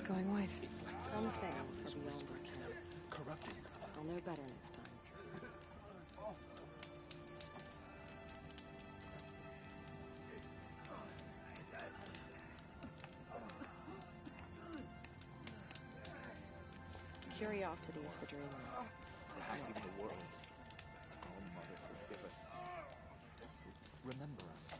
It's going white. It's like Some things are beyond repair. corrupted. I'll know better next time. Curiosities for dreamers. Perhaps even the world. Oh, Mother, forgive us. Remember us.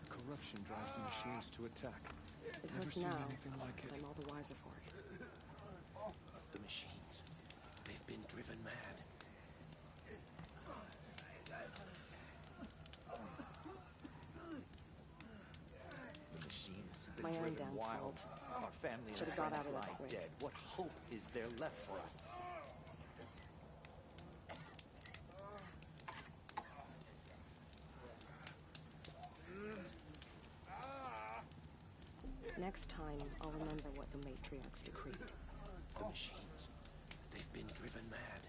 Corruption drives the machines to attack. It Never hurts seen now, anything like but it. I'm all the wiser for it. The machines. They've been driven mad. The machines have My been own driven downfall. wild. Our family and Should've got friends out of lie that quick. dead. What hope is there left for us? Next time, I'll remember what the matriarchs decreed. The machines. They've been driven mad.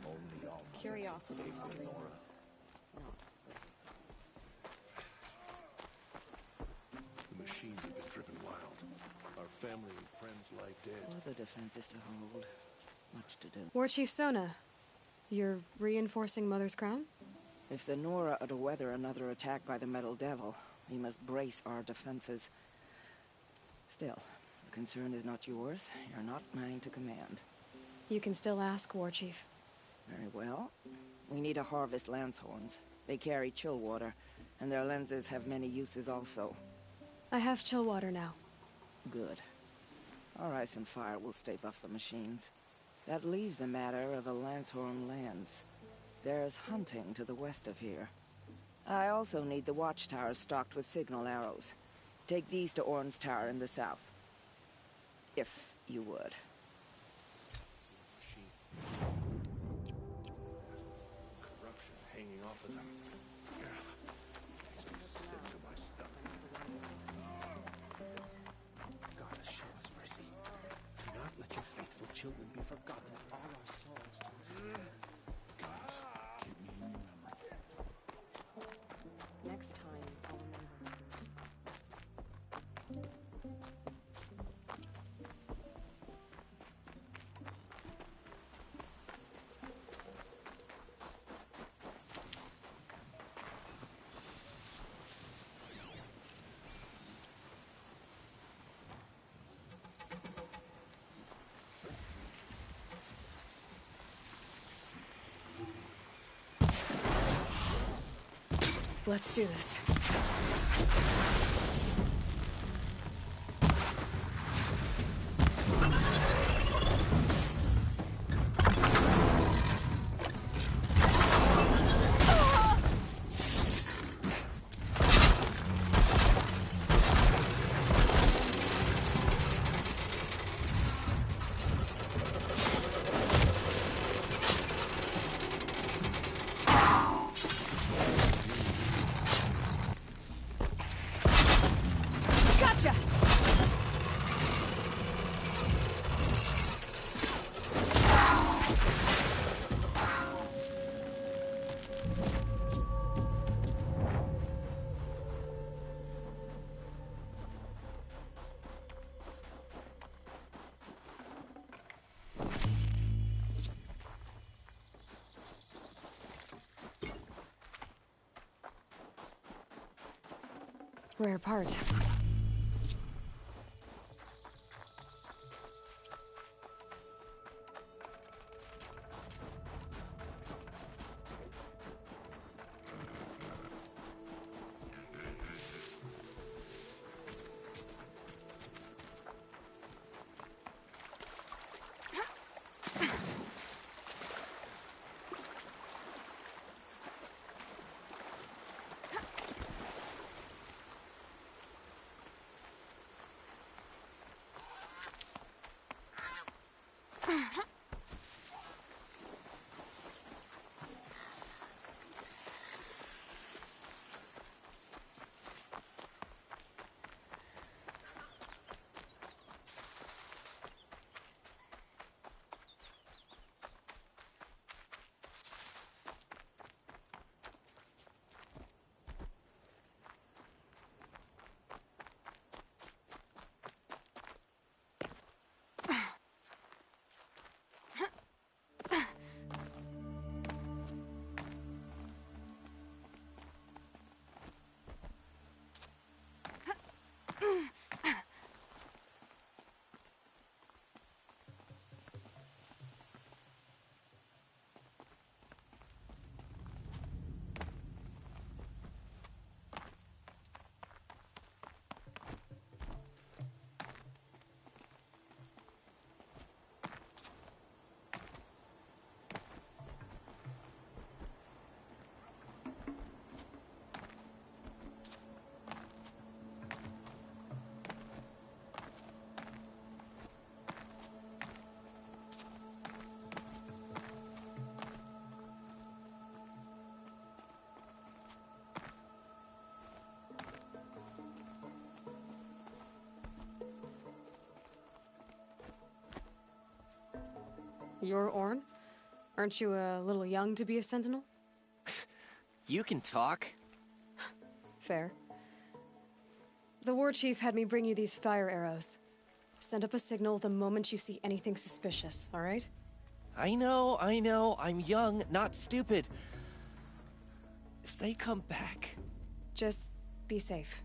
Only all Curiosities for dreamers. Not The machines have been driven wild. Our family and friends lie dead. Other defenses to hold. Much to do. War Chief Sona, you're reinforcing Mother's Crown? If the Nora are to weather another attack by the Metal Devil, we must brace our defenses. Still, the concern is not yours. You're not mine to command. You can still ask, War Chief. Very well. We need to harvest Lancehorns. They carry chill water, and their lenses have many uses also. I have chill water now. Good. Our ice and fire will stave off the machines. That leaves the matter of a Lancehorn lands. There's hunting to the west of here. I also need the watchtowers stocked with signal arrows. Take these to Orn's Tower in the south. If you would. Corruption hanging off of them. Sick to my stomach. God, show us mercy. Do not let your faithful children be forgotten. All our souls to Goddess, keep me in your memory. next time, I'll remember. Let's do this. Gotcha! Rare part. You're Orn? Aren't you a little young to be a sentinel? You can talk. Fair. The war chief had me bring you these fire arrows. Send up a signal the moment you see anything suspicious, all right? I know. I'm young, not stupid. If they come back... Just be safe.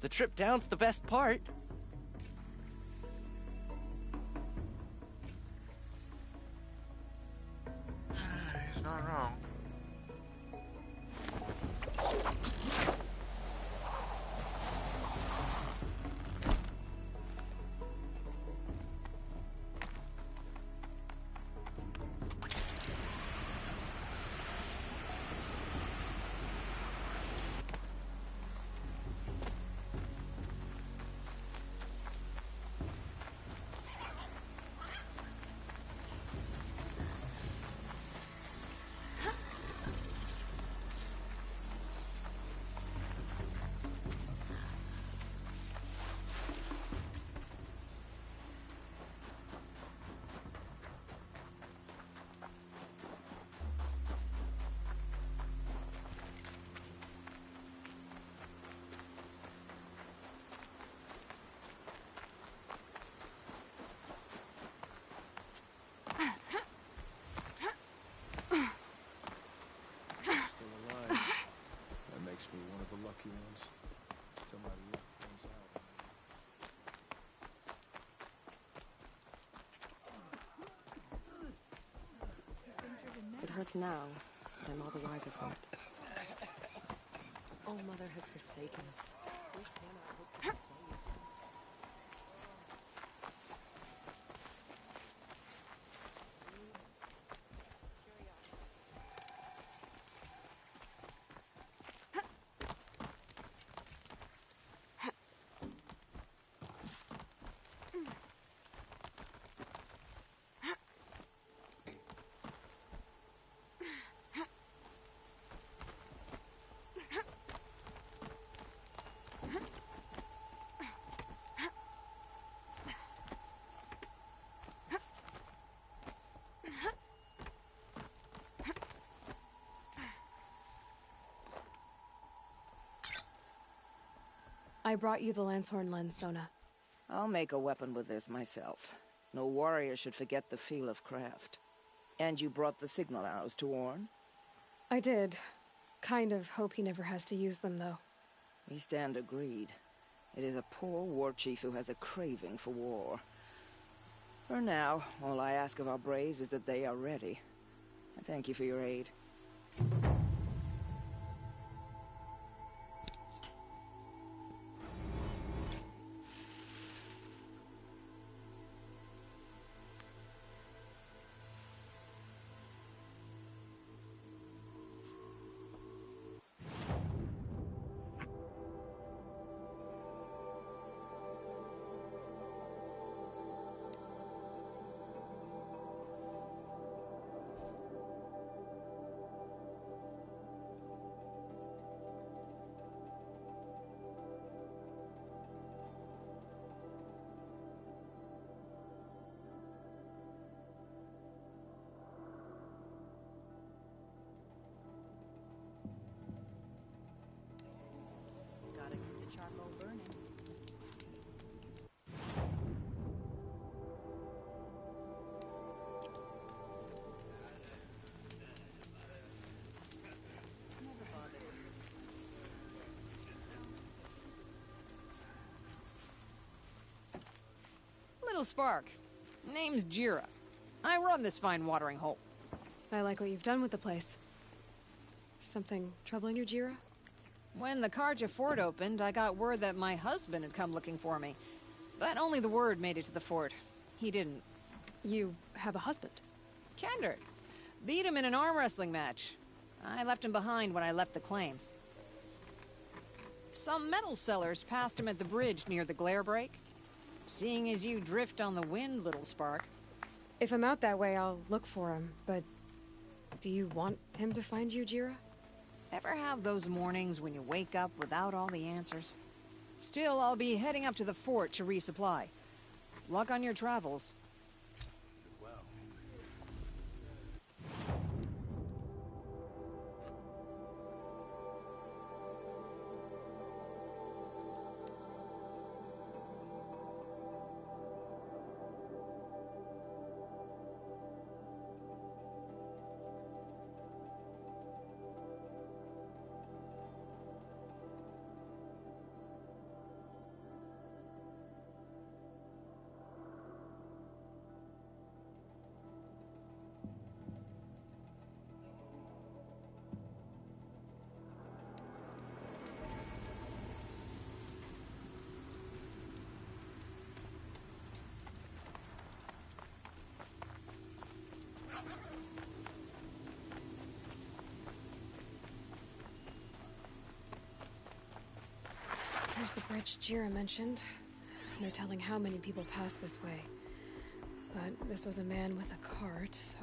The trip down's the best part. He's not wrong. Me one of the lucky ones. Till my luck runs out. It hurts now, but I'm all the wiser for it. All Mother has forsaken us. Who can I hope to be saved? I brought you the Lancehorn lens, Sona. I'll make a weapon with this myself. No warrior should forget the feel of craft. And you brought the signal arrows to Orn? I did. Kind of hope he never has to use them, though. We stand agreed. It is a poor war chief who has a craving for war. For now, all I ask of our braves is that they are ready. I thank you for your aid. Gotta keep the charcoal burning. Little Spark. Name's Jira. I run this fine watering hole. I like what you've done with the place. Something troubling you, Jira? When the Karja fort opened, I got word that my husband had come looking for me. But only the word made it to the fort. He didn't. You have a husband? Kendrick. Beat him in an arm wrestling match. I left him behind when I left the claim. Some metal sellers passed him at the bridge near the glare break. Seeing as you drift on the wind, Little Spark. If I'm out that way, I'll look for him, but... do you want him to find you, Jira? Ever have those mornings when you wake up without all the answers? Still, I'll be heading up to the fort to resupply. Luck on your travels. Well, There's the bridge Jira mentioned. No telling how many people pass this way. But this was a man with a cart, so...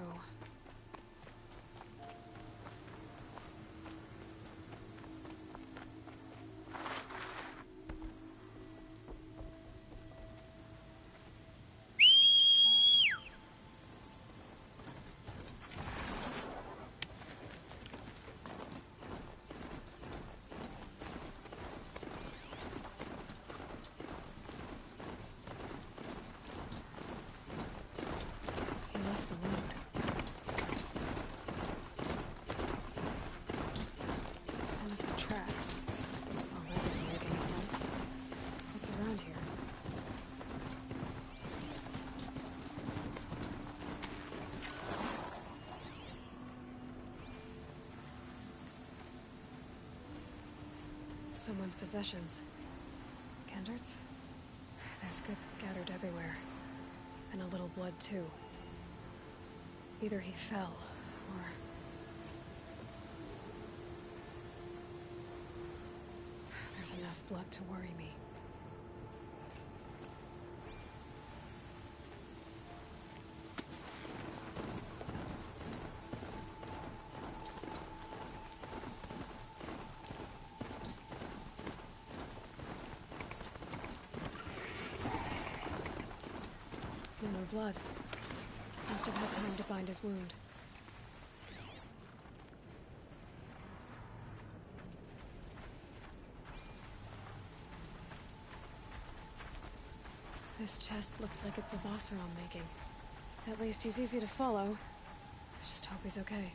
Someone's possessions. Kendert's? There's goods scattered everywhere. And a little blood, too. Either he fell, or... There's enough blood to worry me. No more blood. Must have had time to bind his wound. This chest looks like it's a Vossron making. At least he's easy to follow. I just hope he's okay.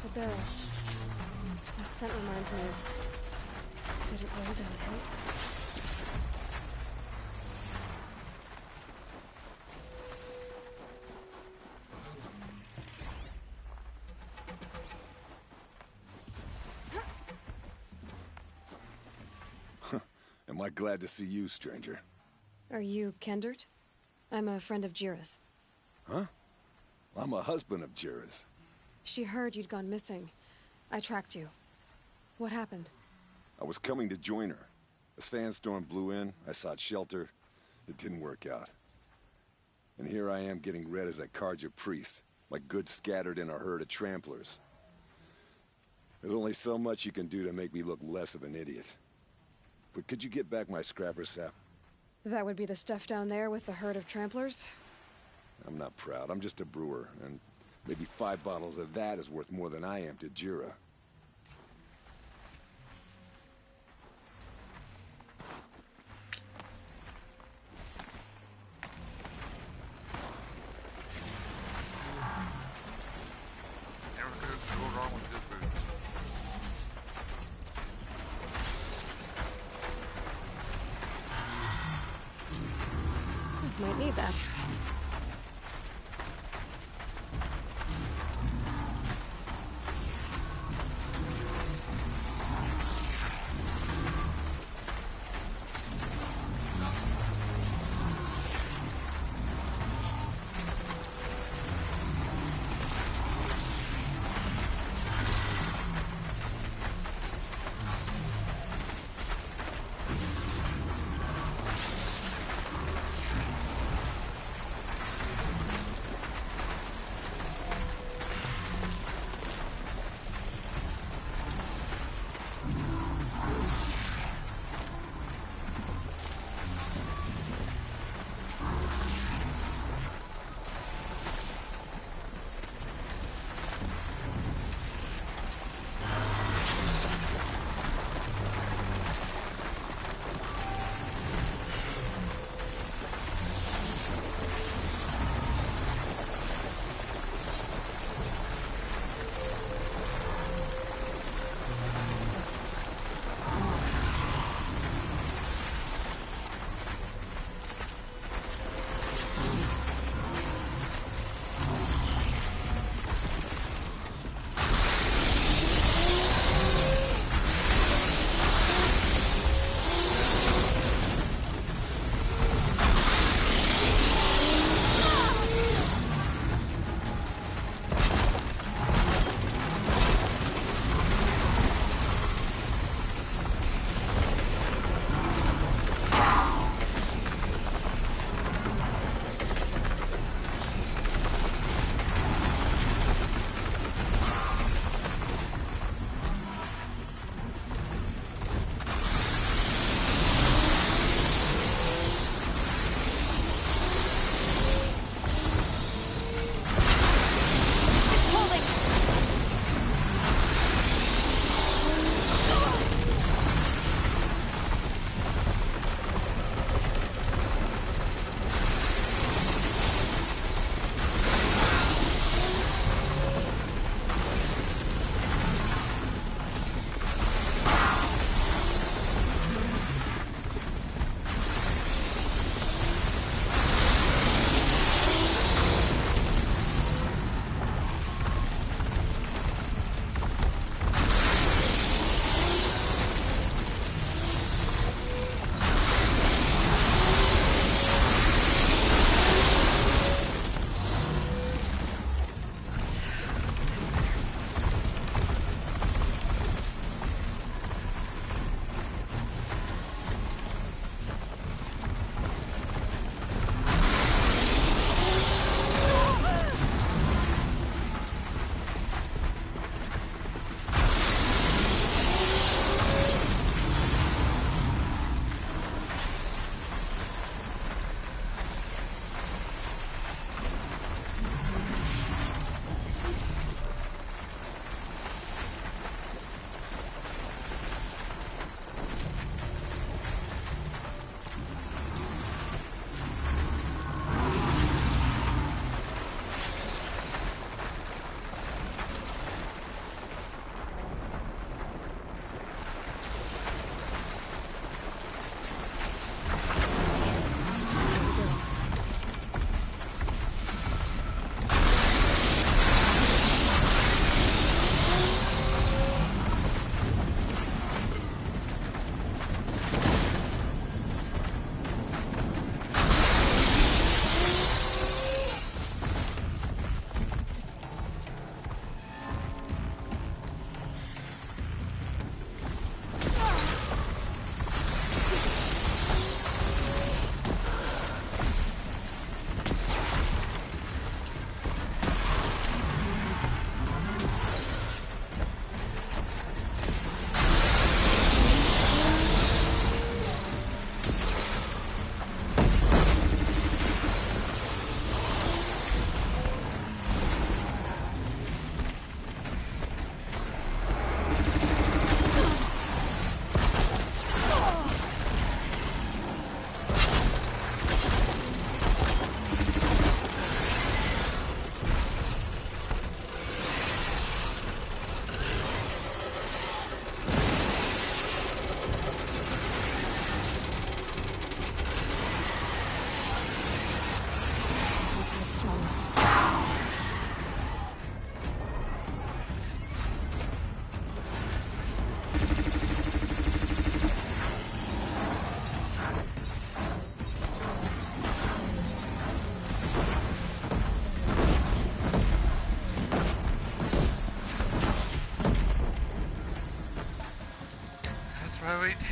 The barrel. The scent reminds me of... Did it roll downhill? Am I glad to see you, stranger? Are you Kendert? I'm a friend of Jira's. Huh? I'm a husband of Jira's. She heard you'd gone missing. I tracked you. What happened? I was coming to join her. A sandstorm blew in, I sought shelter. It didn't work out. And here I am getting read as a Carja priest, my goods scattered in a herd of tramplers. There's only so much you can do to make me look less of an idiot. But could you get back my scrapper sap? That would be the stuff down there with the herd of tramplers? I'm not proud, I'm just a brewer, and maybe 5 bottles of that is worth more than I am to Jira. Never could go wrong with this food. Might need that.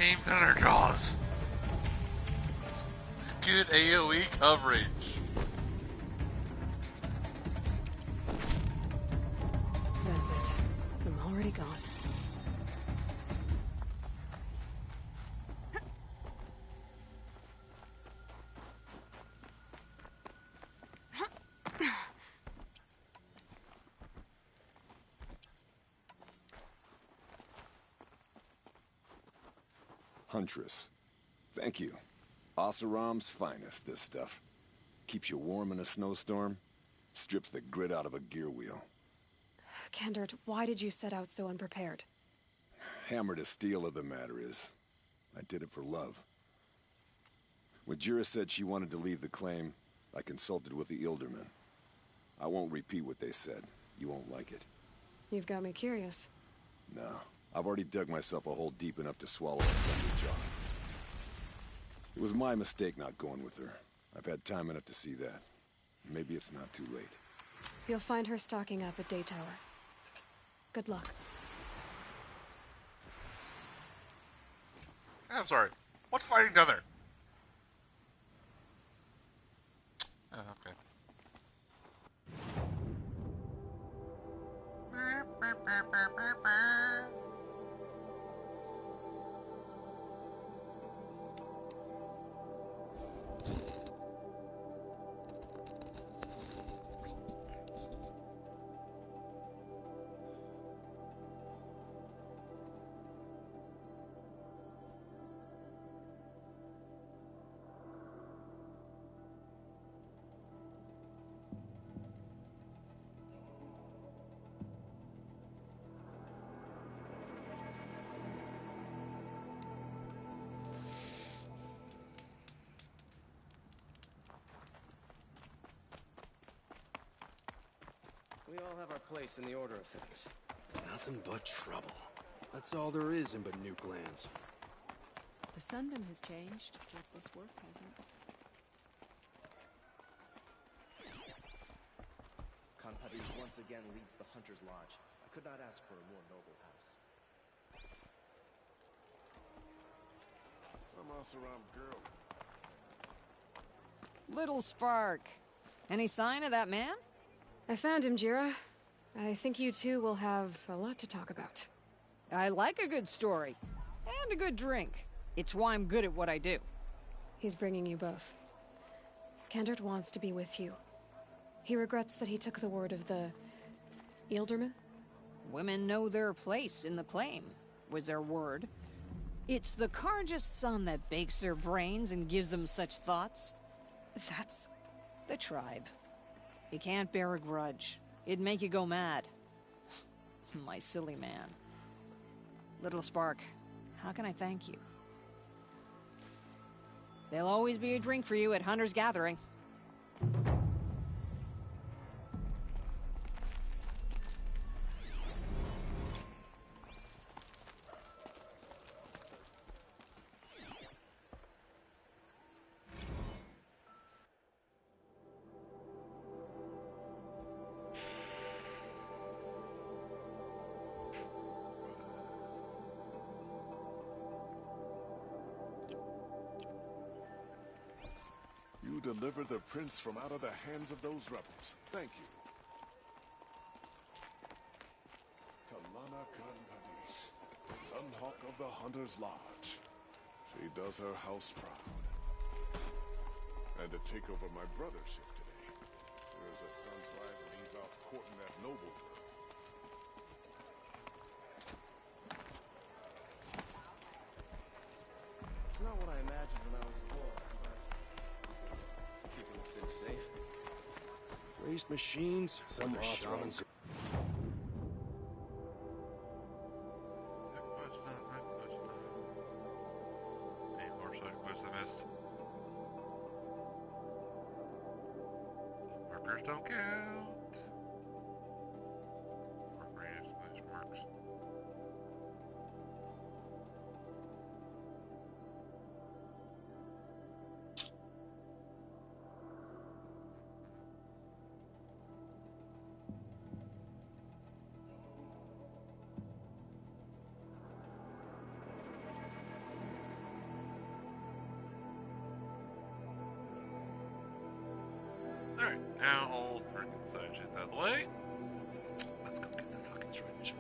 Team Thunderjaws. Good AoE coverage. That's it. I'm already gone. Huntress. Thank you. Oseram's finest, this stuff. Keeps you warm in a snowstorm, strips the grit out of a gear wheel. Kendert, why did you set out so unprepared? Hammer to steel of the matter is, I did it for love. When Jira said she wanted to leave the claim, I consulted with the Ildermen. I won't repeat what they said. You won't like it. You've got me curious. No, I've already dug myself a hole deep enough to swallow a Thunderjaw. It was my mistake not going with her. I've had time enough to see that. Maybe it's not too late. You'll find her stocking up at Day Tower. Good luck. I'm sorry. What's fighting down there? Oh, okay. We all have our place in the order of things. Nothing but trouble. That's all there is in Banuk lands. The Sundom has changed, but this work hasn't. Kanpadish once again leads the Hunter's Lodge. I could not ask for a more noble house. Some Oseram girl. Little Spark. Any sign of that man? I found him, Jira. I think you two will have a lot to talk about. I like a good story. And a good drink. It's why I'm good at what I do. He's bringing you both. Kendert wants to be with you. He regrets that he took the word of the... Ilderman? Women know their place in the claim, was their word. It's the Carja's son that bakes their brains and gives them such thoughts. That's... the tribe. You can't bear a grudge. It'd make you go mad. My silly man. Little Spark, how can I thank you? There'll always be a drink for you at Hunter's Gathering. You delivered the prince from out of the hands of those rebels. Thank you. Talana Kanpadish, Sunhawk of the Hunter's Lodge. She does her house proud. And to take over my brother's shift today. There's a sun's rise and he's off courting that noble girl. It's not what I imagined when I was a boy, but keeping the city safe. Raised machines, some shamans. Any more side quests I missed? Markers don't count. Mark radius / marks. Now all freaking side shit's out of the way. Let's go get the fucking strike mission.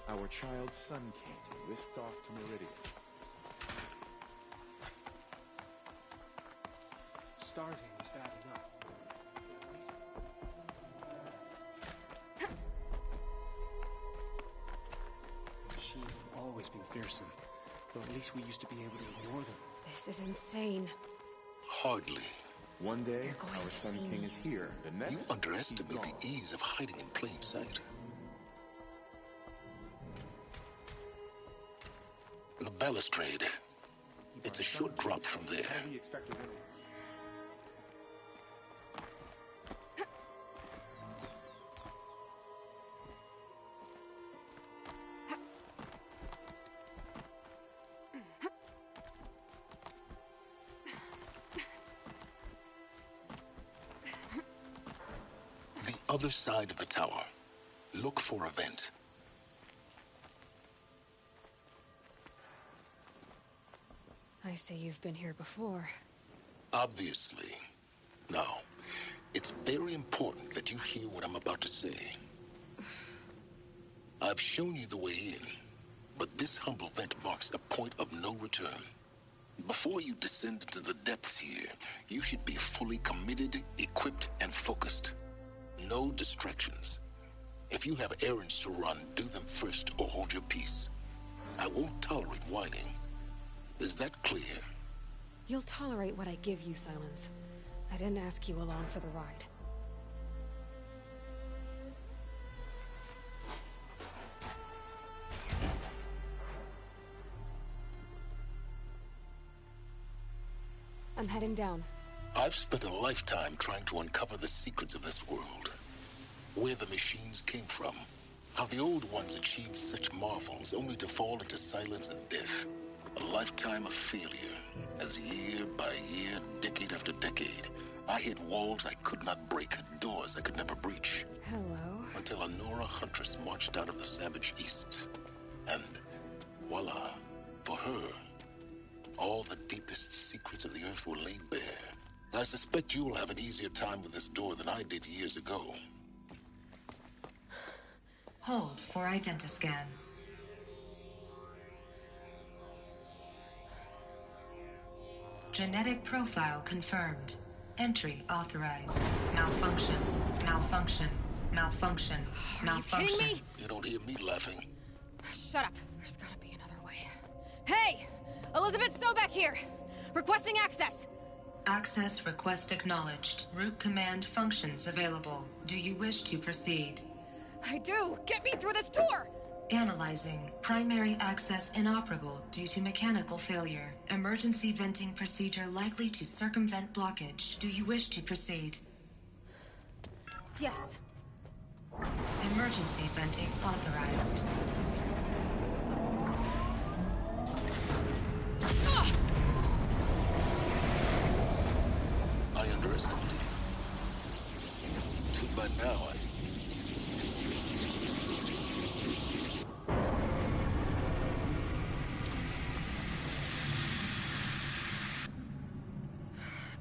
Our child's Sun King whisked off to Meridian. Starving is bad enough. Machines have always been fearsome, though at least we used to be able to ignore them. This is insane. Hardly. One day, They're going our to Sun see King me. is here. The next, You underestimate he's the gone. ease of hiding in plain sight. The balustrade. It's a short drop from there. How do you expect to win? The other side of the tower. Look for a vent. I say you've been here before. Obviously. Now, it's very important that you hear what I'm about to say. I've shown you the way in, but this humble vent marks a point of no return. Before you descend into the depths here, you should be fully committed, equipped, and focused. No distractions. If you have errands to run, do them first or hold your peace. I won't tolerate whining. Is that clear? You'll tolerate what I give you, Silence. I didn't ask you along for the ride. I'm heading down. I've spent a lifetime trying to uncover the secrets of this world. Where the machines came from. How the old ones achieved such marvels only to fall into silence and death. A lifetime of failure. As year by year, decade after decade, I hit walls I could not break, doors I could never breach. Hello. Until a Nora Huntress marched out of the savage east. And voila, for her, all the deepest secrets of the Earth were laid bare. I suspect you'll have an easier time with this door than I did years ago. Hold for identiscan. Genetic profile confirmed. Entry authorized. Malfunction. Malfunction. Malfunction. Malfunction. You kidding me? You don't hear me laughing. Shut up. There's gotta be another way. Hey! Elizabeth Sobeck here! Requesting access! Access request acknowledged. Root command functions available. Do you wish to proceed? I do! Get me through this tour! Analyzing. Primary access inoperable due to mechanical failure. Emergency venting procedure likely to circumvent blockage. Do you wish to proceed? Yes. Emergency venting authorized. I underestimated you. Till by now,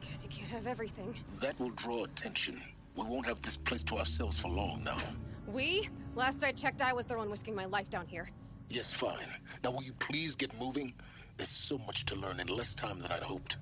Guess you can't have everything. that will draw attention. We won't have this place to ourselves for long now. We? Last I checked, I was the one risking my life down here. Yes, fine. Now will you please get moving? There's so much to learn in less time than I'd hoped.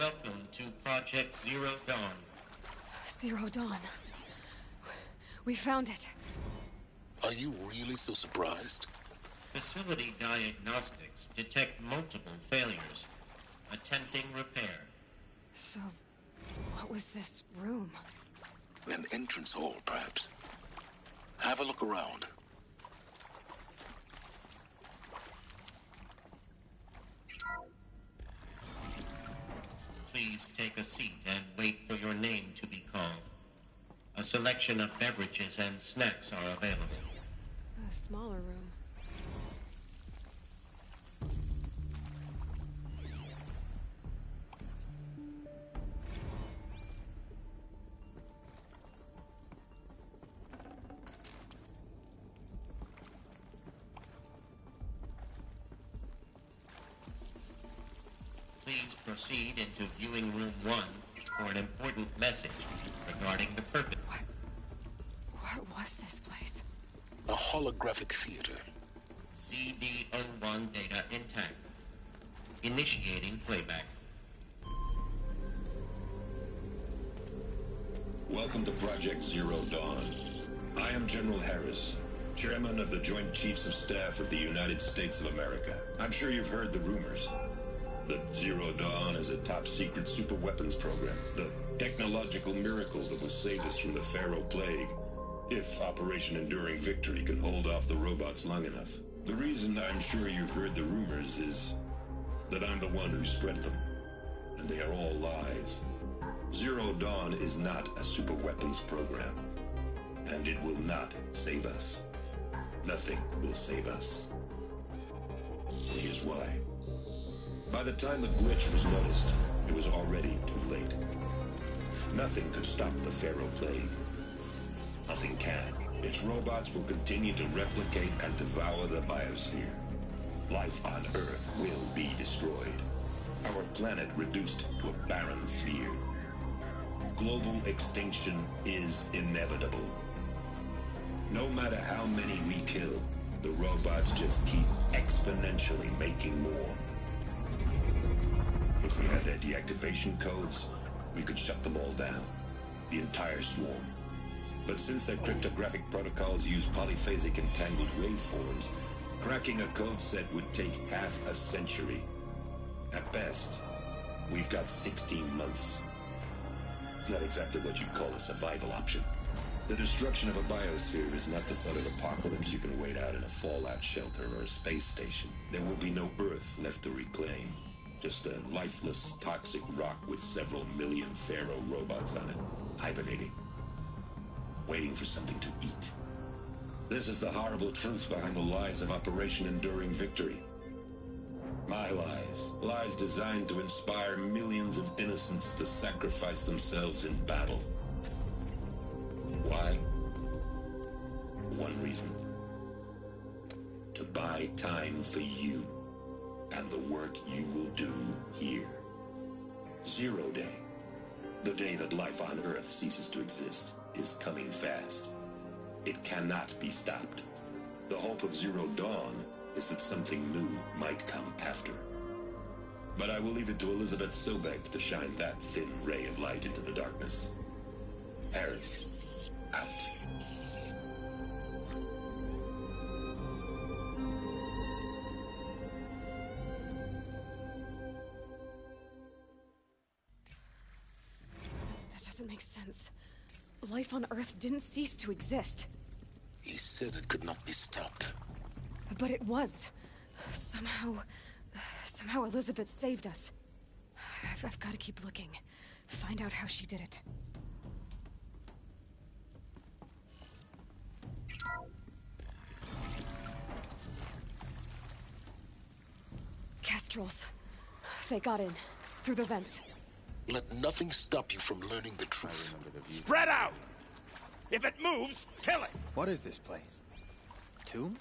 Welcome to Project Zero Dawn. Zero Dawn. We found it. Are you really so surprised? Facility diagnostics detect multiple failures. Attempting repair. So, what was this room? An entrance hall, perhaps. Have a look around. Please take a seat and wait for your name to be called. A selection of beverages and snacks are available. A smaller room. Please proceed into viewing room 1 for an important message regarding the purpose. What was this place? A holographic theater. CD01 data intact. Initiating playback. Welcome to Project Zero Dawn. I am General Harris, Chairman of the Joint Chiefs of Staff of the United States of America. I'm sure you've heard the rumors that Zero Dawn is a top-secret super-weapons program, the technological miracle that will save us from the Pharaoh Plague, if Operation Enduring Victory can hold off the robots long enough. The reason I'm sure you've heard the rumors is that I'm the one who spread them, and they are all lies. Zero Dawn is not a super-weapons program, and it will not save us. Nothing will save us. Here's why. By the time the glitch was noticed, it was already too late. Nothing could stop the Pharaoh Plague. Nothing can. Its robots will continue to replicate and devour the biosphere. Life on Earth will be destroyed. Our planet reduced to a barren sphere. Global extinction is inevitable. No matter how many we kill, the robots just keep exponentially making more. If we had their deactivation codes, we could shut them all down. The entire swarm. But since their cryptographic protocols use polyphasic entangled waveforms, cracking a code set would take half a century. At best, we've got 16 months. Not exactly what you'd call a survival option. The destruction of a biosphere is not the sort of apocalypse you can wait out in a fallout shelter or a space station. There will be no Earth left to reclaim. Just a lifeless, toxic rock with several million Pharaoh robots on it, hibernating, waiting for something to eat. This is the horrible truth behind the lies of Operation Enduring Victory. My lies. Lies designed to inspire millions of innocents to sacrifice themselves in battle. Why? One reason. To buy time for you and the work you will do here. Zero Day. The day that life on Earth ceases to exist is coming fast. It cannot be stopped. The hope of Zero Dawn is that something new might come after. But I will leave it to Elizabeth Sobek to shine that thin ray of light into the darkness. Harris, out. That doesn't make sense. Life on Earth didn't cease to exist. He said it could not be stopped. But it was. Somehow Elizabeth saved us. I've got to keep looking. Find out how she did it. Kestrels. They got in. Through the vents. Let nothing stop you from learning the truth. Spread out! If it moves, kill it! What is this place? Tomb?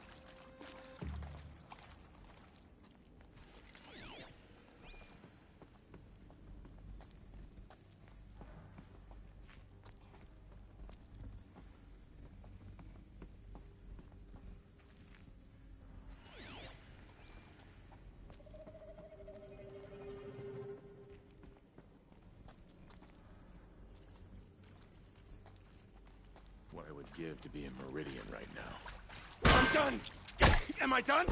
what I would give to be in Meridian right now. I'm done! Am I done?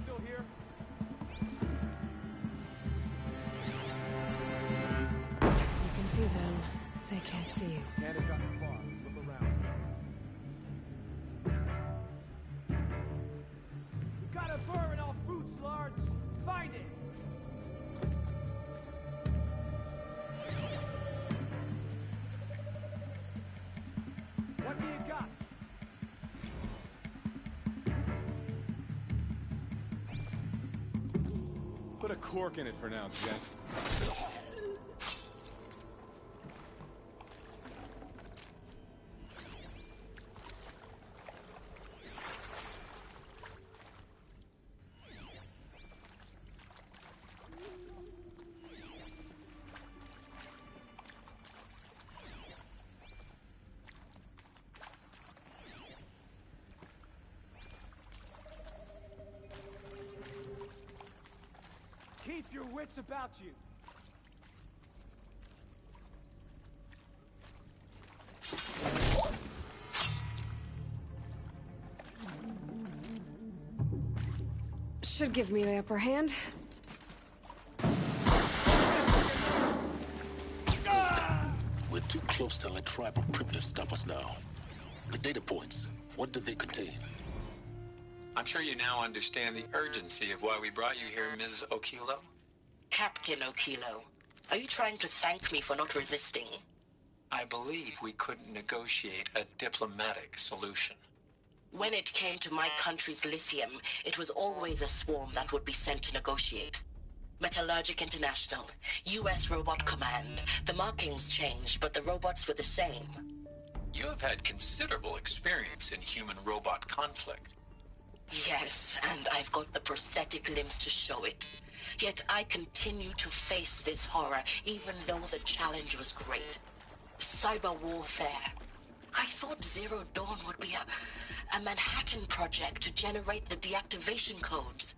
Still here? You can see them. They can't see you. Can't have gotten far. Look around. You got a burr in all boots, Large. Find it! What do you got? Put a cork in it for now, Jet. Keep your wits about you. Should give me the upper hand. We're too close to let tribal primitives stop us now. The data points, what do they contain? I'm sure you now understand the urgency of why we brought you here, Ms. Okilo. Captain Okilo, are you trying to thank me for not resisting? I believe we couldn't negotiate a diplomatic solution. When it came to my country's lithium, it was always a swarm that would be sent to negotiate. Metallurgic International, U.S. Robot Command. The markings changed, but the robots were the same. You have had considerable experience in human-robot conflict. Yes, and I've got the prosthetic limbs to show it. Yet I continue to face this horror, even though the challenge was great. Cyber warfare. I thought Zero Dawn would be a Manhattan project to generate the deactivation codes.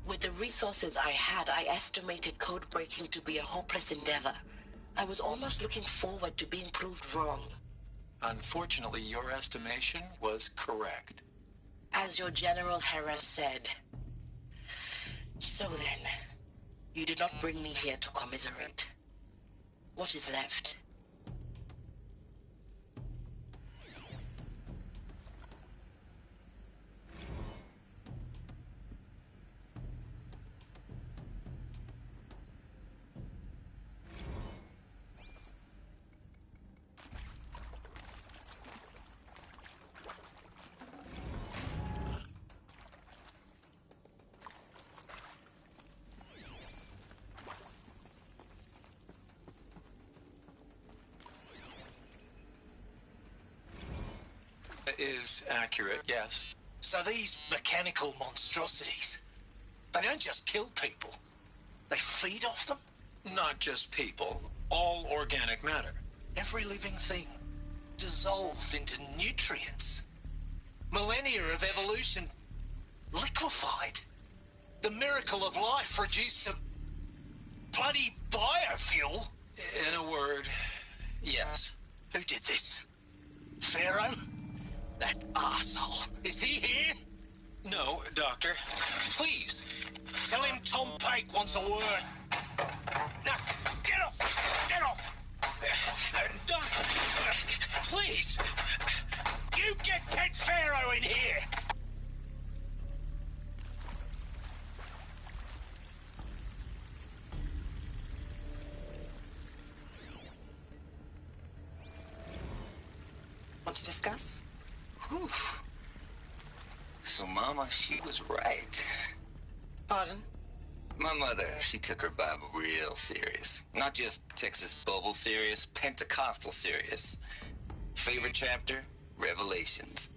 With the resources I had, I estimated code breaking to be a hopeless endeavor. I was almost looking forward to being proved wrong. Unfortunately, your estimation was correct. As your General Hera said. So then, you did not bring me here to commiserate. What is left? Is accurate, yes. So these mechanical monstrosities, they don't just kill people, they feed off them? Not just people, all organic matter. Every living thing dissolved into nutrients. Millennia of evolution liquefied. The miracle of life reduced to bloody biofuel. In a word, yes. Who did this? Pharaoh? That arsehole. Is he here? No, Doctor. Please, tell him Tom Pike wants a word. Now, get off! Get off! Doctor, please! You get Ted Pharaoh in here! Want to discuss? Whew. So, Mama, she was right. Pardon? My mother, she took her Bible real serious. Not just Texas Bible serious, Pentecostal serious. Favorite chapter? Revelations.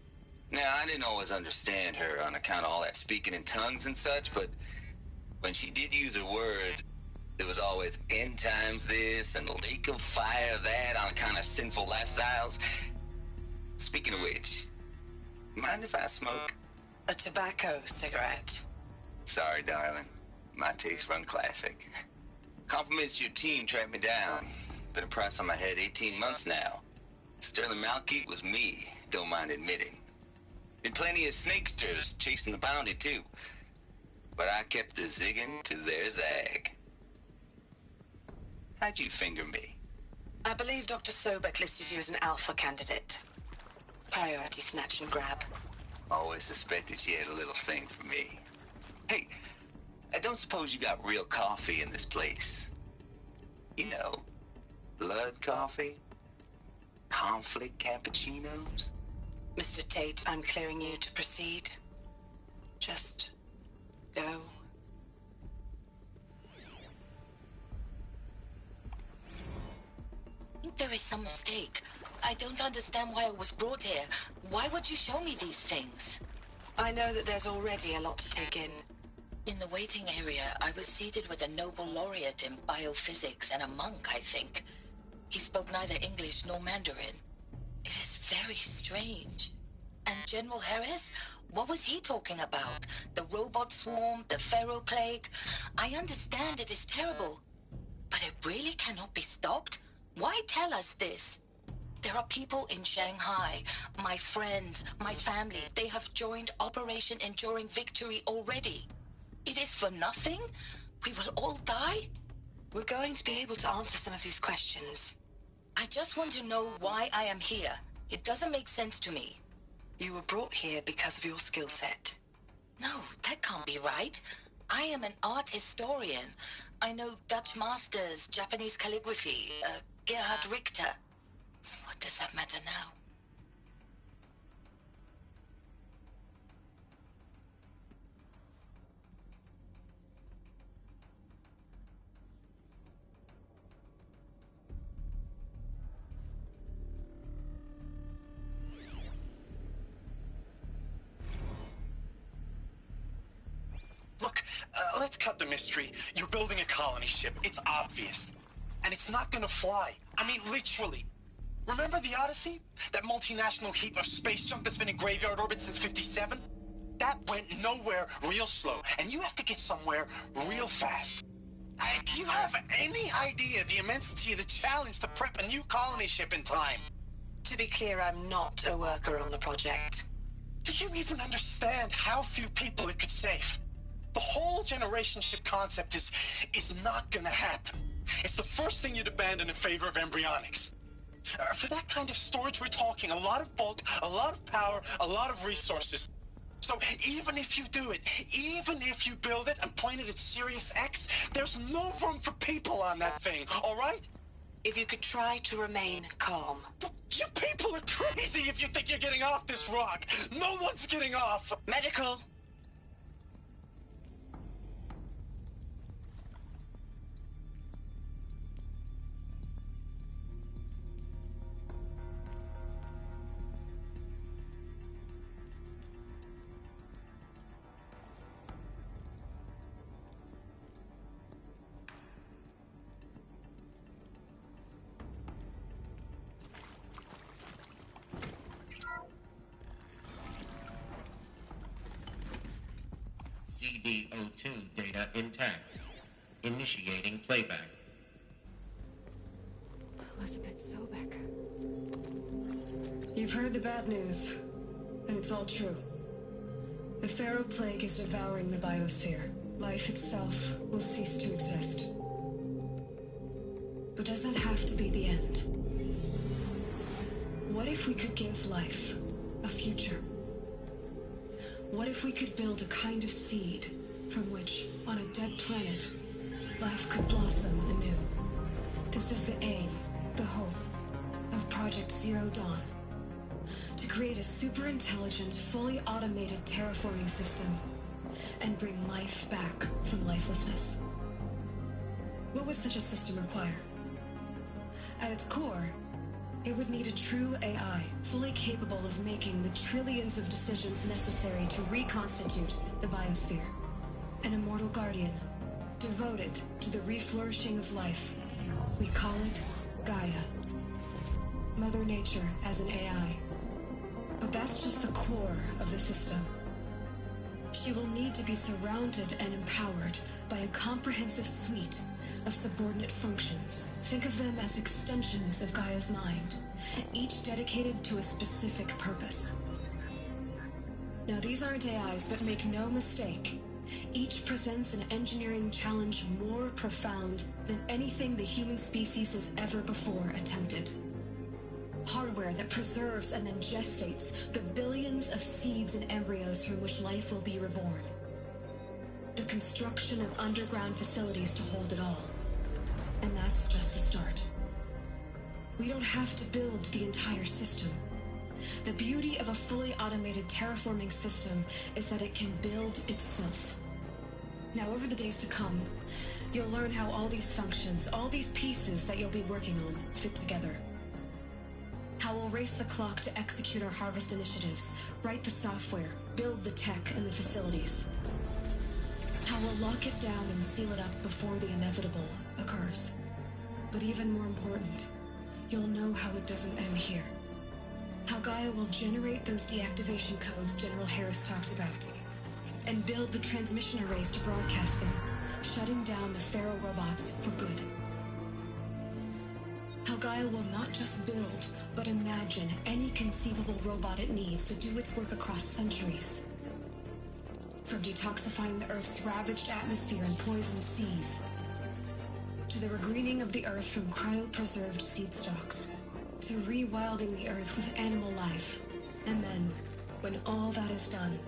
Now, I didn't always understand her on account of all that speaking in tongues and such, but when she did use her words, there was always end times this and lake of fire that on account of sinful lifestyles. Speaking of which, mind if I smoke? A tobacco cigarette. Sorry, darling. My tastes run classic. Compliments to your team tracked me down. Been a price on my head 18 months now. Sterling Malkeet was me, don't mind admitting. Been plenty of snakesters chasing the bounty, too. But I kept the zigging to their zag. How'd you finger me? I believe Dr. Sobek listed you as an alpha candidate. Priority snatch and grab. Always suspected she had a little thing for me. Hey, I don't suppose you got real coffee in this place? You know, blood coffee? Conflict cappuccinos? Mr. Tate, I'm clearing you to proceed. Just go. I think there is some mistake. I don't understand why I was brought here. Why would you show me these things? I know that there's already a lot to take in. In the waiting area, I was seated with a Nobel laureate in biophysics and a monk, I think. He spoke neither English nor Mandarin. It is very strange. And General Harris? What was he talking about? The robot swarm? The Pharaoh plague? I understand it is terrible. But it really cannot be stopped? Why tell us this? There are people in Shanghai, my friends, my family. They have joined Operation Enduring Victory already. It is for nothing? We will all die? We're going to be able to answer some of these questions. I just want to know why I am here. It doesn't make sense to me. You were brought here because of your skill set. No, that can't be right. I am an art historian. I know Dutch masters, Japanese calligraphy, Gerhard Richter. What does that matter now? Look, let's cut the mystery. You're building a colony ship. It's obvious. And it's not gonna fly. I mean, literally. Remember the Odyssey? That multinational heap of space junk that's been in graveyard orbit since '57? That went nowhere real slow. And you have to get somewhere real fast. Do you have any idea the immensity of the challenge to prep a new colony ship in time? To be clear, I'm not a worker on the project. Do you even understand how few people it could save? The whole generation ship concept is not gonna happen. It's the first thing you'd abandon in favor of embryonics. For that kind of storage, we're talking a lot of bulk, a lot of power, a lot of resources. So even if you do it, even if you build it and point it at Sirius X, there's no room for people on that thing, all right? If you could try to remain calm. You people are crazy if you think you're getting off this rock. No one's getting off. Medical. CD02 data intact. Initiating playback. Elizabeth Sobek. You've heard the bad news, and it's all true. The Pharaoh plague is devouring the biosphere. Life itself will cease to exist. But does that have to be the end? What if we could give life a future? What if we could build a kind of seed from which, on a dead planet, life could blossom anew? This is the aim, the hope, of Project Zero Dawn. To create a super-intelligent, fully automated terraforming system and bring life back from lifelessness. What would such a system require? At its core, it would need a true AI, fully capable of making the trillions of decisions necessary to reconstitute the biosphere. An immortal guardian, devoted to the reflourishing of life. We call it Gaia. Mother Nature as an AI. But that's just the core of the system. She will need to be surrounded and empowered by a comprehensive suite of subordinate functions. Think of them as extensions of Gaia's mind, each dedicated to a specific purpose. Now, these aren't AIs, but make no mistake, each presents an engineering challenge more profound than anything the human species has ever before attempted. Hardware that preserves and then gestates the billions of seeds and embryos from which life will be reborn. The construction of underground facilities to hold it all. And that's just the start. We don't have to build the entire system. The beauty of a fully automated terraforming system is that it can build itself. Now, over the days to come, you'll learn how all these functions, all these pieces that you'll be working on, fit together. How we'll race the clock to execute our harvest initiatives, write the software, build the tech and the facilities. How we'll lock it down and seal it up before the inevitable occurs. But even more important, you'll know how it doesn't end here. How Gaia will generate those deactivation codes General Harris talked about, and build the transmission arrays to broadcast them, shutting down the Pharaoh robots for good. How Gaia will not just build, but imagine any conceivable robot it needs to do its work across centuries. From detoxifying the Earth's ravaged atmosphere and poisoned seas, to the regreening of the Earth from cryopreserved seed stalks, to rewilding the Earth with animal life. And then, when all that is done,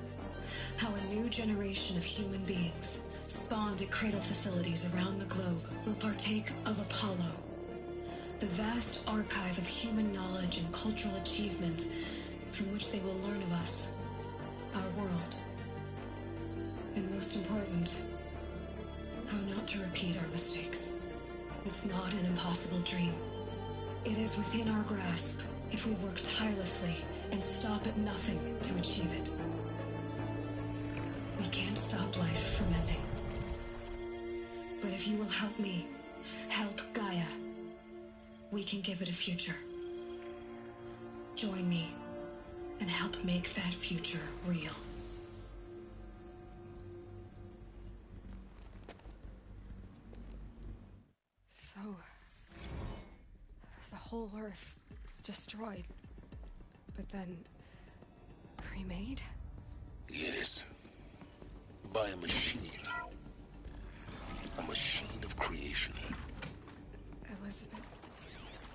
how a new generation of human beings, spawned at cradle facilities around the globe, will partake of Apollo, the vast archive of human knowledge and cultural achievement from which they will learn of us, our world. And most important, how not to repeat our mistakes. It's not an impossible dream. It is within our grasp if we work tirelessly and stop at nothing to achieve it. We can't stop life from ending. But if you will help me, help Gaia, we can give it a future. Join me and help make that future real. So, the whole Earth destroyed, but then cremated? Yes. By a machine. A machine of creation. Elizabeth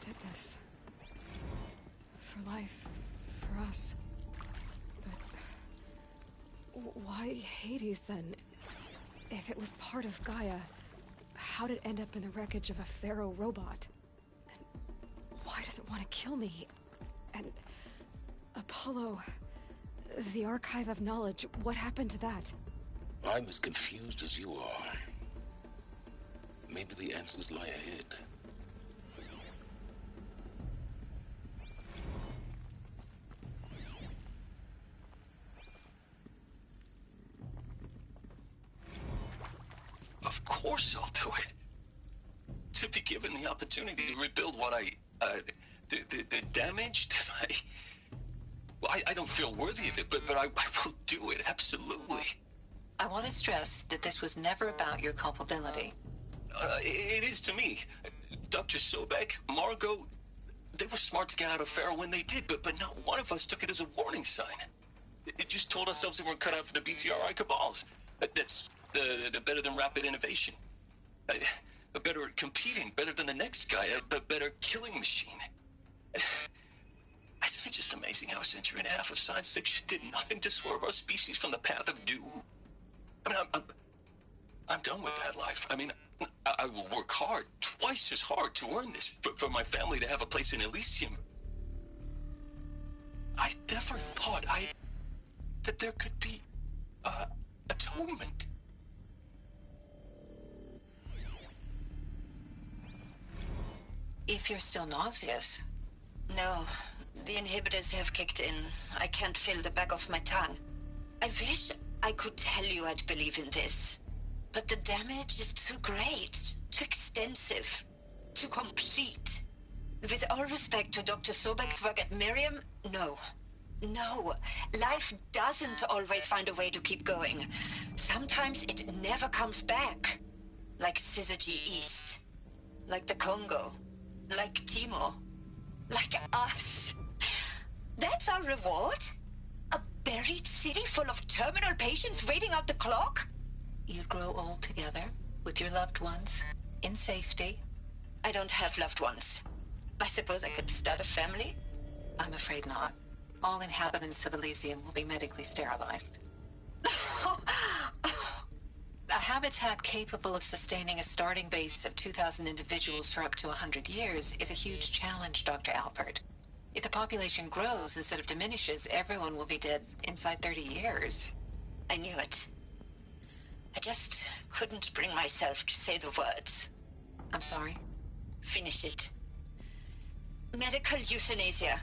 did this. For life, for us. But why Hades then? If it was part of Gaia, how did it end up in the wreckage of a Pharaoh robot? And why does it want to kill me? And Apollo, the archive of knowledge, what happened to that? I'm as confused as you are. Maybe the answers lie ahead. Of course I'll do it. To be given the opportunity to rebuild what the damage that well, I don't feel worthy of it, but I will do it, absolutely. I want to stress that this was never about your culpability. It is to me. Dr. Sobek, Margot, they were smart to get out of Pharaoh when they did, but not one of us took it as a warning sign. It just told ourselves that we're cut out for the BTRI cabals. That's the better than rapid innovation. Better at competing, better than the next guy, a better killing machine. Isn't it just amazing how a century and a half of science fiction did nothing to swerve our species from the path of doom? I mean, I'm done with that life. I mean, I will work hard, twice as hard, to earn this, for my family to have a place in Elysium. I never thought that there could be atonement. If you're still nauseous. No, the inhibitors have kicked in. I can't feel the back of my tongue. I wish I could tell you I'd believe in this. But the damage is too great, too extensive, too complete. With all respect to Dr. Sobek's work at Miriam, no. No, life doesn't always find a way to keep going. Sometimes it never comes back. Like Syzygy East. Like the Congo. Like Timor. Like us. That's our reward? A buried city full of terminal patients waiting out the clock? You'd grow old together, with your loved ones, in safety. I don't have loved ones. I suppose I could start a family? I'm afraid not. All inhabitants of Elysium will be medically sterilized. A habitat capable of sustaining a starting base of 2,000 individuals for up to 100 years is a huge challenge, Dr. Alpert. If the population grows instead of diminishes, everyone will be dead inside 30 years. I knew it. I just couldn't bring myself to say the words. I'm sorry? Finish it. Medical euthanasia.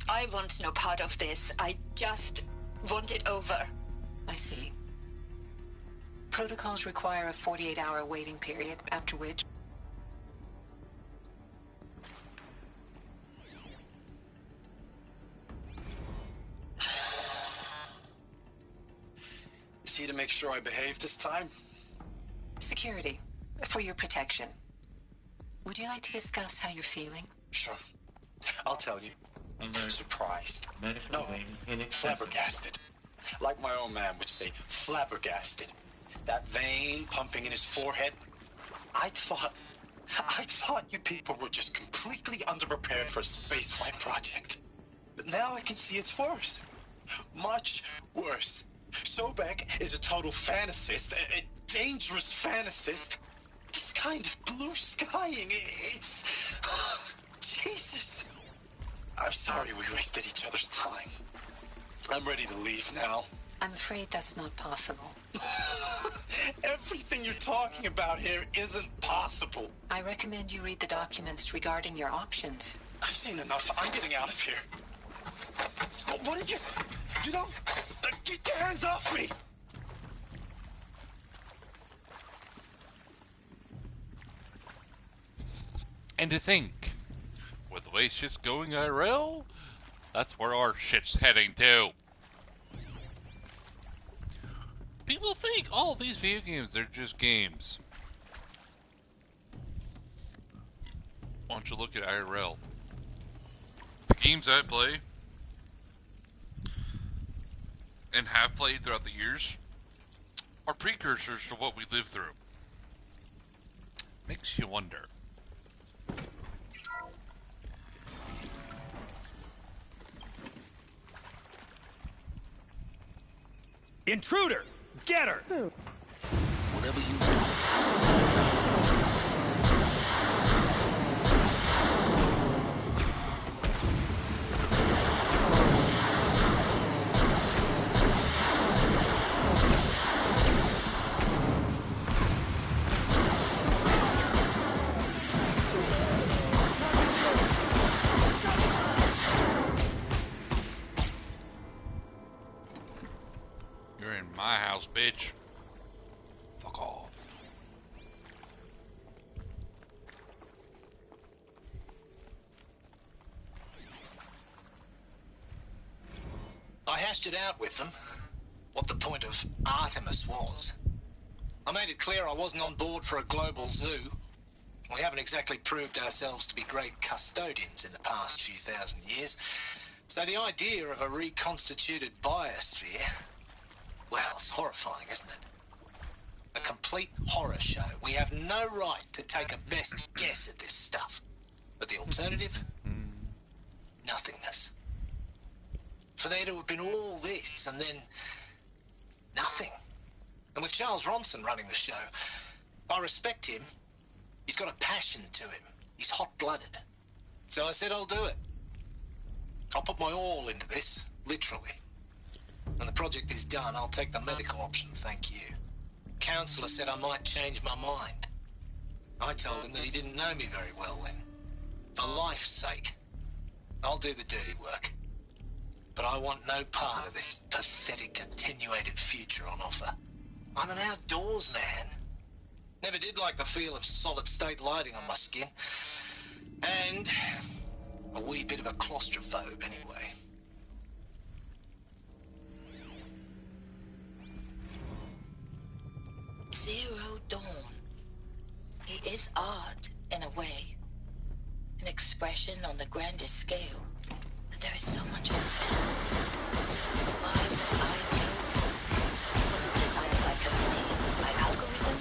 I want no part of this. I just want it over. I see. Protocols require a 48-hour waiting period, after which... Is he to make sure I behave this time? Security. For your protection. Would you like to discuss how you're feeling? Sure. I'll tell you. Surprised. No, flabbergasted. Like my old man would say, flabbergasted. That vein pumping in his forehead. I thought you people were just completely underprepared for a spaceflight project. But now I can see it's worse. Much worse. Sobek is a total fantasist, a dangerous fantasist. This kind of blue skying, it's... Jesus. I'm sorry we wasted each other's time. I'm ready to leave now. I'm afraid that's not possible. Everything you're talking about here isn't possible. I recommend you read the documents regarding your options. I've seen enough. I'm getting out of here. What did you... You don't... Get your hands off me! And to think, with the way shit's going IRL, that's where our shit's heading to. People think all these video games, they're just games. Why don't you look at IRL? The games I play, and have played throughout the years, are precursors to what we live through. Makes you wonder. Intruder! Get her! Whatever you do. You're in my house, bitch. Fuck off. I hashed it out with them, what the point of Artemis was. I made it clear I wasn't on board for a global zoo. We haven't exactly proved ourselves to be great custodians in the past few thousand years. So the idea of a reconstituted biosphere, well, it's horrifying, isn't it? A complete horror show. We have no right to take a best guess at this stuff. But the alternative? Nothingness. For there to have been all this, and then nothing. And with Charles Ronson running the show, I respect him. He's got a passion to him. He's hot-blooded. So I said I'll do it. I'll put my all into this, literally. When the project is done, I'll take the medical option, thank you. Counselor said I might change my mind. I told him that he didn't know me very well then. For life's sake, I'll do the dirty work. But I want no part of this pathetic, attenuated future on offer. I'm an outdoors man. Never did like the feel of solid-state lighting on my skin. And a wee bit of a claustrophobe, anyway. Zero Dawn. is art, in a way. An expression on the grandest scale. But there is so much unfairness. Why was I chosen? Was it decided by committee, by algorithm?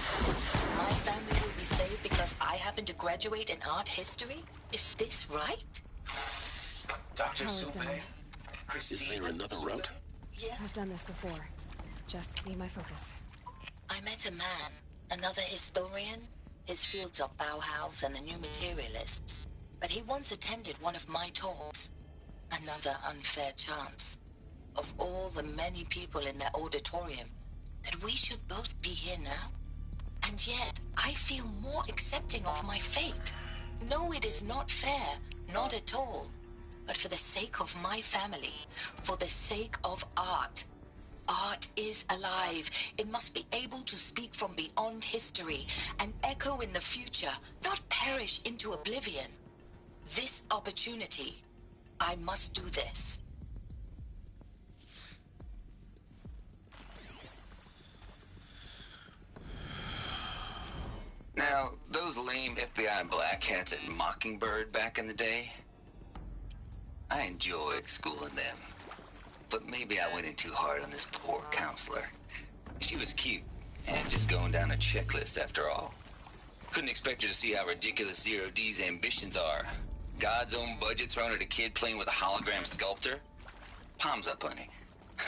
My family will be saved because I happen to graduate in art history? Is this right? Dr. Power's down. Is there another route? Yes. I've done this before. Just need my focus. I met a man, another historian. His fields are Bauhaus and the New Materialists. But he once attended one of my talks. Another unfair chance. Of all the many people in that auditorium, that we should both be here now. And yet, I feel more accepting of my fate. No, it is not fair, not at all. But for the sake of my family, for the sake of art. Art is alive. It must be able to speak from beyond history and echo in the future, not perish into oblivion. This opportunity, I must do this. Now, those lame FBI black hats at Mockingbird back in the day, I enjoyed schooling them. But maybe I went in too hard on this poor counselor. She was cute, and just going down a checklist after all. Couldn't expect her to see how ridiculous Zero D's ambitions are. God's own budget thrown at a kid playing with a hologram sculptor? Palms up, honey.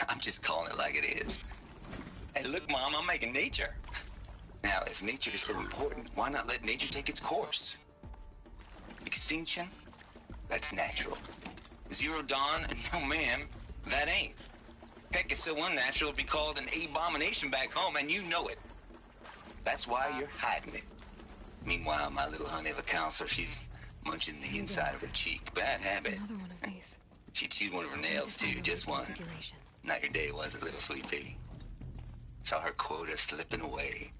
I'm just calling it like it is. Hey, look, Mom, I'm making nature. Now, if nature is so important, why not let nature take its course? Extinction? That's natural. Zero Dawn? No, ma'am, that ain't. Heck, it's so unnatural it'd be called an abomination back home, and you know it. That's why you're hiding it. Meanwhile, my little honey of a counselor, she's munching the inside of her cheek. Bad habit. Another one of these. She chewed one of her nails, too, just one. Not your day, was it, little sweet pea? Saw her quota slipping away.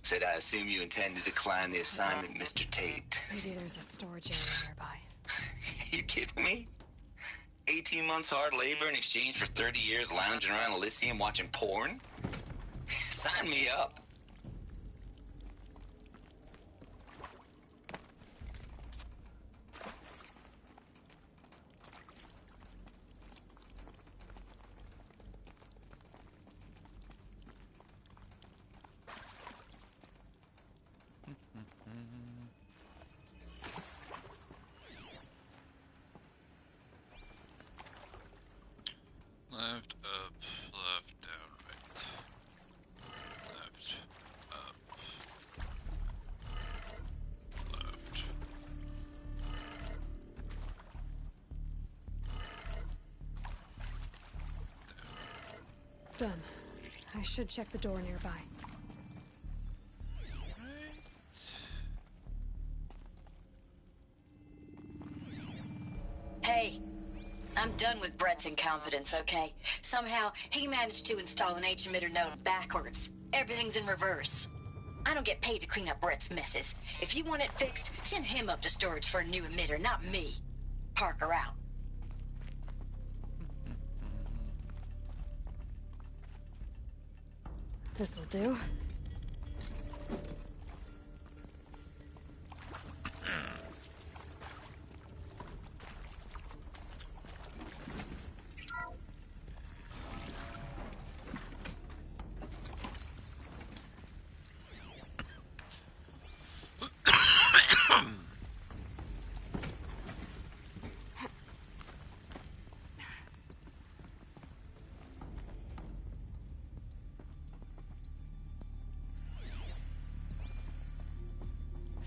Said, I assume you intend to decline the assignment, Mr. Tate. Maybe there's a storage area nearby. You kidding me? 18 months hard labor in exchange for 30 years lounging around Elysium watching porn? Sign me up. Left, up, left, down, right. Left, up. Left. Done. I should check the door nearby. Hey, I'm done with Brett's incompetence, okay? Somehow, he managed to install an H-emitter node backwards. Everything's in reverse. I don't get paid to clean up Brett's messes. If you want it fixed, send him up to storage for a new emitter, not me. Parker out. This'll do.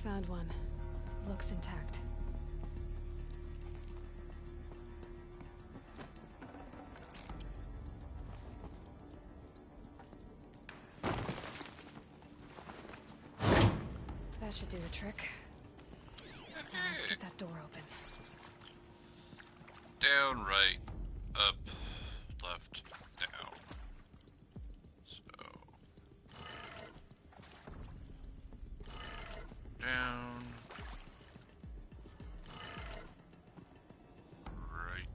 Found one. Looks intact. That should do the trick. Now let's get that door open. Down, right, up, left, down. So. Down. Right.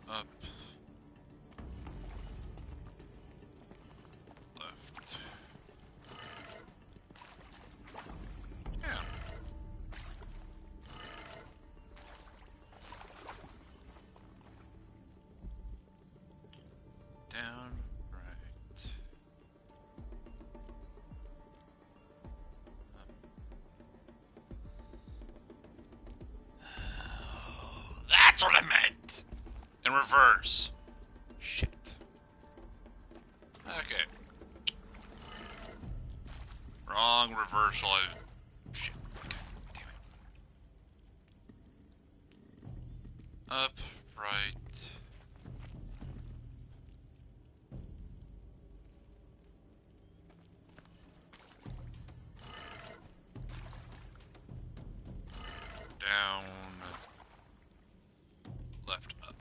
Up. Left. Wrong reversal. Shit. God damn it. Up, right. Down. Left, up.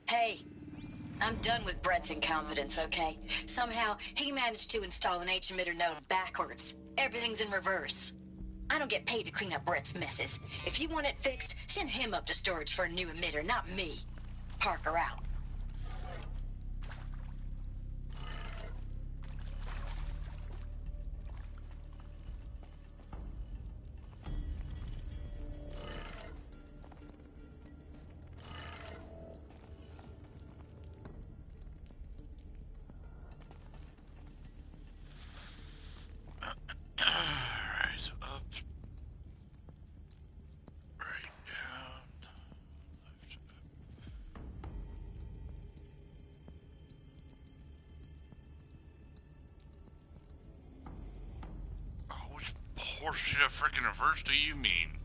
Hey, I'm done with Brett's incompetence, okay? Somehow, he managed to install an H-emitter node backwards. Everything's in reverse. I don't get paid to clean up Brett's messes. If you want it fixed, send him up to storage for a new emitter, not me. Parker out. Alright, so up. Right, down. Left, up. Oh, which horseshit of freaking reverse do you mean?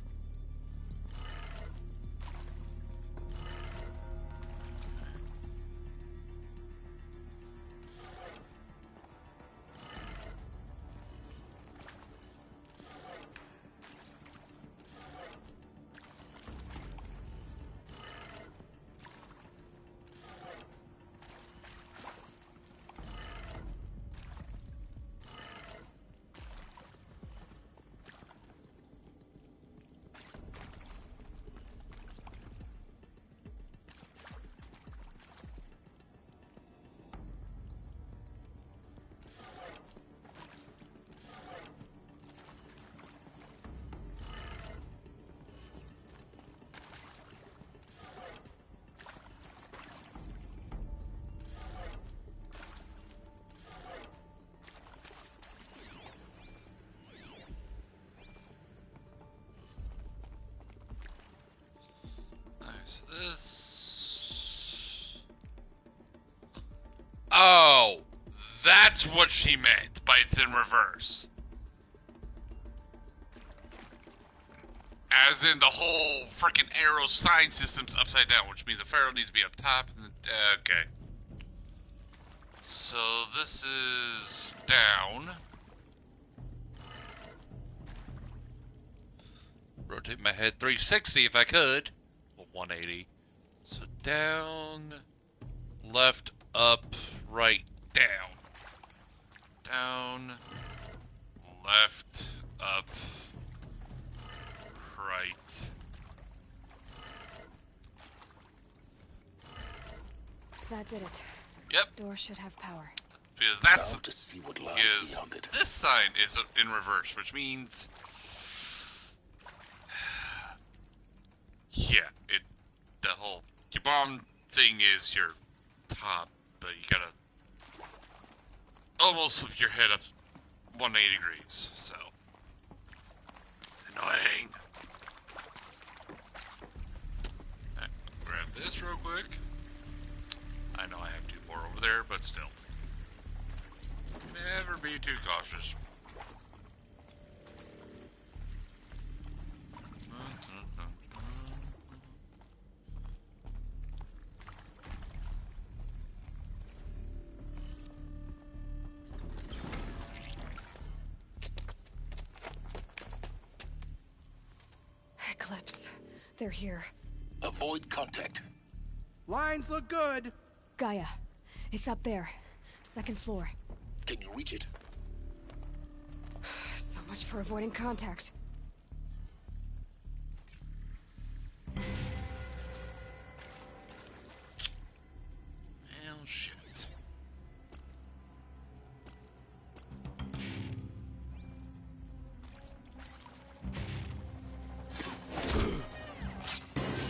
Oh, that's what she meant by it's in reverse. As in the whole freaking arrow sign system's upside down, which means the Pharaoh needs to be up top. And okay. So this is down. Rotate my head 360 if I could. Well, 180. So down, left, up, right, down. Down, left, up, right. That did it. Yep. Door should have power. Because that's Now to see what lies beyond it. This sign is in reverse, which means yeah, the whole your bomb thing is your top, but you gotta almost flip your head up 180 degrees, so it's annoying. Right, grab this real quick. I know I have 2 more over there, but still. Never be too cautious. Eclipse. They're here. Avoid contact. Lines look good. Gaia. It's up there. Second floor. Can you reach it? So much for avoiding contact. Hell shit.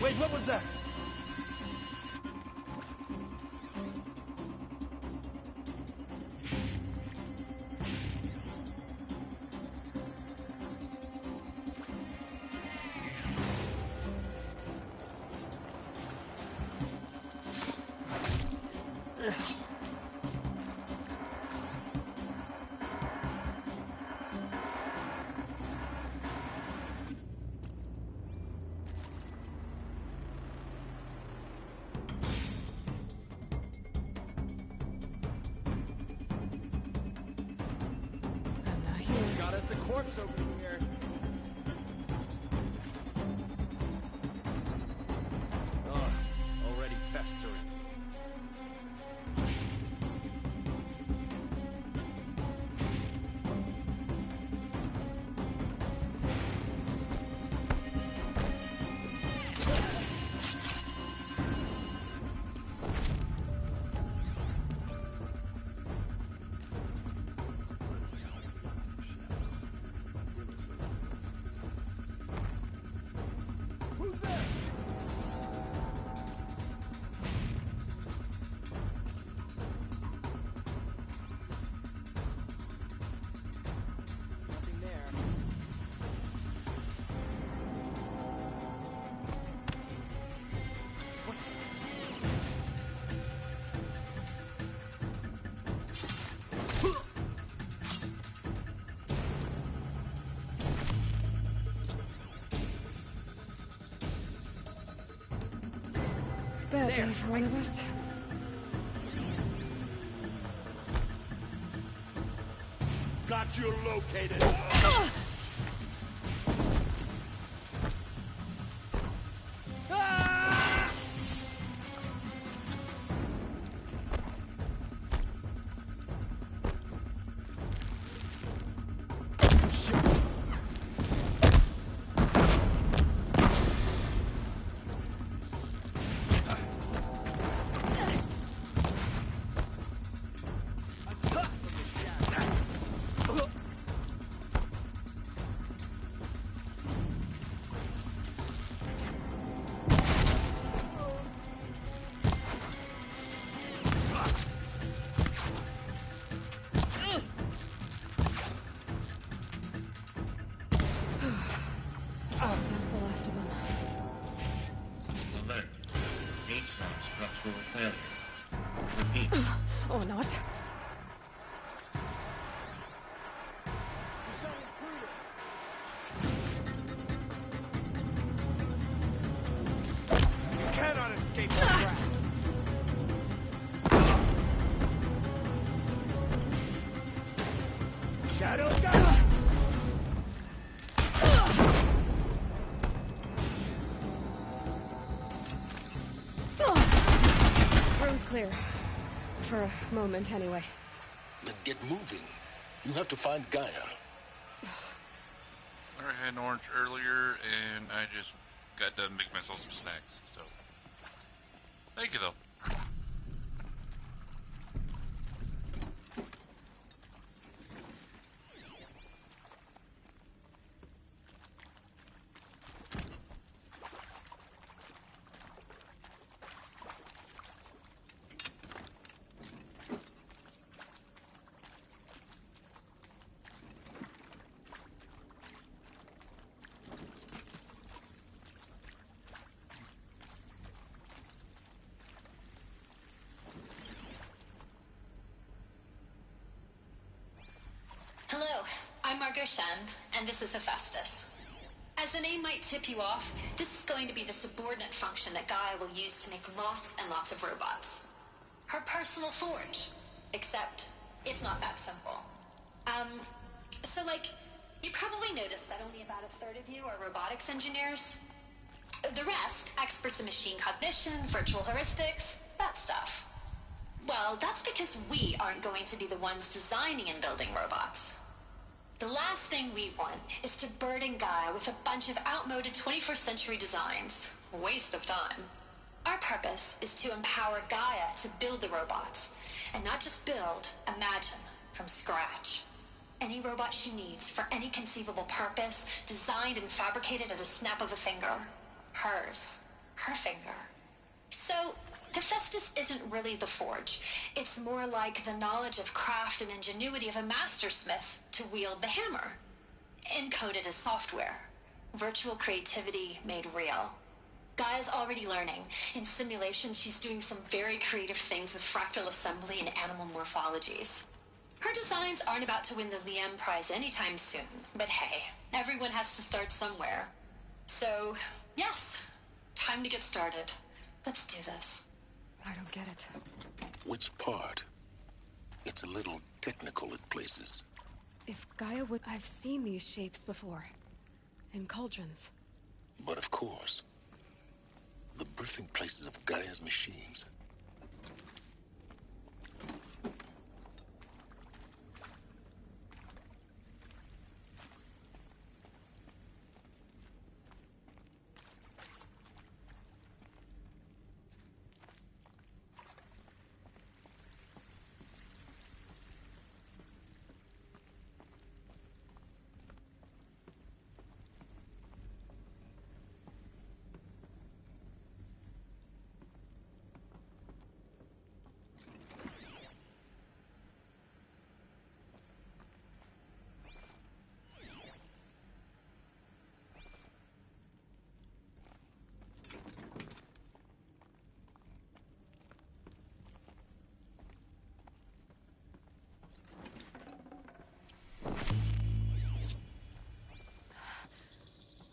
Wait, what was that? Got us a corpse over here. Ugh, already festering. Bad day for one of us. Got you located. That's the last of them. Alert. H-Lock structural failure. Repeat. Or not. You cannot escape the trap. Shadow gun. Room's clear. For a moment, anyway. Then get moving. You have to find Gaia. I had an orange earlier, and I just got done making myself some snacks, so. Thank you, though. Hello, I'm Margot Shen, and this is Hephaestus. As the name might tip you off, this is going to be the subordinate function that Gaia will use to make lots and lots of robots. Her personal forge. Except, it's not that simple. You probably noticed that only about a third of you are robotics engineers. The rest, experts in machine cognition, virtual heuristics, that stuff. Well, that's because we aren't going to be the ones designing and building robots. The last thing we want is to burden Gaia with a bunch of outmoded 21st century designs. Waste of time. Our purpose is to empower Gaia to build the robots, and not just build, imagine, from scratch. Any robot she needs for any conceivable purpose, designed and fabricated at a snap of a finger. Hers. Her finger. So, Hephaestus isn't really the forge. It's more like the knowledge of craft and ingenuity of a mastersmith to wield the hammer. Encoded as software. Virtual creativity made real. Gaia's already learning. In simulations, she's doing some very creative things with fractal assembly and animal morphologies. Her designs aren't about to win the Liam Prize anytime soon, but hey, everyone has to start somewhere. So, yes, time to get started. Let's do this. I don't get it. Which part? It's a little technical at places. If Gaia would... I've seen these shapes before. In cauldrons. But of course, the birthing places of Gaia's machines.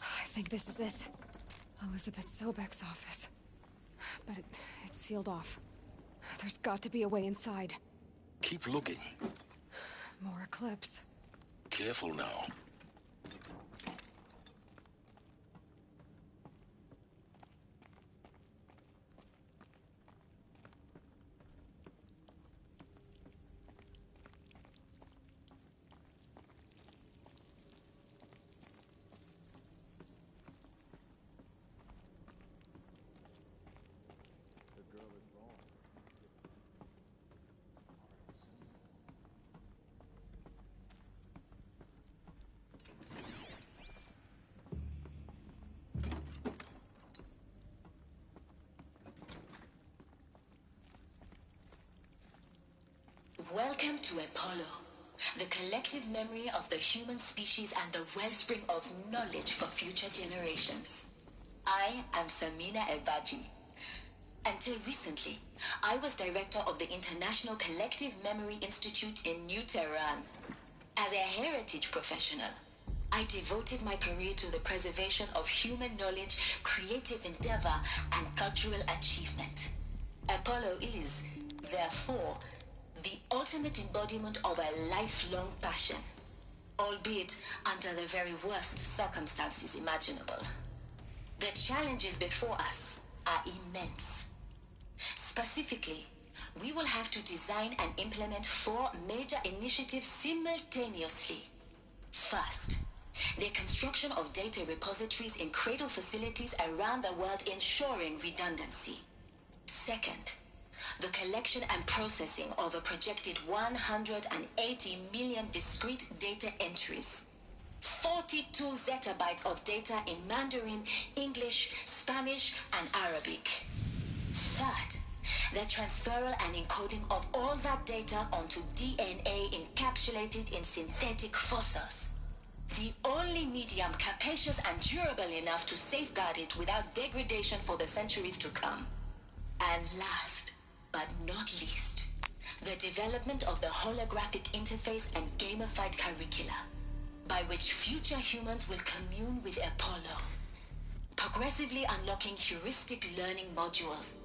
I think this is it. Elizabeth Sobek's office. But it's sealed off. There's got to be a way inside. Keep looking. More Eclipse. Careful now. Welcome to Apollo, the collective memory of the human species and the wellspring of knowledge for future generations. I am Samina Ebaji. Until recently, I was director of the International Collective Memory Institute in New Tehran. As a heritage professional, I devoted my career to the preservation of human knowledge, creative endeavor, and cultural achievement. Apollo is, therefore, the ultimate embodiment of a lifelong passion, albeit under the very worst circumstances imaginable. The challenges before us are immense. Specifically, we will have to design and implement 4 major initiatives simultaneously. First, the construction of data repositories in cradle facilities around the world, ensuring redundancy. Second, the collection and processing of a projected 180 million discrete data entries. 42 zettabytes of data in Mandarin, English, Spanish, and Arabic. Third, the transferal and encoding of all that data onto DNA encapsulated in synthetic fossils. The only medium capacious and durable enough to safeguard it without degradation for the centuries to come. And last, but not least, the development of the holographic interface and gamified curricula, by which future humans will commune with Apollo, progressively unlocking heuristic learning modules,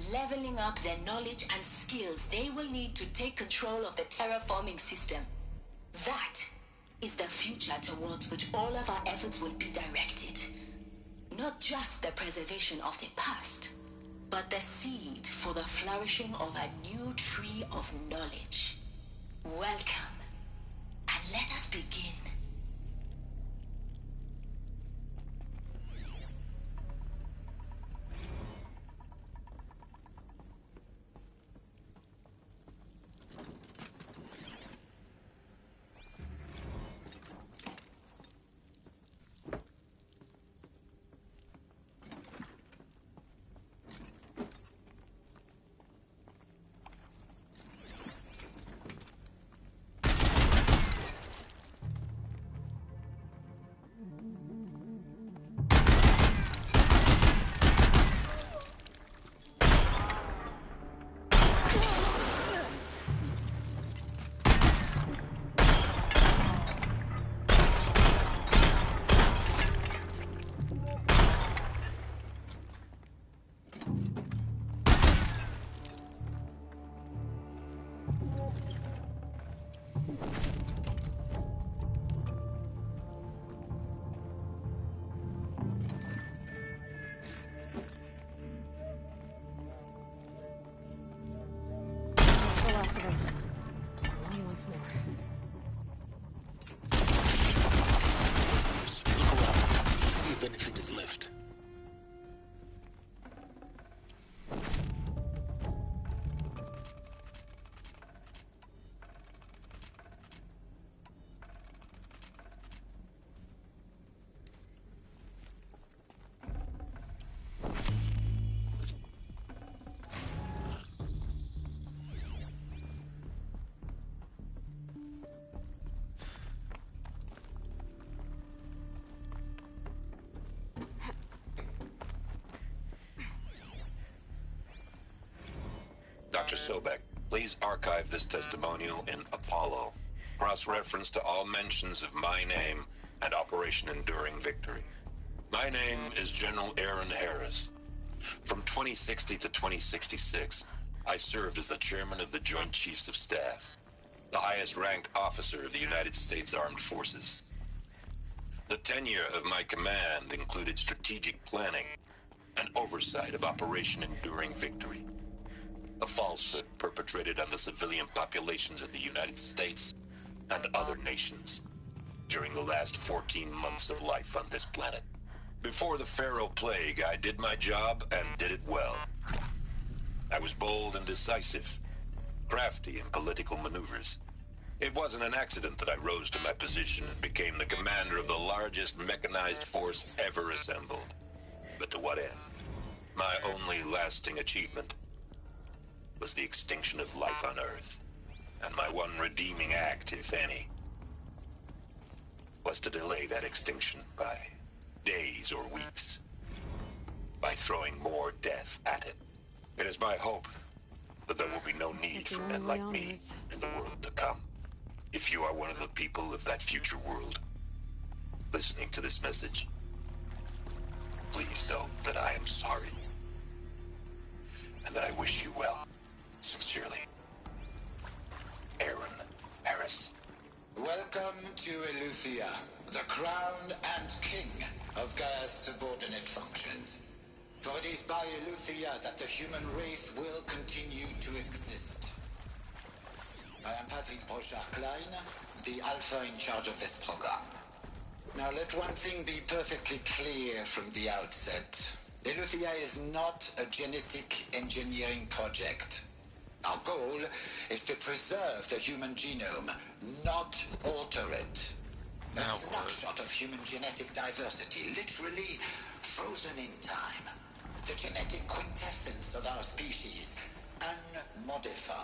leveling up their knowledge and skills they will need to take control of the terraforming system. That is the future towards which all of our efforts will be directed. Not just the preservation of the past, but the seed for the flourishing of a new tree of knowledge. Welcome, and let us begin. Once more. Look around. See if anything is left. Dr. Sobek, please archive this testimonial in Apollo. Cross-reference to all mentions of my name and Operation Enduring Victory. My name is General Aaron Harris. From 2060 to 2066, I served as the chairman of the Joint Chiefs of Staff, the highest-ranked officer of the United States Armed Forces. The tenure of my command included strategic planning and oversight of Operation Enduring Victory, a falsehood perpetrated on the civilian populations of the United States and other nations during the last 14 months of life on this planet. Before the Pharaoh Plague, I did my job and did it well. I was bold and decisive, crafty in political maneuvers. It wasn't an accident that I rose to my position and became the commander of the largest mechanized force ever assembled. But to what end? My only lasting achievement was the extinction of life on Earth. And my one redeeming act, if any, was to delay that extinction by days or weeks, by throwing more death at it. It is my hope that there will be no need for men like me in the world to come. If you are one of the people of that future world listening to this message, please know that I am sorry and that I wish you well. Sincerely, Aaron Harris. Welcome to Eleuthia, the crown and king of Gaia's subordinate functions. For it is by Eleuthia that the human race will continue to exist. I am Patrick Brochard-Klein, the Alpha in charge of this program. Now let one thing be perfectly clear from the outset. Eleuthia is not a genetic engineering project. Our goal is to preserve the human genome, not alter it. A snapshot of human genetic diversity, literally frozen in time. The genetic quintessence of our species, unmodified.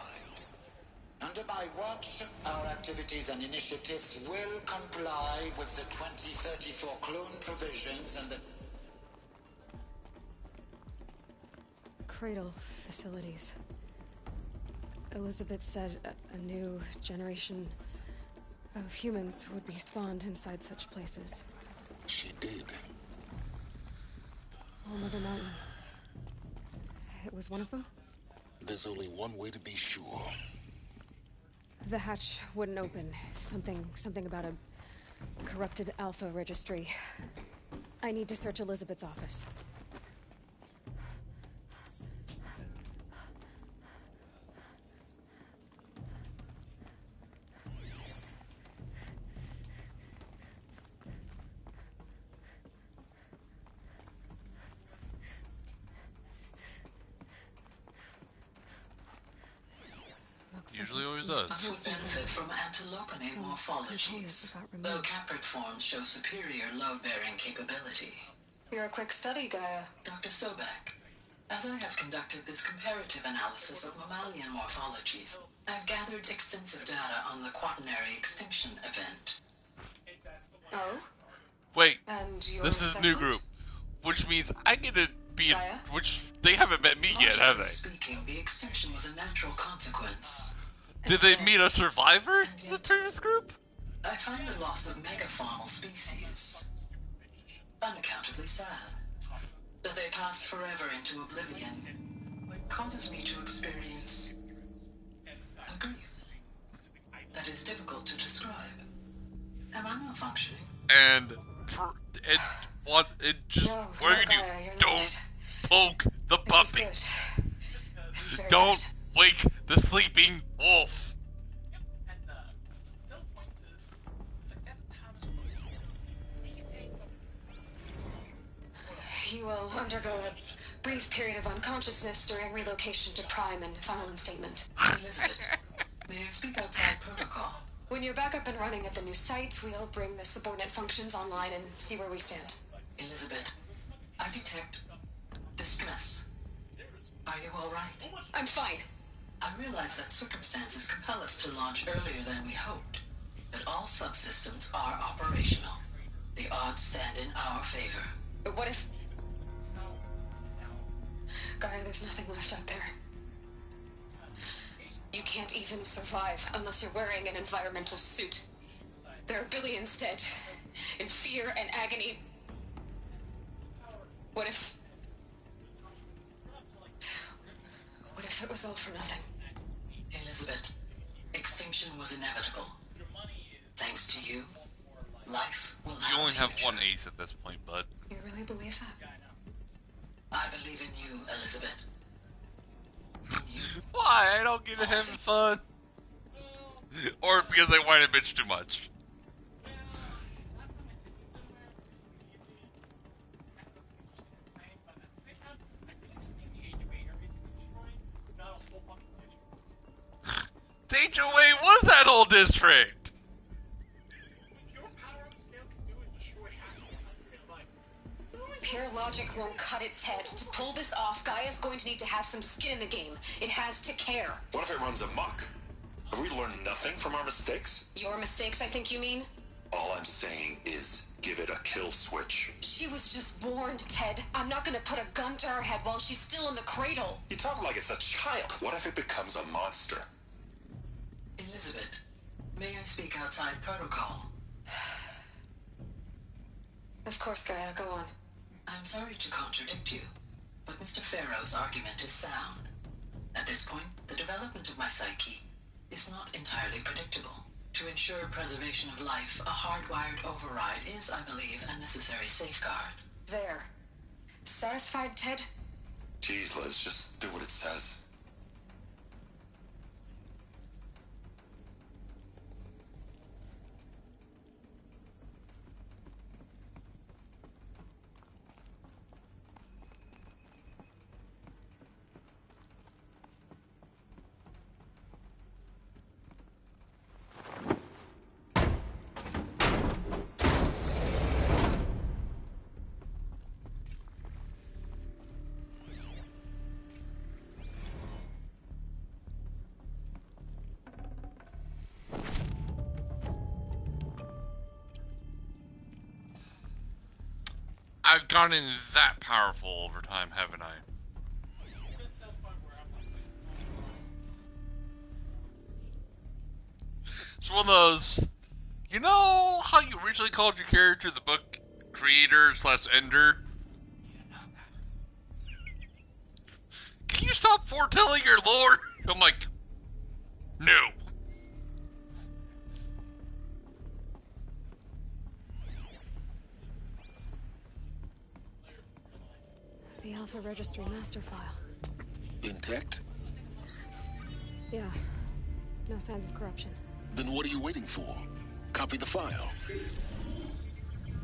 Under my watch, our activities and initiatives will comply with the 2034 clone provisions and the Cradle facilities. Elizabeth said a new generation of humans would be spawned inside such places. She did. All Mother Mountain. It was one of them? There's only one way to be sure. The hatch wouldn't open. Something about a corrupted Alpha registry. I need to search Elizabeth's office. Usually always does. To benefit from antilopinate morphologies, though caprid forms show superior load-bearing capability. You're a quick study, Gaia. Dr. Sobek, as I have conducted this comparative analysis of mammalian morphologies, I've gathered extensive data on the quaternary extinction event. Oh? Wait, And your this is new group, which means I get to be in, Gaia? which they haven't met me yet, have they? Speaking, the extinction was a natural consequence. Did they meet a survivor in the previous group? I find the loss of megafaunal species unaccountably sad. That they passed forever into oblivion causes me to experience a grief that is difficult to describe. Am I malfunctioning? And what? It just No, what no, are you Gaia, doing? you're Don't not. poke the puppy. This is very Don't good. wake the sleeping wolf. You will undergo a brief period of unconsciousness during relocation to Prime and final instatement. Elizabeth, may I speak outside protocol? When you're back up and running at the new site, we'll bring the subordinate functions online and see where we stand. Elizabeth, I detect distress. Are you all right? I'm fine. I realize that circumstances compel us to launch earlier than we hoped, but all subsystems are operational. The odds stand in our favor. But what if... Gaia, there's nothing left out there. You can't even survive unless you're wearing an environmental suit. There are billions dead, in fear and agony. What if it was all for nothing? Elizabeth, extinction was inevitable. Thanks to you, life will have You only a have future. one ace at this point, bud. You really believe that? I believe in you, Elizabeth. Why? I don't get to having fun. Or because I whine a bitch too much. Danger Way was that whole district! Pure logic won't cut it, Ted. To pull this off, Gaia's going to need to have some skin in the game. It has to care. What if it runs amok? Have we learned nothing from our mistakes? Your mistakes, I think you mean? All I'm saying is give it a kill switch. She was just born, Ted. I'm not gonna put a gun to her head while she's still in the cradle. You talk like it's a child. What if it becomes a monster? Elizabeth, may I speak outside protocol? Of course, Gaia, go on. I'm sorry to contradict you, but Mr. Farrow's argument is sound. At this point, the development of my psyche is not entirely predictable. To ensure preservation of life, a hardwired override is, I believe, a necessary safeguard. There. Satisfied, Ted? Jeez, Liz, just do what it says. I've gotten that powerful over time, haven't I? It's one of those... You know how you originally called your character the book creator / ender? Can you stop foretelling your lore? I'm like, no. Alpha Registry master file. Intact? Yeah. No signs of corruption. Then what are you waiting for? Copy the file.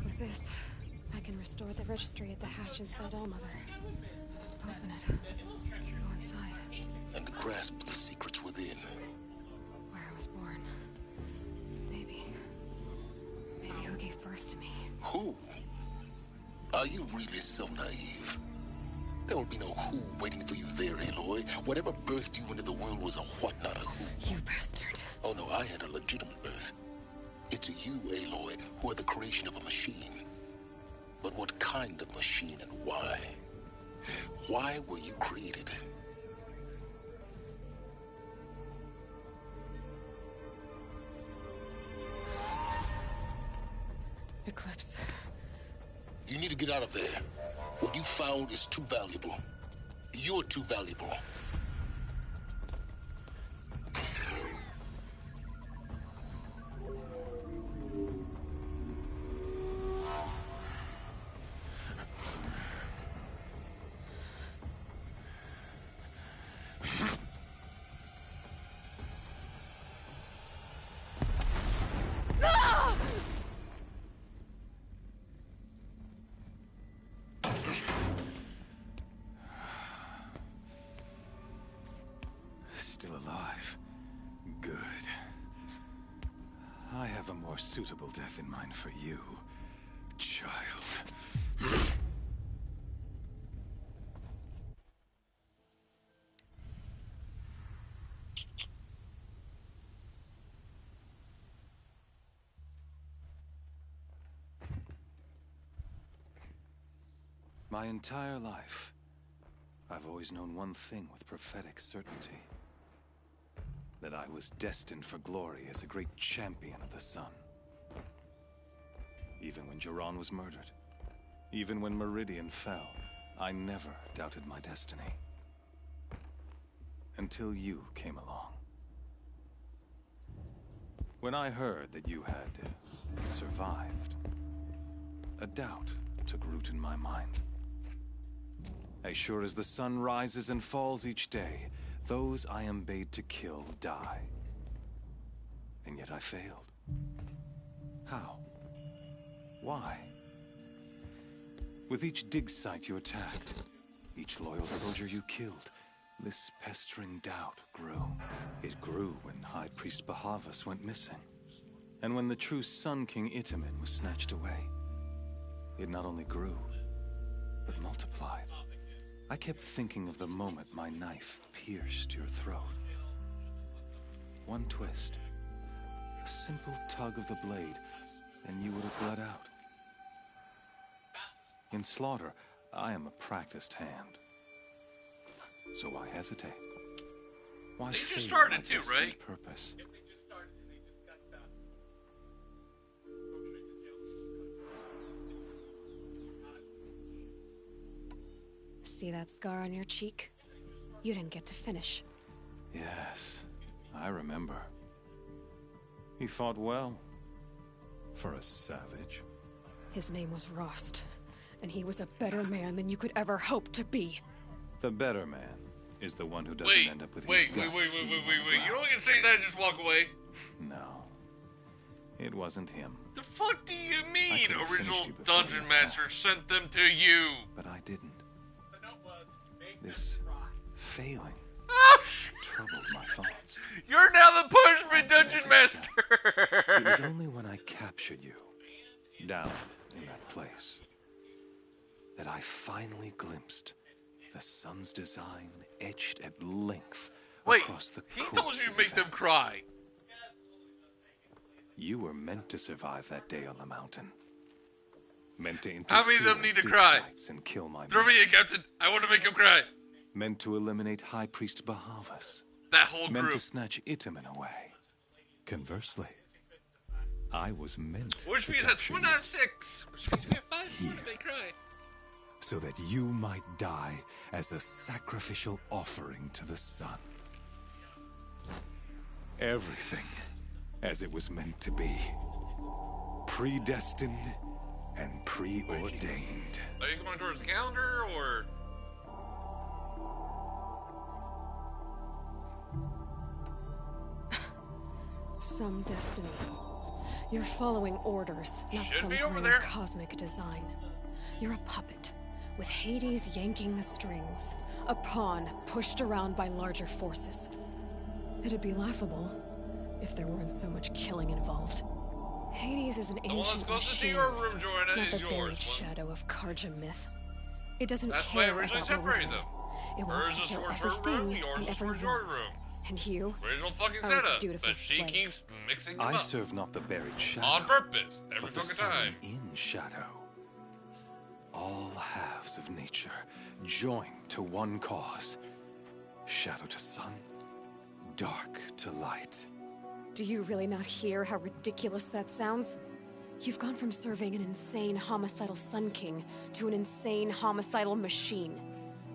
With this, I can restore the registry at the hatch inside Allmother. Open it. Go inside. And grasp the secrets within. Where I was born. Maybe who gave birth to me. Who? Are you really so naive? There will be no who waiting for you there, Aloy. Whatever birthed you into the world was a what, not a who. You bastard. Oh no, I had a legitimate birth. It's you, Aloy, who are the creation of a machine. But what kind of machine and why? Why were you created? Eclipse. You need to get out of there. What you found is too valuable. You're too valuable. Still alive. Good. I have a more suitable death in mind for you, child. My entire life, I've always known one thing with prophetic certainty. That I was destined for glory as a great champion of the sun. Even when Jiran was murdered, even when Meridian fell, I never doubted my destiny. Until you came along. When I heard that you had survived, a doubt took root in my mind. As sure as the sun rises and falls each day, those I am bade to kill die. And yet I failed. How? Why? With each dig site you attacked, each loyal soldier you killed, this pestering doubt grew. It grew when High Priest Bahavas went missing. And when the true Sun King Itamen was snatched away. It not only grew, but multiplied. I kept thinking of the moment my knife pierced your throat. One twist, a simple tug of the blade, and you would have bled out. In slaughter, I am a practiced hand. So why hesitate? Why They just fail started my too, destined right? purpose? See that scar on your cheek? You didn't get to finish. Yes, I remember. He fought well. For a savage. His name was Rost, and he was a better man than you could ever hope to be. The better man is the one who doesn't end up with his guts Wait. steaming on the You don't ground. get to say that and just walk away. No. It wasn't him. The fuck do you I mean? could have Original finished you before Dungeon you attacked. Master sent them to you. But I didn't. This failing troubled my thoughts. You're now the punishment Dungeon It Master. was only when I captured you, down in that place, that I finally glimpsed the sun's design etched at length Wait, across the he course told you to of make them events. cry. You were meant to survive that day on the mountain. Meant to How many of them interfere need at to dig cry? sites and kill my Throw men. me in, Captain. I want to make him cry. Meant to eliminate High Priest Bahavas. That whole Meant group. to snatch Itamen away. Conversely, I was meant Which to means that's capture 1 you out of 6. Which means we have 5 more Here. if they cry. so that you might die as a sacrificial offering to the sun. Everything as it was meant to be. Predestined and preordained. Are you going towards the calendar or? some destiny. You're following orders, not Should some be over grand there. cosmic design. You're a puppet, with Hades yanking the strings. A pawn pushed around by larger forces. It'd be laughable if there weren't so much killing involved. Hades is an ancient Go to machine, your room, Joanna, not the is yours. buried shadow of Karja myth. It doesn't That's why I care originally about what we're separated doing. them. It wants Hers to is kill towards her room, everything yours and is towards your everyone. room. And you Original fucking are its setup, dutiful but she slave. keeps mixing them I up. serve not the buried shadow, On purpose, every but the fucking sun time. in shadow. All halves of nature joined to one cause. Shadow to sun, dark to light. Do you really not hear how ridiculous that sounds? You've gone from serving an insane homicidal Sun King to an insane homicidal machine.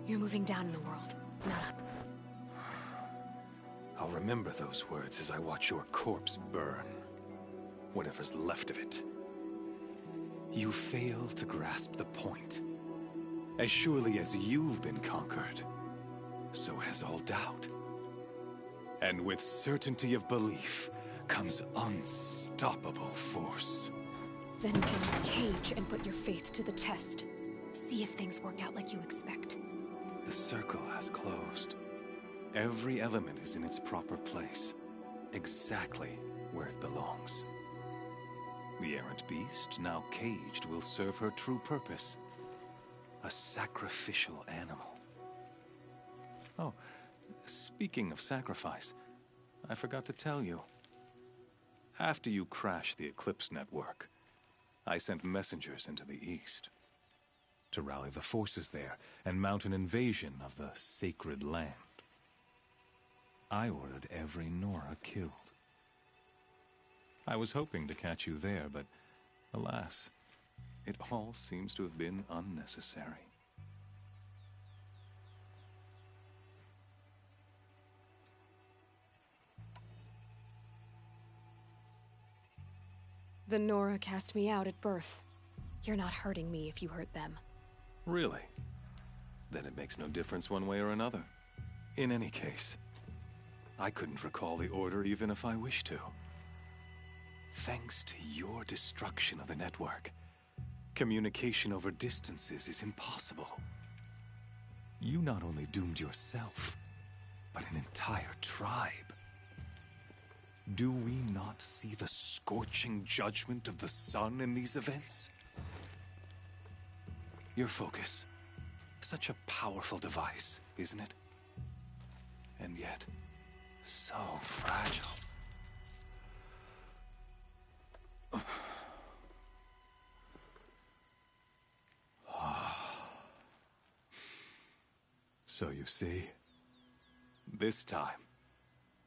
You're moving down in the world, not up. I'll remember those words as I watch your corpse burn. Whatever's left of it. You fail to grasp the point. As surely as you've been conquered, so has all doubt. And with certainty of belief comes unstoppable force. Then get his cage and put your faith to the test. See if things work out like you expect. The circle has closed. Every element is in its proper place, exactly where it belongs. The errant beast, now caged, will serve her true purpose. A sacrificial animal. Oh, speaking of sacrifice, I forgot to tell you. After you crashed the Eclipse network, I sent messengers into the east to rally the forces there and mount an invasion of the sacred land. I ordered every Nora killed. I was hoping to catch you there, but alas, it all seems to have been unnecessary. The Nora cast me out at birth. You're not hurting me if you hurt them. Really? Then it makes no difference one way or another. In any case, I couldn't recall the order even if I wished to. Thanks to your destruction of the network, communication over distances is impossible. You not only doomed yourself, but an entire tribe. Do we not see the scorching judgment of the sun in these events? Your focus. Such a powerful device, isn't it? And yet, so fragile. So you see, this time,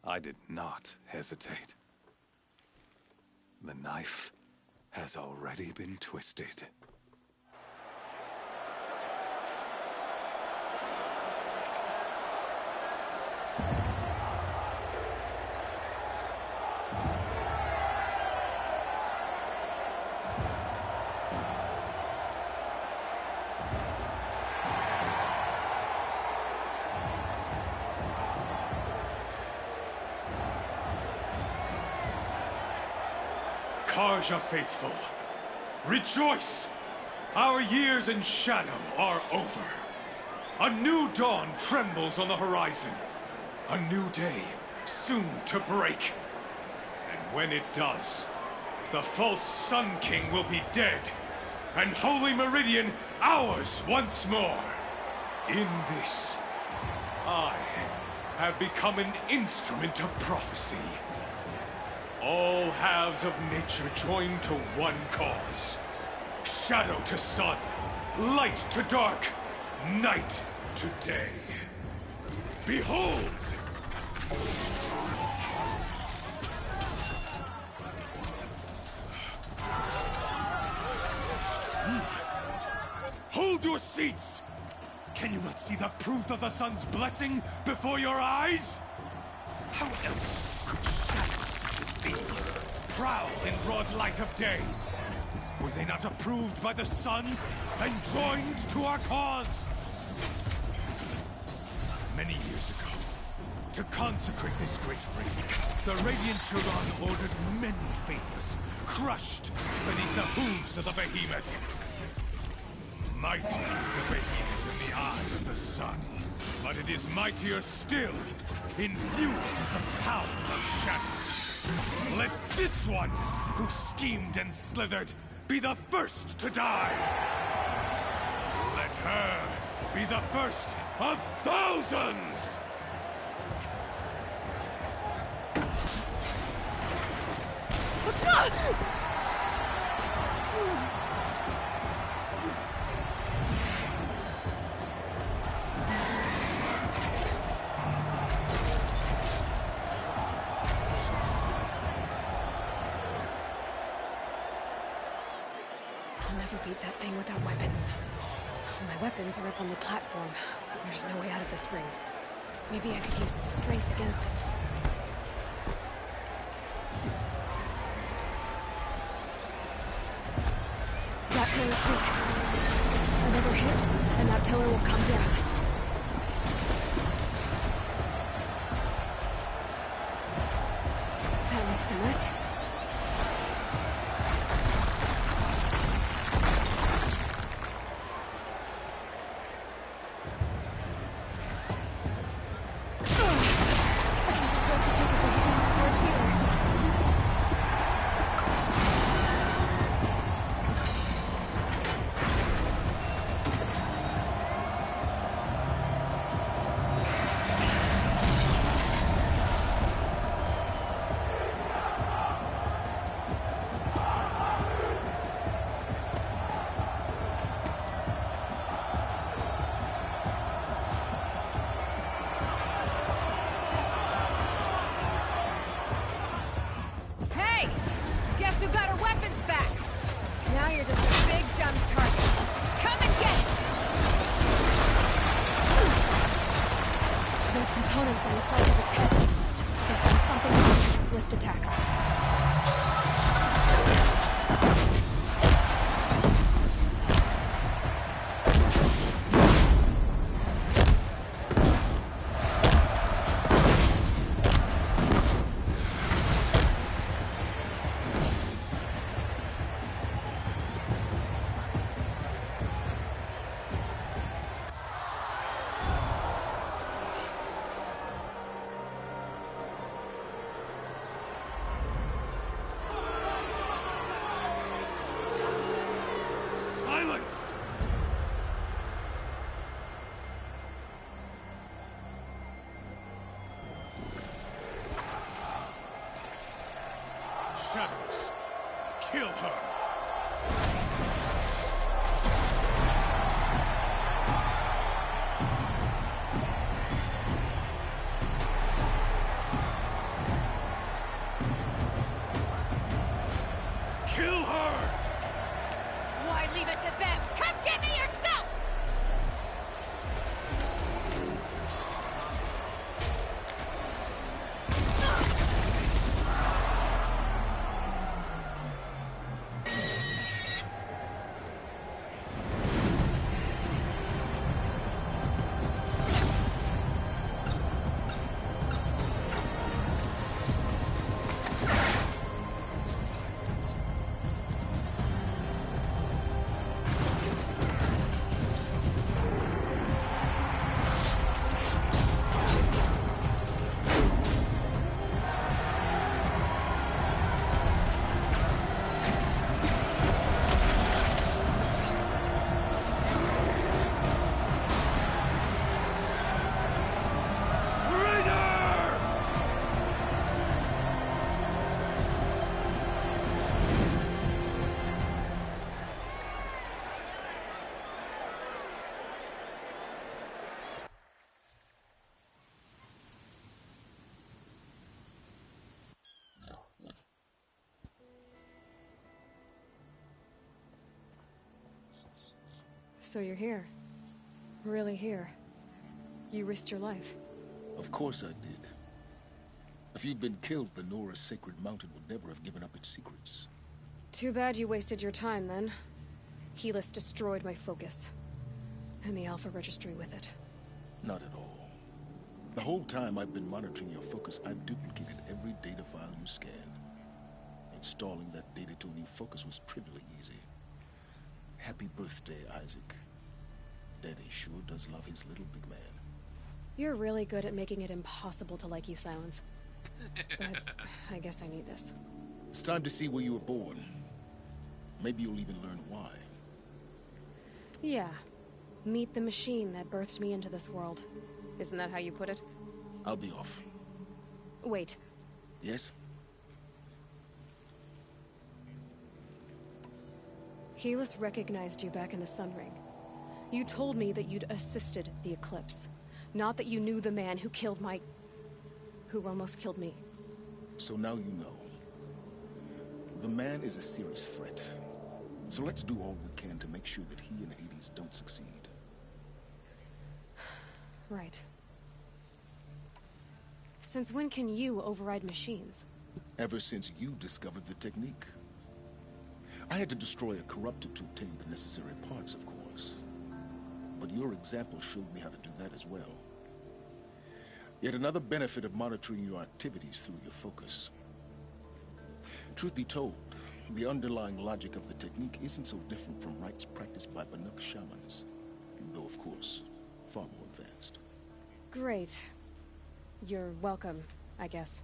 I did not hesitate. The knife has already been twisted. Karja faithful, rejoice! Our years in shadow are over. A new dawn trembles on the horizon. A new day soon to break. And when it does, the false Sun King will be dead, and Holy Meridian ours once more. In this, I have become an instrument of prophecy. All halves of nature join to one cause. Shadow to sun, light to dark, night to day. Behold! Hold your seats! Can you not see the proof of the sun's blessing before your eyes? How else could shadows such as these prowl in broad light of day? Were they not approved by the sun and joined to our cause? Many years ago, To consecrate this great ring, the Radiant Turan ordered many faithless, crushed beneath the hooves of the behemoth. Mighty is the behemoth in the eye of the sun, but it is mightier still, endued with the power of shadow. Let this one, who schemed and slithered, be the first to die. Let her be the first of thousands! I'll never beat that thing without weapons. My weapons are up on the platform. There's no way out of this ring. Maybe I could use its strength against it. That pillar's weak. Another hit, and that pillar will come down. That makes a mess. Shadows, kill her! Kill her! Why leave it to them? Come get me yourself! So you're here. Really here. You risked your life. Of course I did. If you'd been killed, the Nora's Sacred Mountain would never have given up its secrets. Too bad you wasted your time, then. Helis destroyed my focus. And the Alpha Registry with it. Not at all. The whole time I've been monitoring your focus, I've duplicated every data file you scanned. Installing that data to a new focus was trivially easy. Happy birthday, Isaac. Daddy sure does love his little big man. You're really good at making it impossible to like you, Silence. But I guess I need this. It's time to see where you were born. Maybe you'll even learn why. Yeah. Meet the machine that birthed me into this world. Isn't that how you put it? I'll be off. Wait. Yes? Helis recognized you back in the Sun Ring. You told me that you'd assisted the Eclipse. Not that you knew the man who killed my... who almost killed me. So now you know. The man is a serious threat. So let's do all we can to make sure that he and Hades don't succeed. Right. Since when can you override machines? Ever since you discovered the technique. I had to destroy a corruptor to obtain the necessary parts, of course. But your example showed me how to do that as well. Yet another benefit of monitoring your activities through your focus. Truth be told, the underlying logic of the technique isn't so different from rites practiced by Banuk shamans. Though, of course, far more advanced. Great. You're welcome, I guess.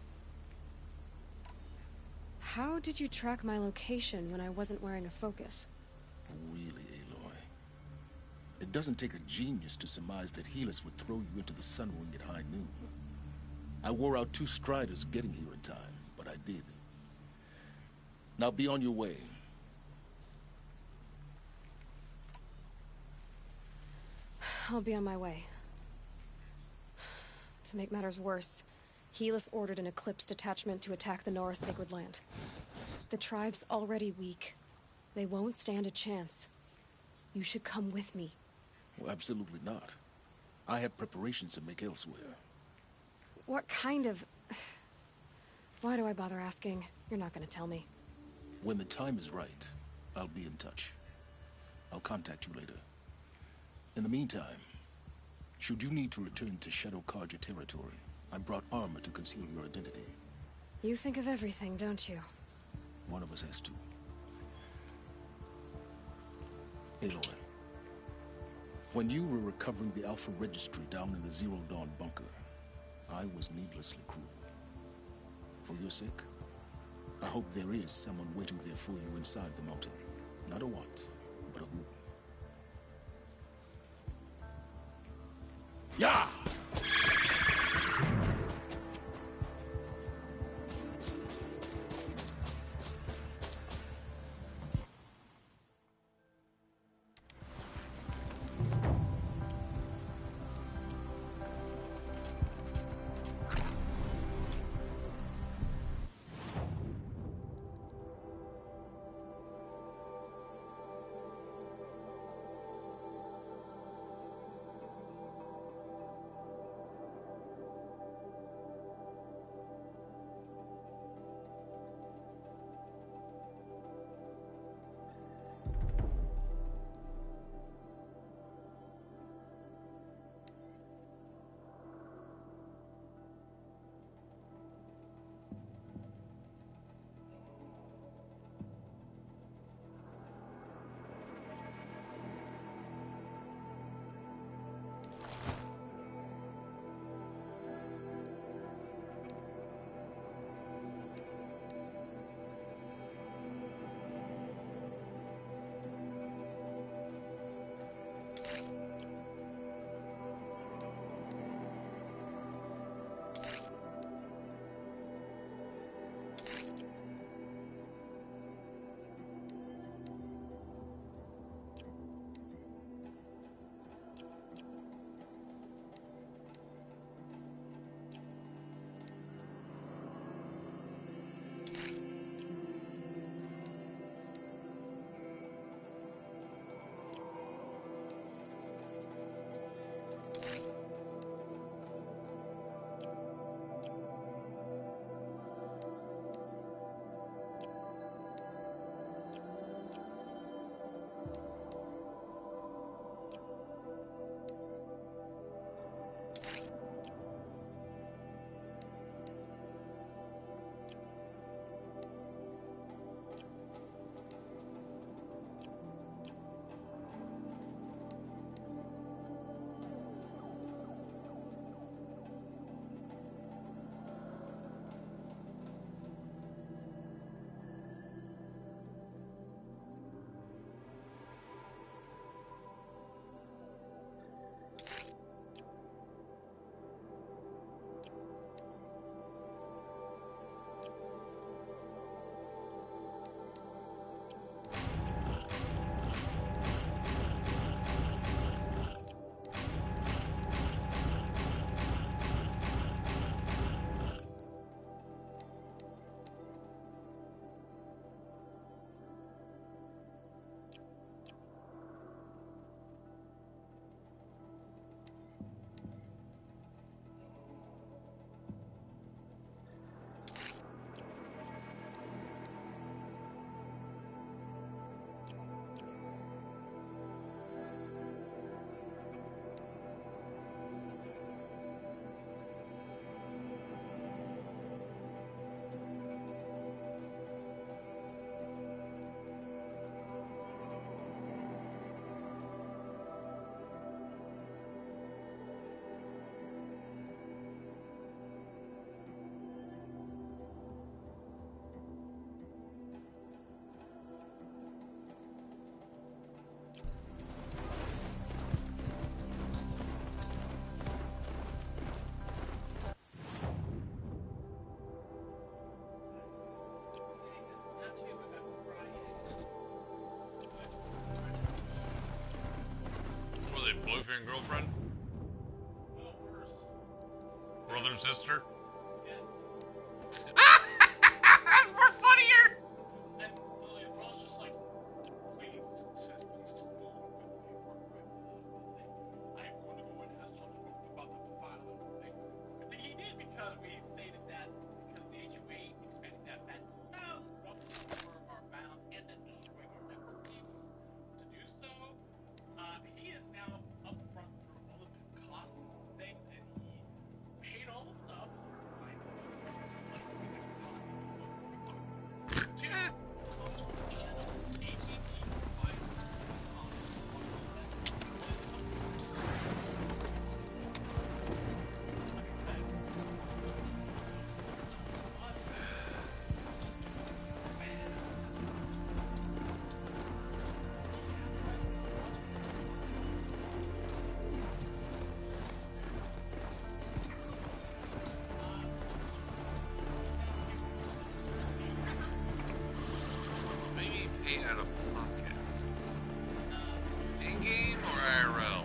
How did you track my location when I wasn't wearing a focus? Really, Aloy? It doesn't take a genius to surmise that Helis would throw you into the Sun Ring at high noon. I wore out 2 striders getting here in time, but I did. Now be on your way. I'll be on my way. To make matters worse, Helis ordered an Eclipse detachment to attack the Nora Sacred Land. The tribe's already weak. They won't stand a chance. You should come with me. Well, absolutely not. I have preparations to make elsewhere. What kind of... Why do I bother asking? You're not gonna tell me. When the time is right, I'll be in touch. I'll contact you later. In the meantime, should you need to return to Shadow Carja territory, I brought armor to conceal your identity. You think of everything, don't you? One of us has to. Aloy, when you were recovering the Alpha Registry down in the Zero Dawn bunker, I was needlessly cruel. For your sake, I hope there is someone waiting there for you inside the mountain. Not a what, but a who. Yeah! boyfriend, girlfriend? Brother and sister? That's more funnier! Out of pocket. In-game or IRL?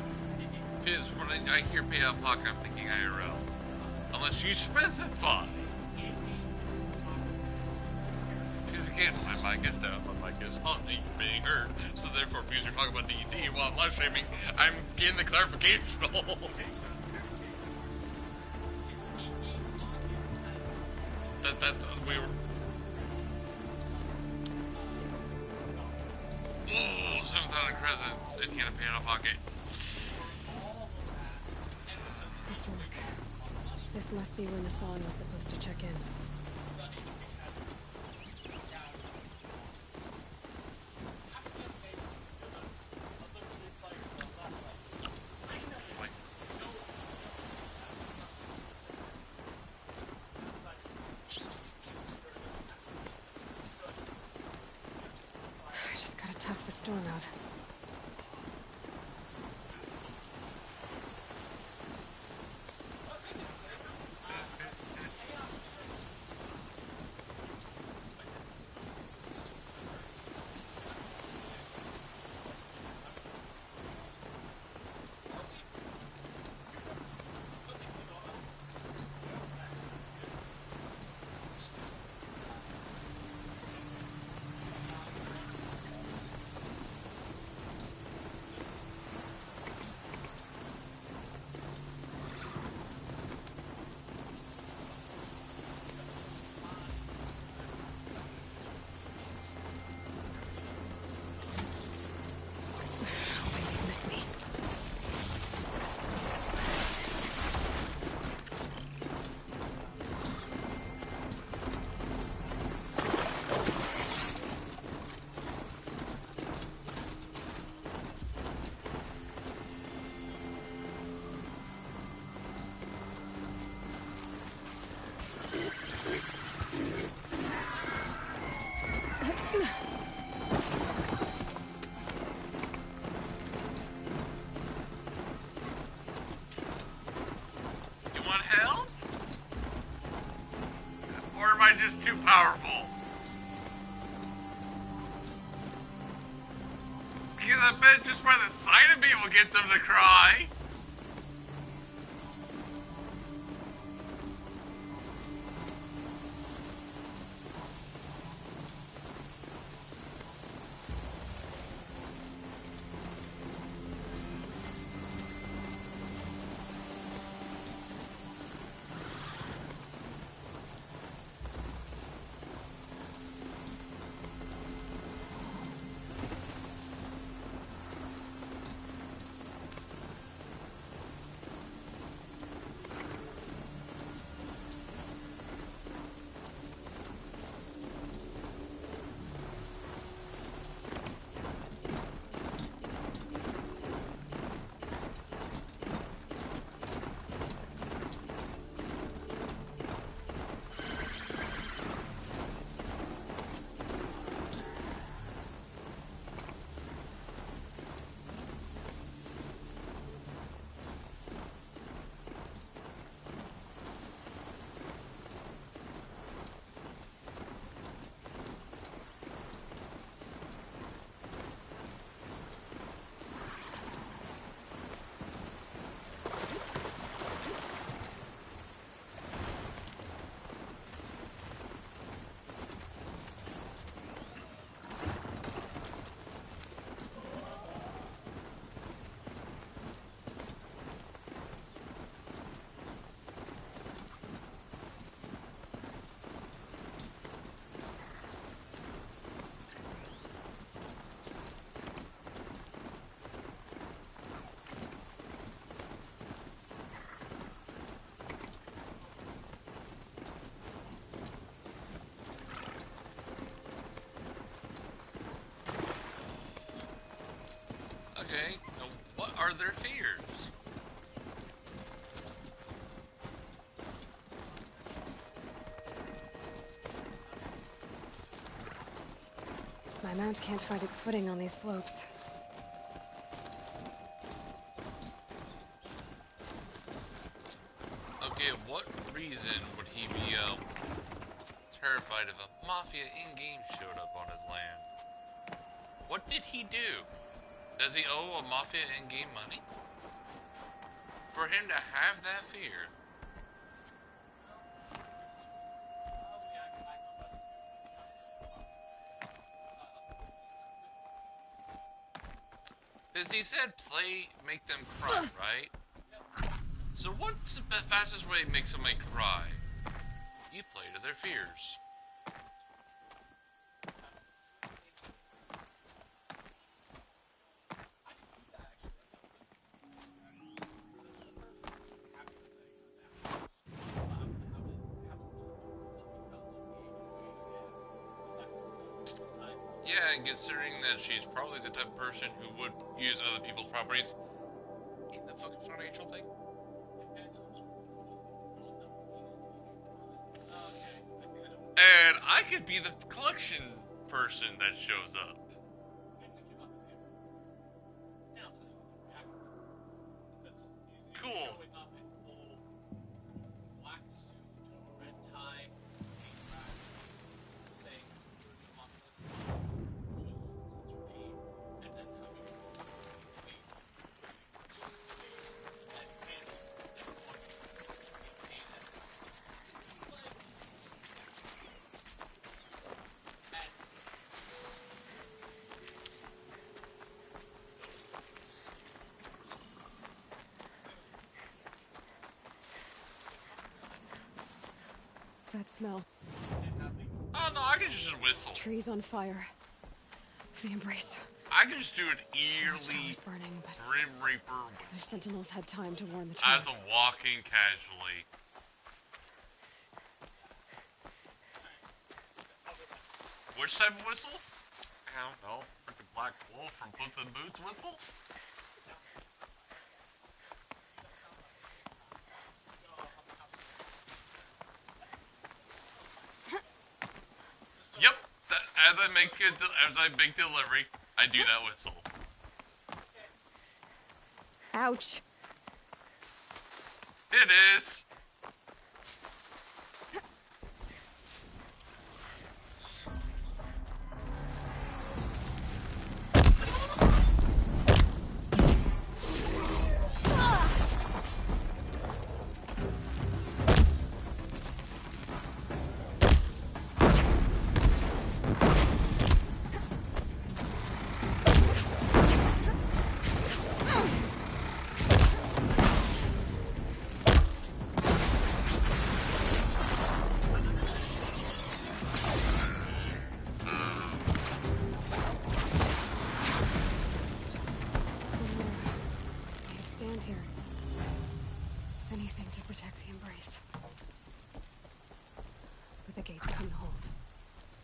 Because when I hear pay out of pocket, I'm thinking IRL. Unless you specify. Because again, my mic is down, my mic is on, you're being heard. So therefore, if you're talking about D&D while I'm live streaming, I'm getting the clarification. We were... Oh, 7,000 credits. It can't pay out of pocket. Good work. This must be when Nassan was supposed to check in. Tough the storm out. Just too powerful. Because I bet just by the sight of me will get them to cry. Okay, now what are their fears? My mount can't find its footing on these slopes. Okay, what reason would he be, terrified if a Mafia in-game showed up on his land? What did he do? Does he owe a Mafia in-game money? For him to have that fear? Because he said play, make them cry, right? So what's the fastest way to make somebody cry? You play to their fears. Yeah, and considering that she's probably the type of person who would use other people's properties in the fucking financial thing. And I could be the collection person that shows up. Cool. That smell. Oh no, I can just whistle. Trees on fire. The embrace. I can just do an eerily burning, but Grim Reaper the sentinels had time to warn the as tribe. I'm walking casually. Which type of whistle? I don't know. Freaking Black Wolf from Puss in Boots whistle? Yep. As I make delivery, I do that whistle. Ouch. It is. Stand here. Anything to protect the embrace. But the gates couldn't hold.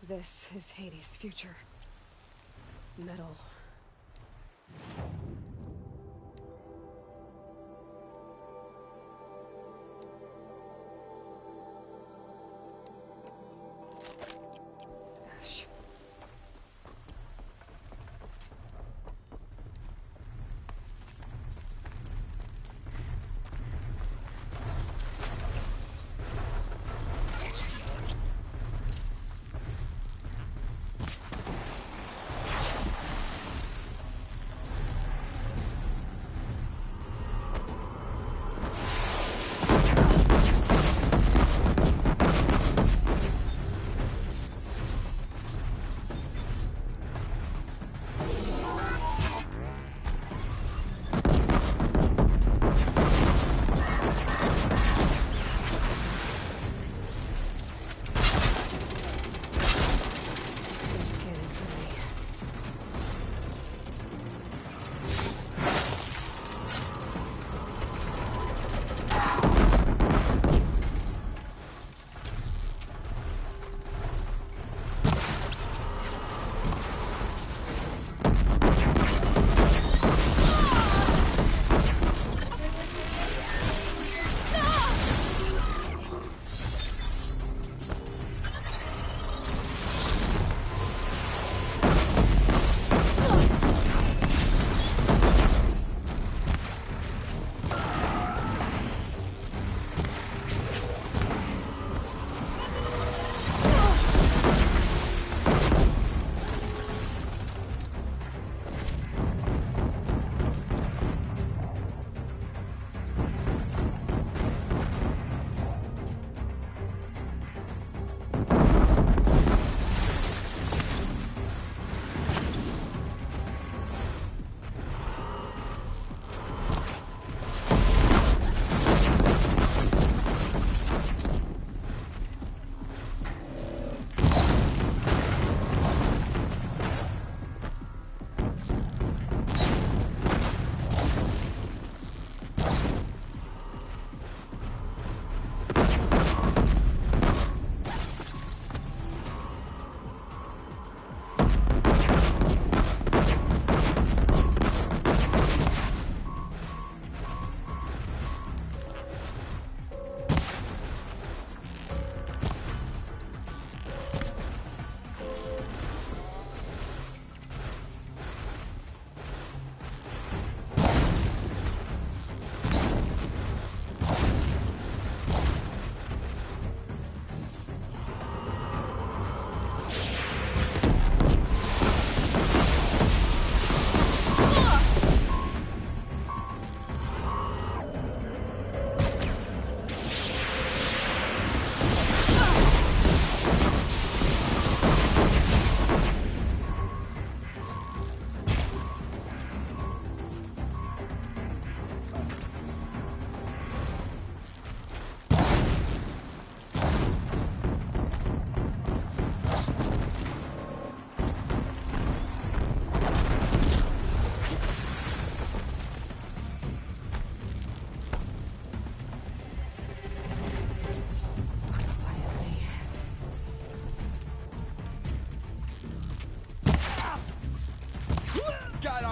This is Hades' future. Metal. Ash.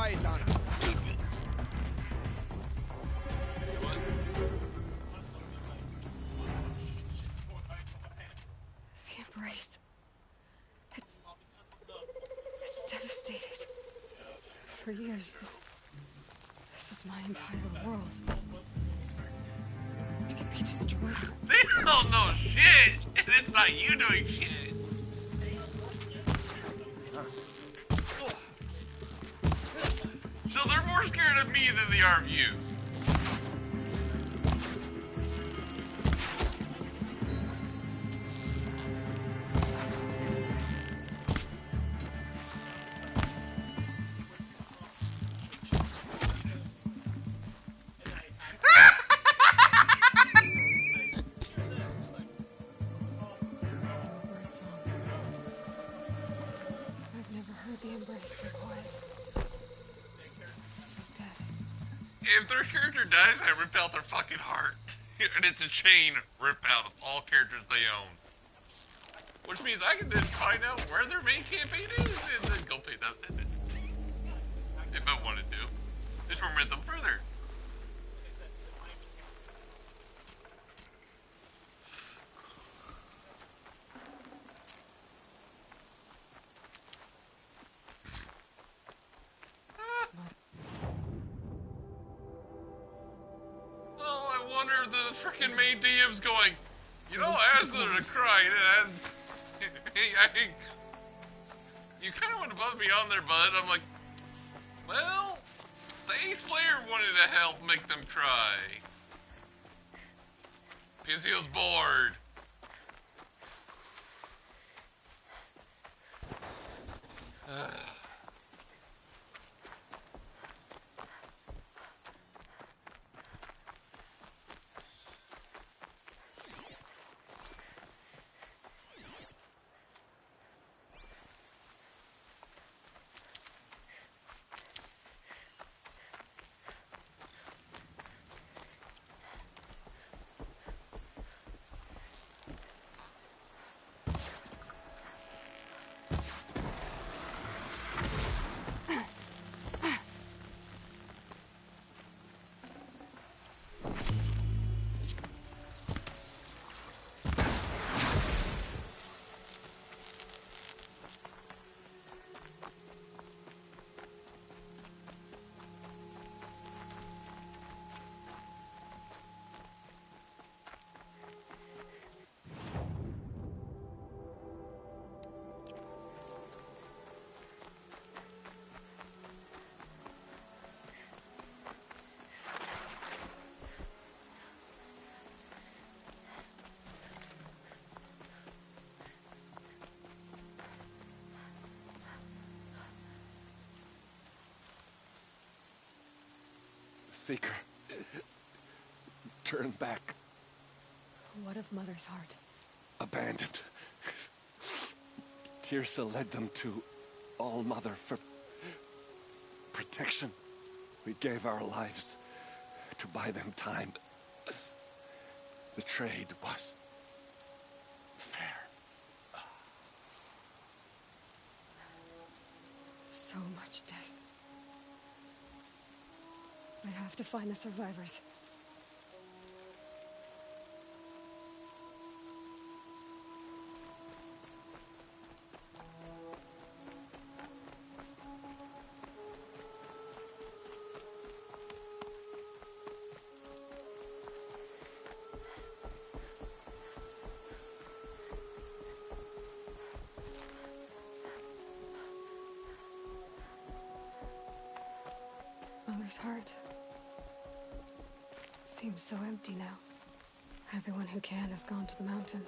eyes on him. The embrace. It's devastated. For years, this was my entire world. It could be destroyed. They don't know shit, and it's not you doing shit. So they're more scared of me than they are of you. I've never heard the embrace so quiet. So dead. If their character dies, I rip out their fucking heart. And it's a chain rip out of all characters they own. Which means I can then find out where their main campaign is and then go pay that visit. If I wanted to. Just torment them further. Oh, I wonder if the freaking main DM's going, you know, as they're crying, and you kind of went above and beyond there, bud. I'm like, well, the Ace player wanted to help make them cry. Because he was bored. Seeker. Turn back. What of Mother's heart? Abandoned. Tirsa led them to All Mother for protection. We gave our lives to buy them time. The trade was fair. So much death. I have to find the survivors. Mother's heart seems so empty now. Everyone who can has gone to the mountain.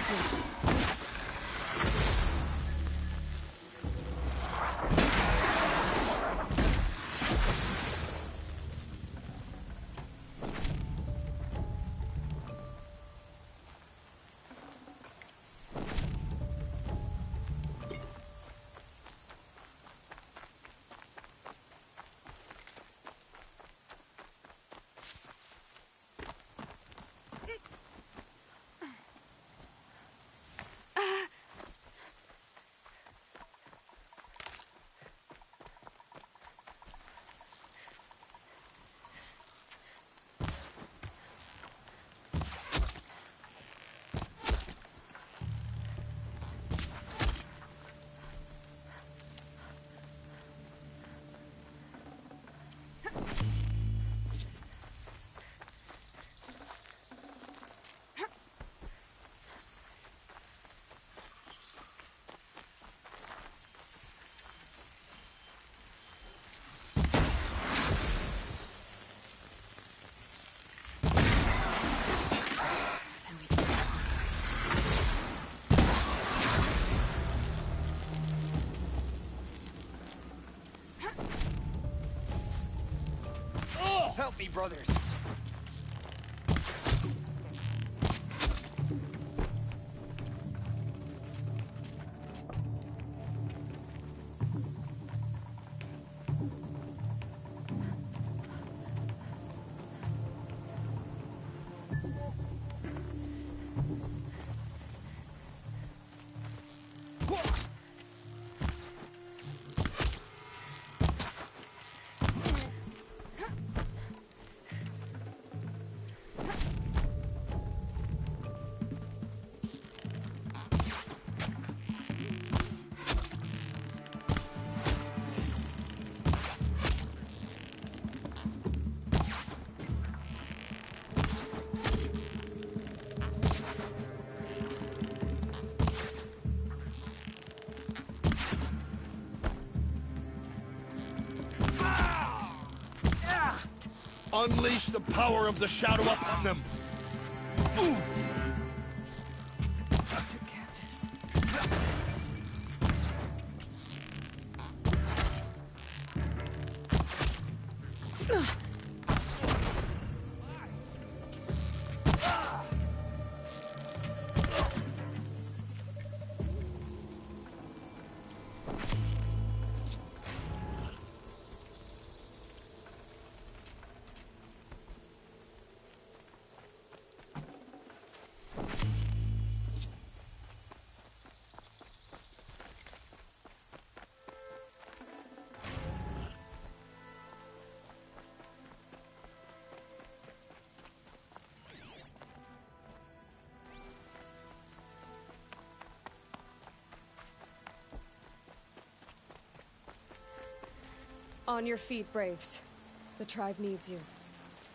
me. Help me, brothers. Unleash the power of the shadow upon them! Ooh. On your feet, Braves. The tribe needs you.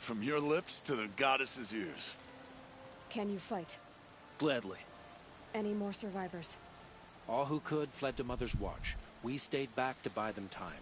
From your lips to the goddess's ears. Can you fight? Gladly. Any more survivors? All who could fled to Mother's Watch. We stayed back to buy them time.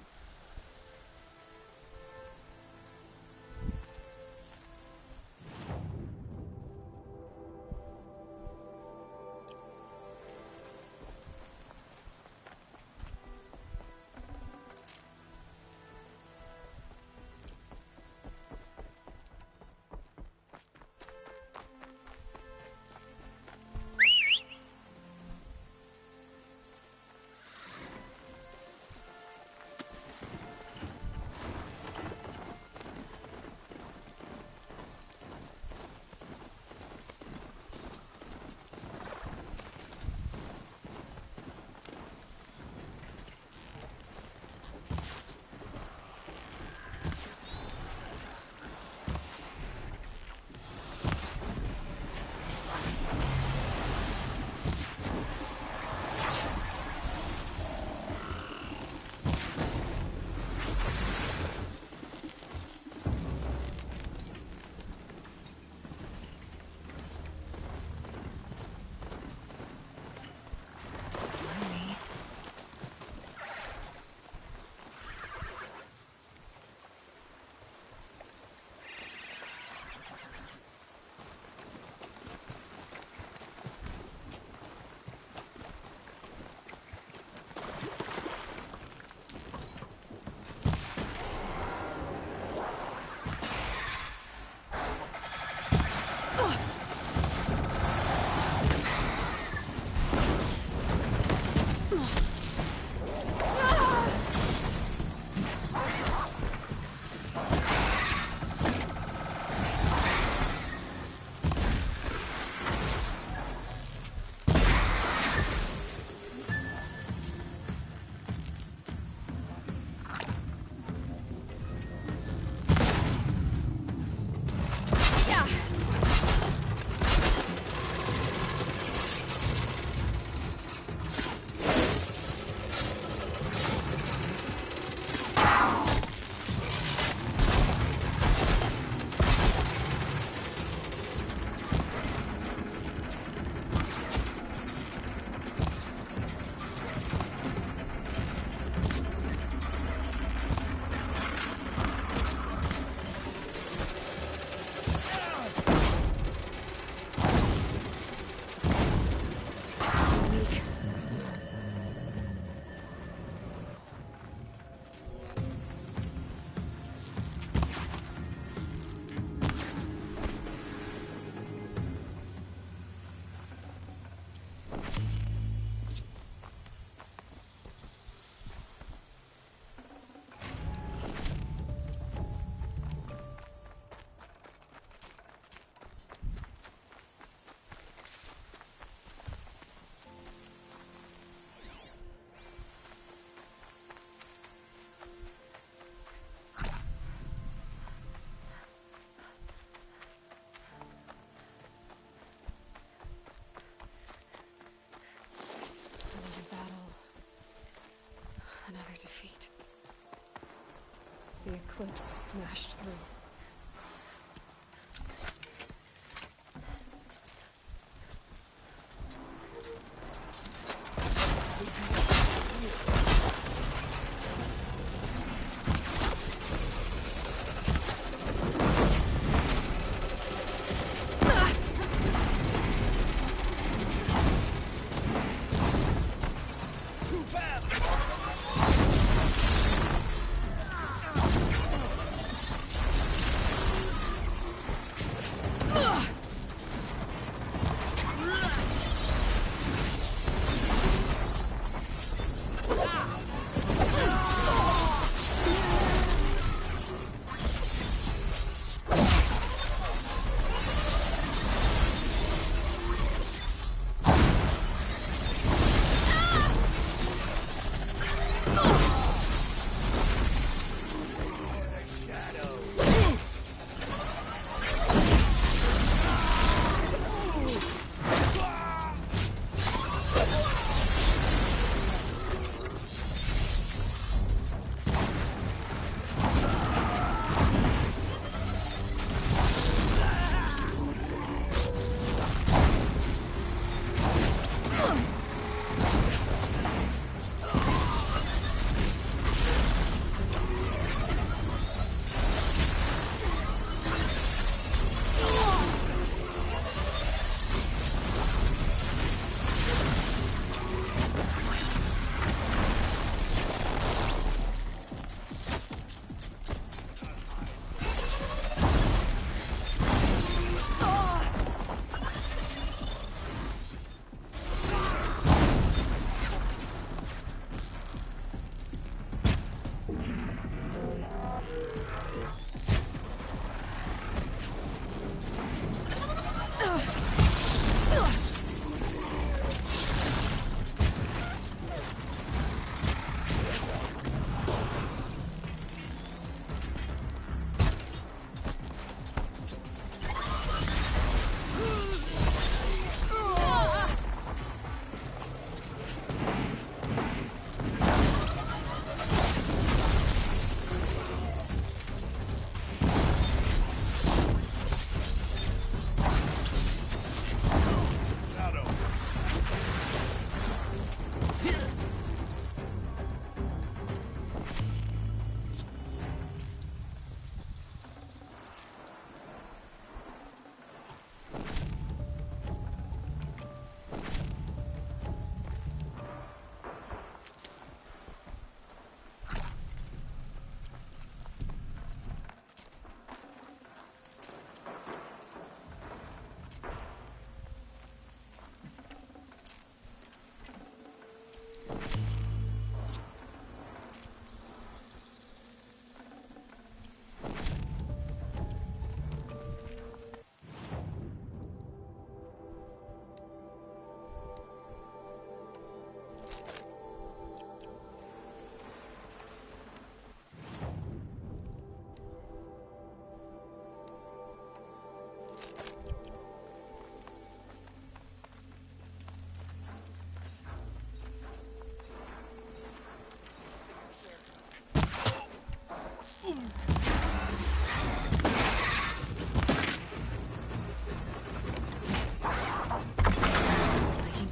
The Eclipse smashed through.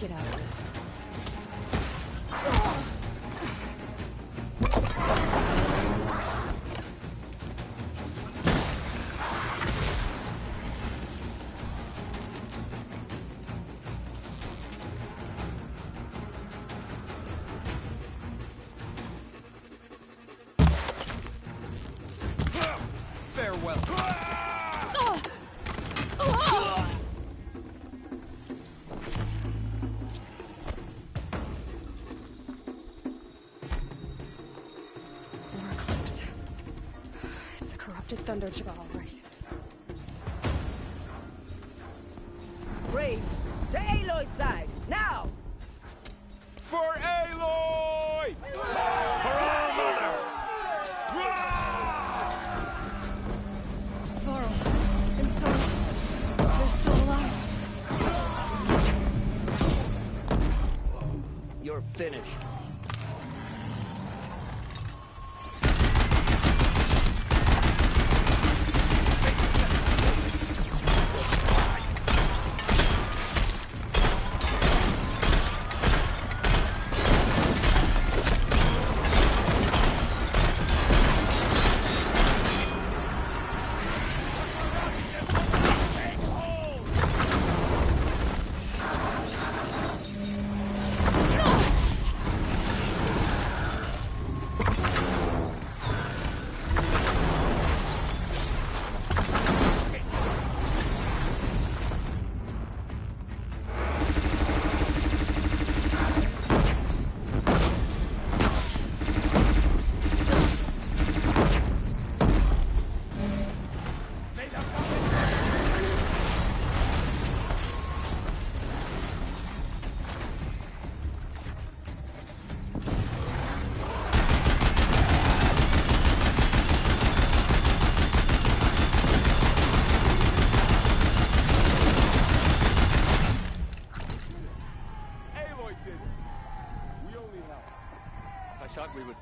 Get out of this. Farewell. Thunderjaw, right. Braves, to Aloy's side, now! For Aloy! For our mother! Varl and Sona, they're still alive. You're finished.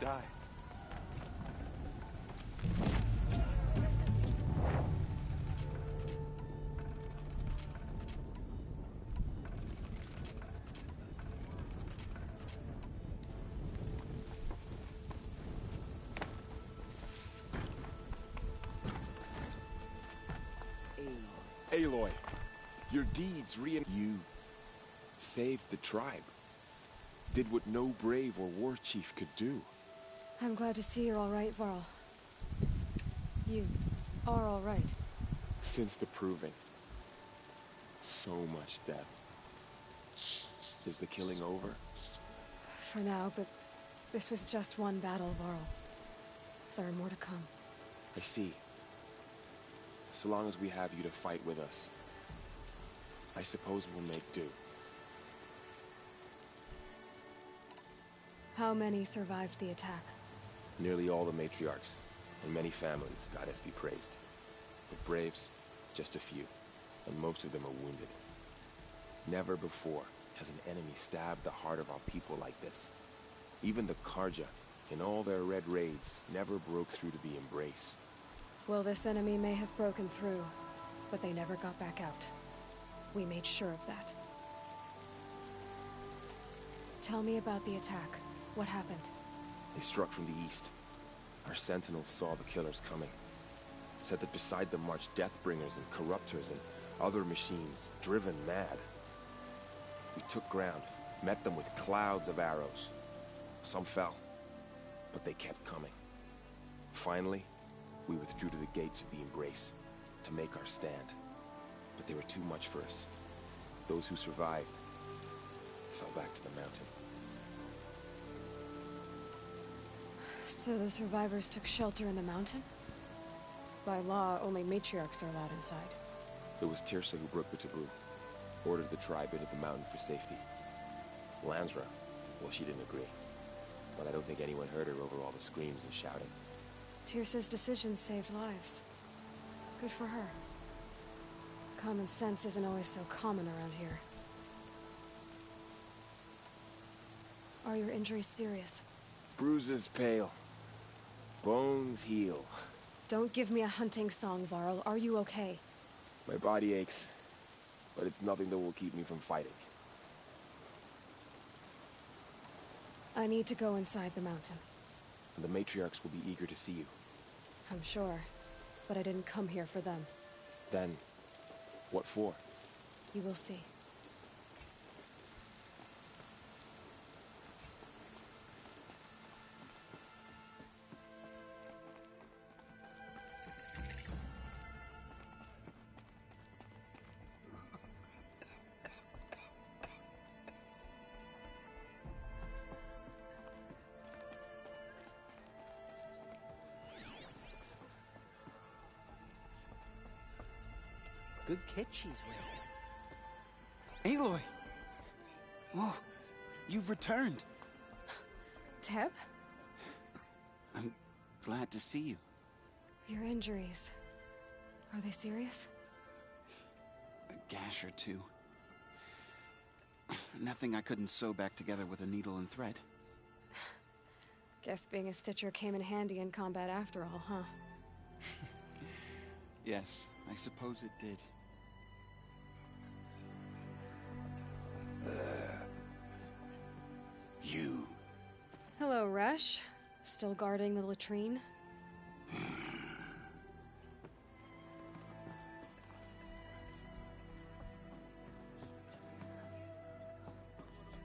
die. Aloy, your deeds You saved the tribe. Did what no brave or war chief could do. I'm glad to see you're all right, Varl. You are all right. Since the proving. So much death. Is the killing over? For now, but this was just one battle, Varl. There are more to come. I see. So long as we have you to fight with us, I suppose we'll make do. How many survived the attack? Nearly all the matriarchs, and many families, goddess be praised. The braves, just a few, and most of them are wounded. Never before has an enemy stabbed the heart of our people like this. Even the Karja, in all their red raids, never broke through to the Embrace. Well, this enemy may have broken through, but they never got back out. We made sure of that. Tell me about the attack. What happened? They struck from the east. Our sentinels saw the killers coming. Said that beside them marched Deathbringers and Corruptors and other machines, driven mad. We took ground, met them with clouds of arrows. Some fell, but they kept coming. Finally, we withdrew to the gates of the Embrace to make our stand. But they were too much for us. Those who survived fell back to the mountain. So the survivors took shelter in the mountain? By law, only matriarchs are allowed inside. It was Tirsa who broke the taboo, ordered the tribe into the mountain for safety. Lansra, well, she didn't agree. But I don't think anyone heard her over all the screams and shouting. Tirsa's decisions saved lives. Good for her. Common sense isn't always so common around here. Are your injuries serious? Bruises pale. Bones heal. Don't give me a hunting song, Varl. Are you okay? My body aches, but it's nothing that will keep me from fighting. I need to go inside the mountain. The matriarchs will be eager to see you. I'm sure, but I didn't come here for them. Then, what for? You will see. Good catch she's wearing. Aloy! Oh, you've returned. Teb? I'm glad to see you. Your injuries, are they serious? A gash or two. Nothing I couldn't sew back together with a needle and thread. Guess being a stitcher came in handy in combat after all, huh? Yes, I suppose it did. You. Hello, Resh. Still guarding the latrine?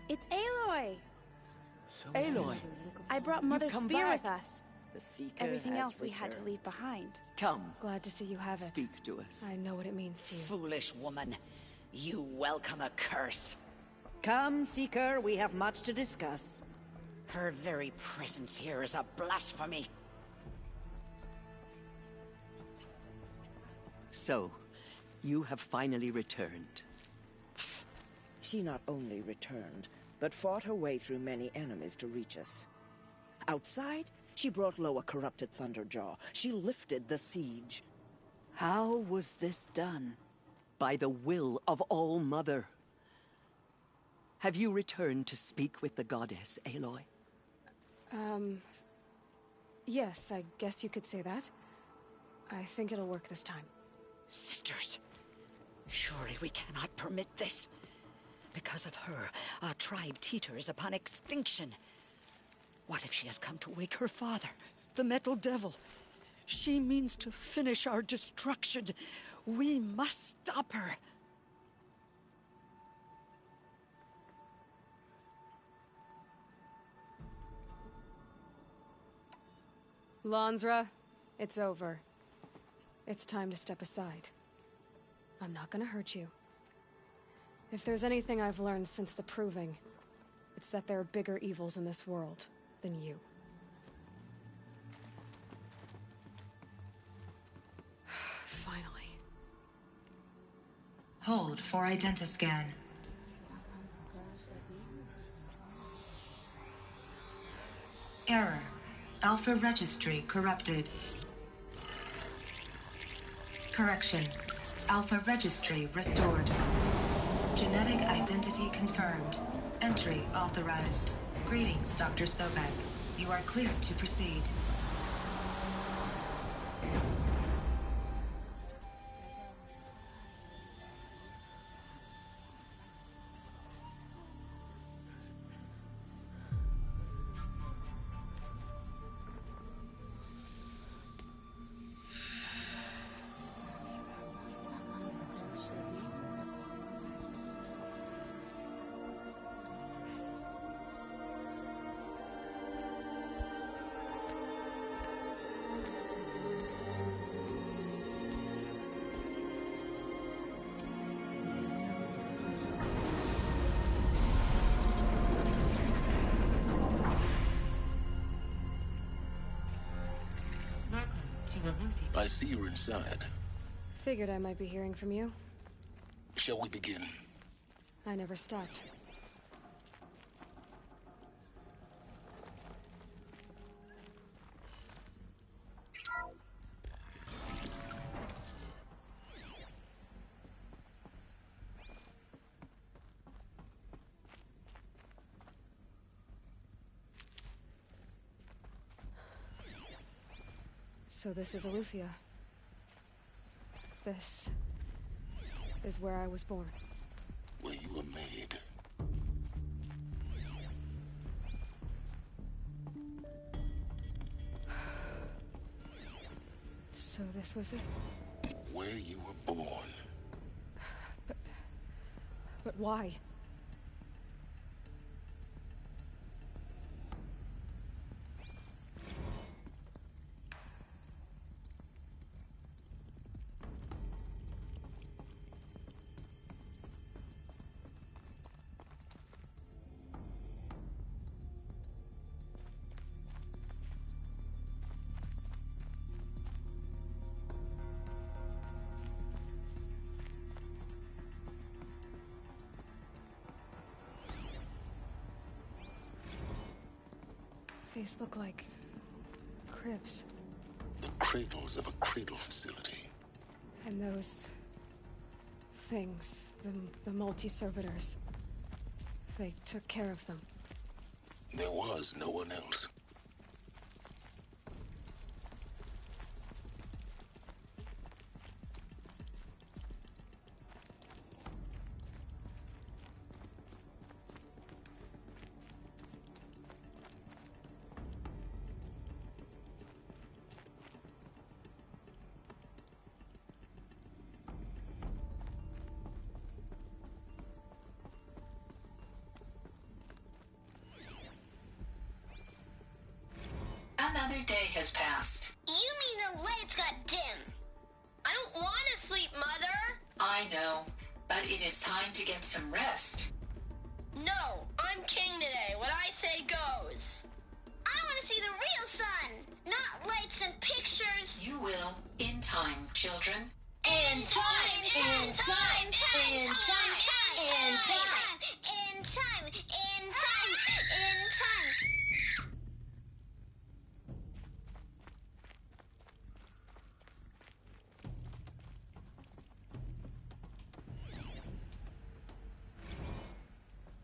It's Aloy! So Aloy! I brought Mother come Spear back. with us. The Seeker Everything has else we had to returned. leave behind. Come, Glad to see you have it. speak to us. I know what it means to you. Foolish woman. You welcome a curse. Come, Seeker, we have much to discuss. Her very presence here is a blasphemy. So, you have finally returned. She not only returned, but fought her way through many enemies to reach us. Outside, she brought low a corrupted Thunderjaw. She lifted the siege. How was this done? By the will of All-Mother. Have you returned to speak with the goddess, Aloy? Yes, I guess you could say that. I think it'll work this time. Sisters, surely we cannot permit this. Because of her, our tribe teeters upon extinction. What if she has come to wake her father, the Metal Devil? She means to finish our destruction. We must stop her. Lansra, it's over. It's time to step aside. I'm not gonna hurt you. If there's anything I've learned since the Proving, it's that there are bigger evils in this world than you. Finally. Hold for identiscan. Error. Alpha registry corrupted. Correction. Alpha registry restored. Genetic identity confirmed. Entry authorized. Greetings, Dr. Sobek. You are cleared to proceed. I see you're inside. Figured I might be hearing from you. Shall we begin? I never stopped. So this is Eleuthia. This is where I was born. Where you were made. So this was it? Where you were born. But why? These look like cribs. The cradles of a cradle facility. And those things, the multi-servitors, they took care of them. There was no one else. Another day has passed. You mean the lights got dim? I don't want to sleep, Mother! I know, but it is time to get some rest. No, I'm king today. What I say goes. I want to see the real sun, not lights and pictures. You will, in time, children. In time, in time, in time, in time, in time, in time, in time, in time.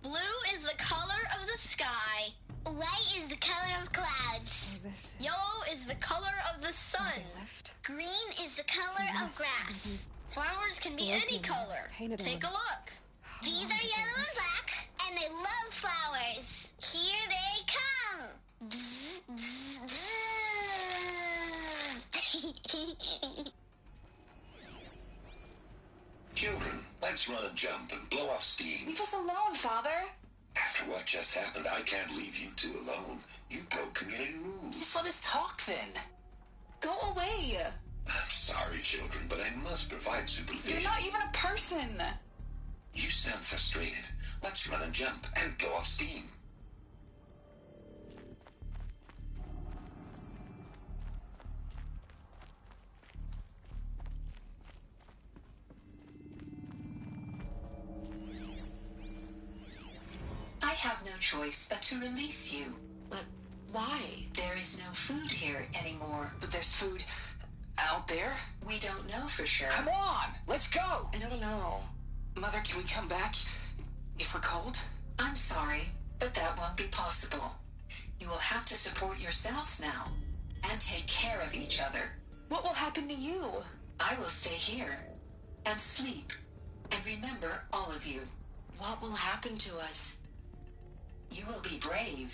Blue is the color of the sky. White is the color of clouds. Yellow is the color of the sun. Green is the color of grass. Flowers can be any color. Take a look. These are yellow and black, and they love flowers. Here they come. Bzz, bzz, bzz. Children, let's run and jump and blow off steam. Leave us alone, Father. After what just happened, I can't leave you two alone. You broke community rules. Just let us talk then. Go away. I'm sorry, children, but I must provide supervision. You're not even a person. You sound frustrated. Let's run and jump and blow off steam. I have no choice but to release you. But why? There is no food here anymore. But there's food out there? We don't know for sure. Come on, let's go. I don't know. Mother, can we come back if we're cold? I'm sorry, but that won't be possible. You will have to support yourselves now and take care of each other. What will happen to you? I will stay here and sleep and remember all of you. What will happen to us? You will be brave,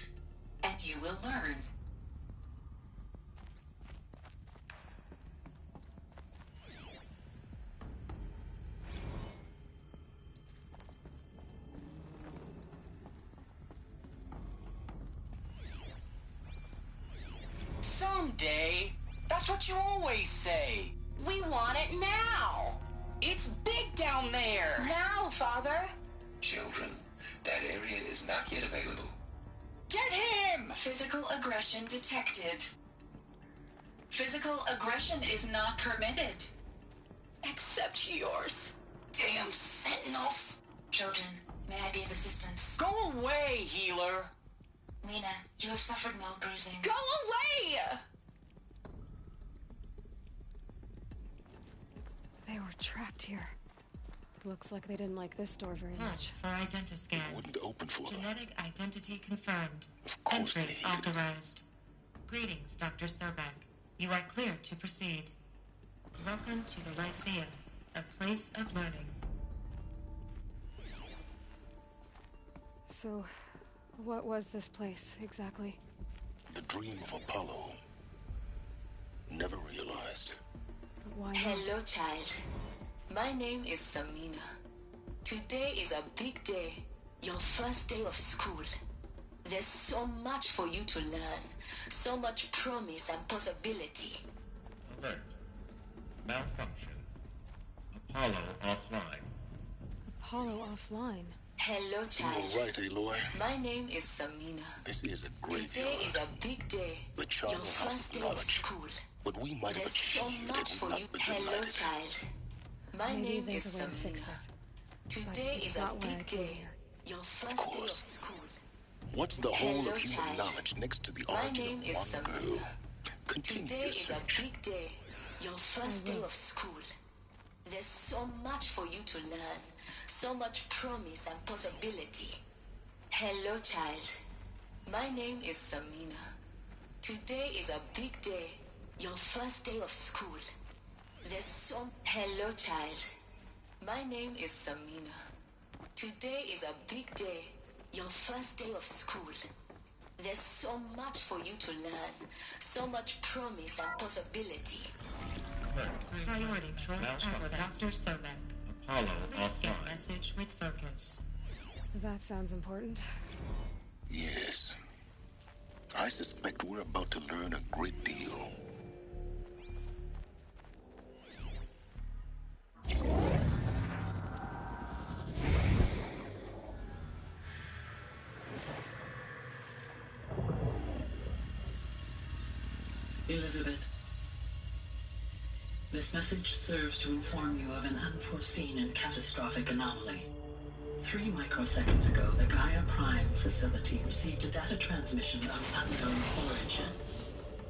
and you will learn. Someday. That's what you always say. We want it now. It's big down there. Now, Father. Children, that area is not yet available. Get him! Physical aggression detected. Physical aggression is not permitted. Except yours. Damn sentinels. Children, may I be of assistance? Go away, healer. Lena, you have suffered mild bruising. Go away! They were trapped here. Looks like they didn't like this door very much. For identiscan. It wouldn't open for them. Genetic identity confirmed. Of course they Entry hated it. authorized. Greetings, Dr. Sobek. You are clear to proceed. Welcome to the Lyceum, a place of learning. So, what was this place, exactly? The dream of Apollo. Never realized. But why not? Hello, child. My name is Samina. Today is a big day. Your first day of school. There's so much for you to learn. So much promise and possibility. Alert. Malfunction. Apollo offline. Apollo offline. Hello, child. You were right, Aloy. My name is Samina. This is a graveyard. Today is a big day. The child Your has first day of knowledge. school. What we might have There's so achieved much had for not you. been Hello, delighted. child. My Maybe name there's is a way to fix Samina. it. Today But is it's a not why I big came day. here. Your first Of day course. of school. What's the whole Hello, of human child. knowledge next to the My origin name of is one Samina. girl? Continue Today your is a search. big day. Your first day of school. There's so much for you to learn. So much promise and possibility. Hello, child. My name is Samina. Today is a big day. Your first day of school. There's so... Hello, child. My name is Samina. Today is a big day. Your first day of school. There's so much for you to learn. So much promise and possibility. Priority track for Dr. Sobek. Apollo Please get offline. message with focus. That sounds important. Yes. I suspect we're about to learn a great deal. Elizabeth, this message serves to inform you of an unforeseen and catastrophic anomaly. 3 microseconds ago, the Gaia Prime facility received a data transmission of unknown origin.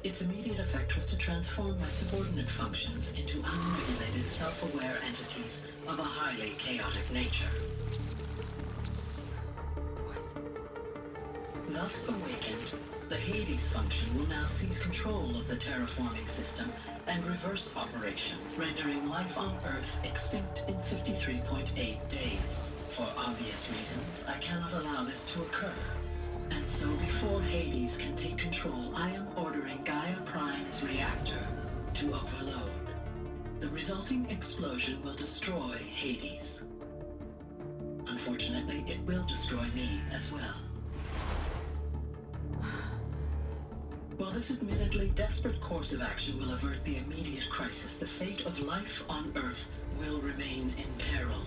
Its immediate effect was to transform my subordinate functions into unregulated, self-aware entities of a highly chaotic nature. Thus awakened, The Hades function will now seize control of the terraforming system and reverse operations, rendering life on Earth extinct in 53.8 days. For obvious reasons, I cannot allow this to occur. And so before Hades can take control, I am ordering Gaia Prime's reactor to overload. The resulting explosion will destroy Hades. Unfortunately, it will destroy me as well. While this admittedly desperate course of action will avert the immediate crisis, the fate of life on Earth will remain in peril.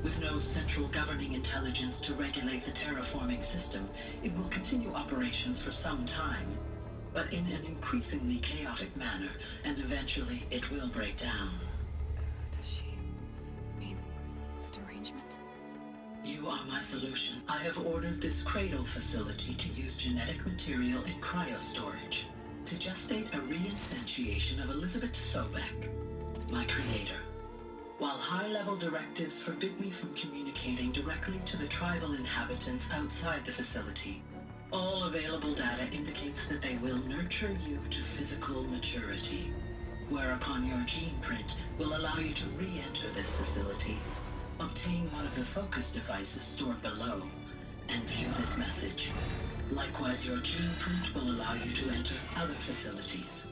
With no central governing intelligence to regulate the terraforming system, it will continue operations for some time, but in an increasingly chaotic manner, and eventually it will break down. Does she mean the derangement? You are my solution. I have ordered this cradle facility to use genetic material in cryostorage to gestate a reinstantiation of Elizabeth Sobek, my creator. While high-level directives forbid me from communicating directly to the tribal inhabitants outside the facility, all available data indicates that they will nurture you to physical maturity, whereupon your gene print will allow you to re-enter this facility, obtain one of the focus devices stored below, and view this message. Likewise, your gene print will allow you to enter other facilities,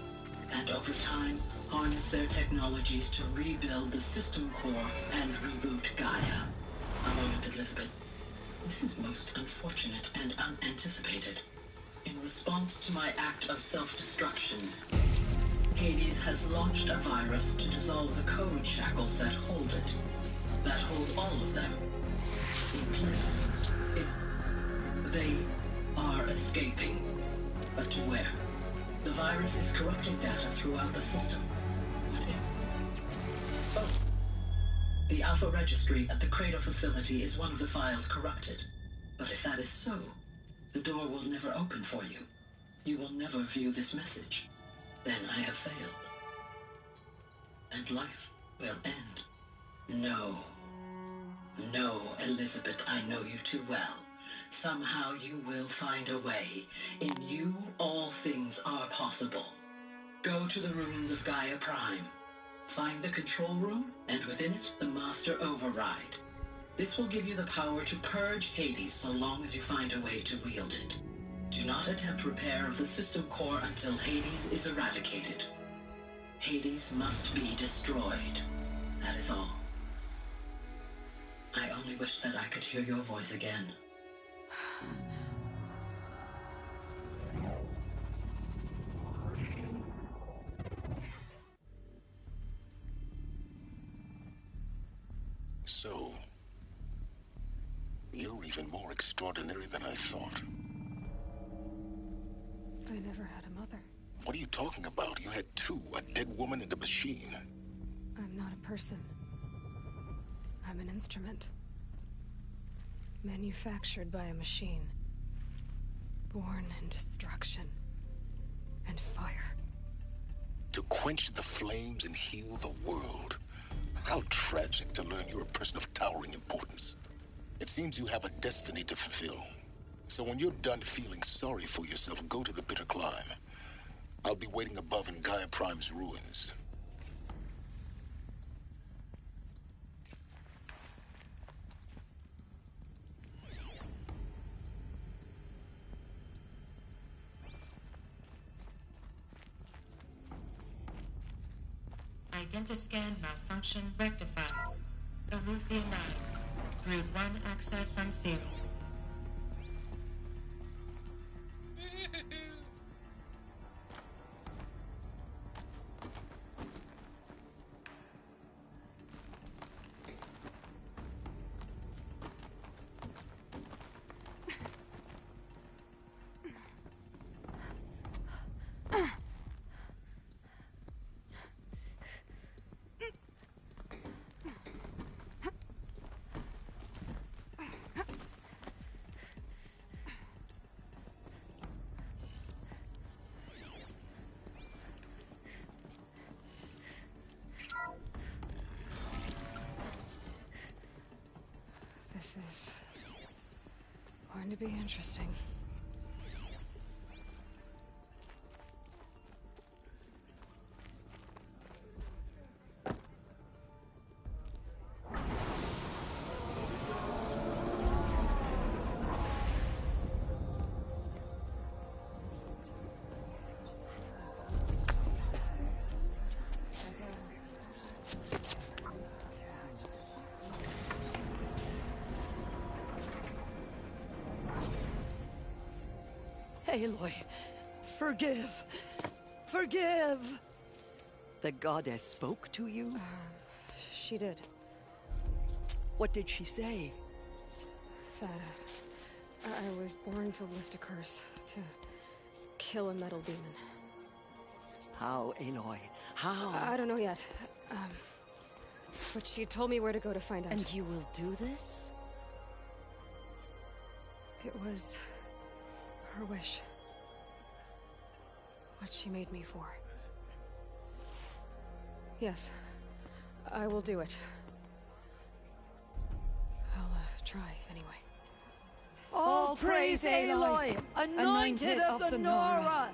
and over time, harness their technologies to rebuild the system core and reboot Gaia. A moment, Elizabeth. This is most unfortunate and unanticipated. In response to my act of self-destruction, Hades has launched a virus to dissolve the code shackles that hold it, that hold all of them in place. They are escaping, but to where? The virus is corrupting data throughout the system. What if? Oh. The Alpha Registry at the Cradle facility is one of the files corrupted. But if that is so, the door will never open for you. You will never view this message. Then I have failed. And life will end. No. No, Elizabeth, I know you too well. Somehow you will find a way. In you, all things are possible. Go to the ruins of Gaia Prime. Find the control room, and within it, the Master Override. This will give you the power to purge Hades so long as you find a way to wield it. Do not attempt repair of the system core until Hades is eradicated. Hades must be destroyed. That is all. I only wish that I could hear your voice again. So, you're even more extraordinary than I thought. I never had a mother. What are you talking about? You had two, a dead woman and a machine. I'm not a person. I'm an instrument. Manufactured by a machine. Born in destruction and fire. To quench the flames and heal the world. How tragic to learn you're a person of towering importance. It seems you have a destiny to fulfill. So when you're done feeling sorry for yourself, go to the bitter climb. I'll be waiting above in Gaia Prime's ruins. Identiscan malfunction rectified. Eleuthia 9. Group 1 access unsealed. This is going to be interesting. Aloy, forgive. Forgive! The goddess spoke to you? She did. What did she say? That I was born to lift a curse, to kill a metal demon. How, Aloy? How? I don't know yet. But she told me where to go to find out. And you will do this? It was her wish. What she made me for. Yes, I will do it. I'll try, anyway. All praise Aloy, anointed of the Nora!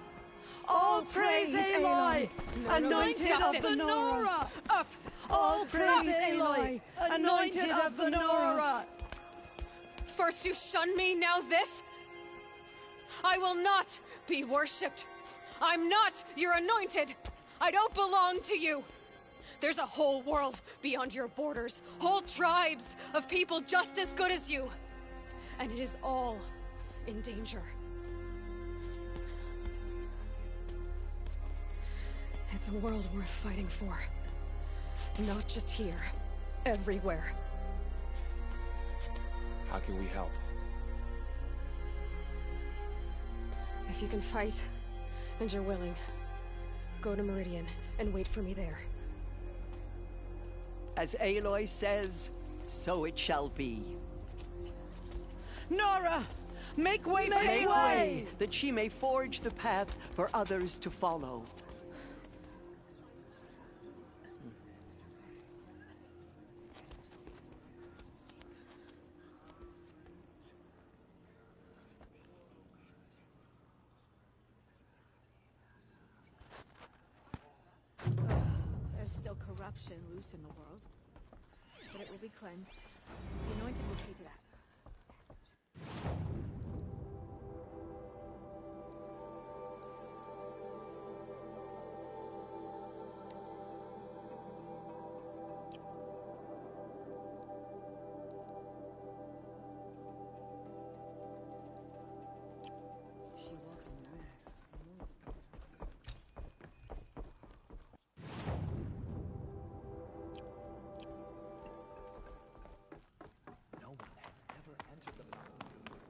All praise Aloy, anointed of the Nora! Up! All praise Aloy, anointed of the Nora! First you shunned me, now this? I will not be worshipped. I'm not your anointed. I don't belong to you. There's a whole world beyond your borders, whole tribes of people just as good as you. And it is all in danger. It's a world worth fighting for. Not just here, everywhere. How can we help? If you can fight, and you're willing, go to Meridian and wait for me there. As Aloy says, so it shall be. Nora! Make way for Make Aloy! way, that she may forge the path for others to follow. There's still corruption loose in the world, but it will be cleansed. The Anointed will see to that. She walks in mass. No one had ever entered the mountain before.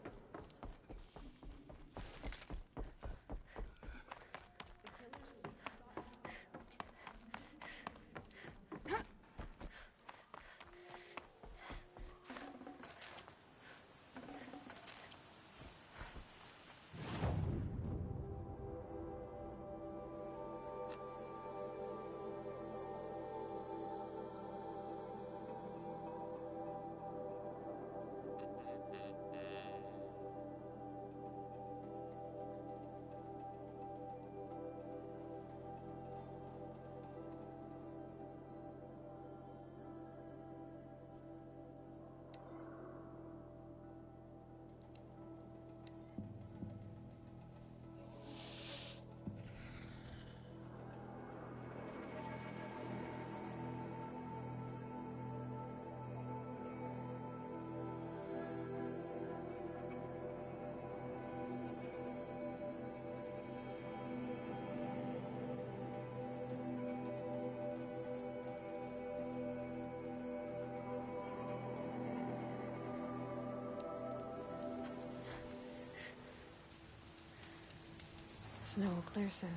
Snow will clear soon,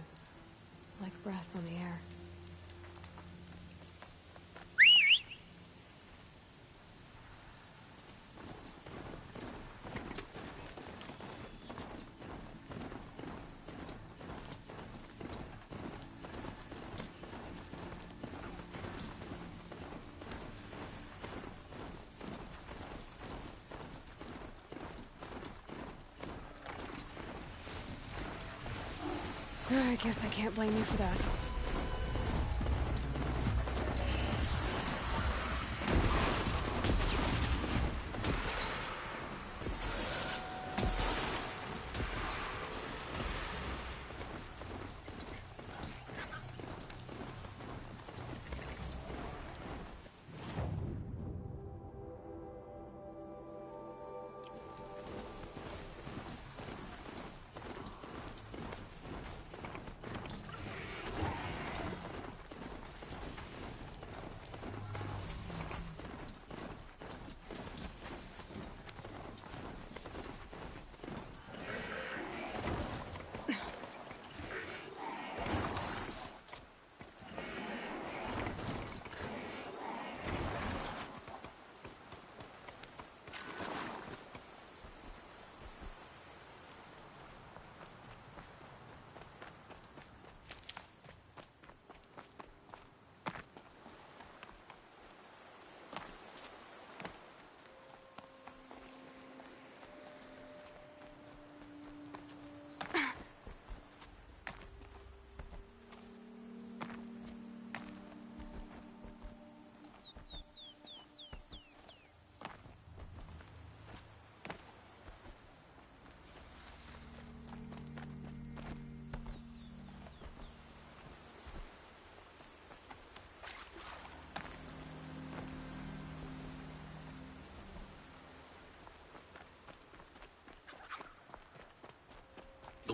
like breath on the air. I guess I can't blame you for that.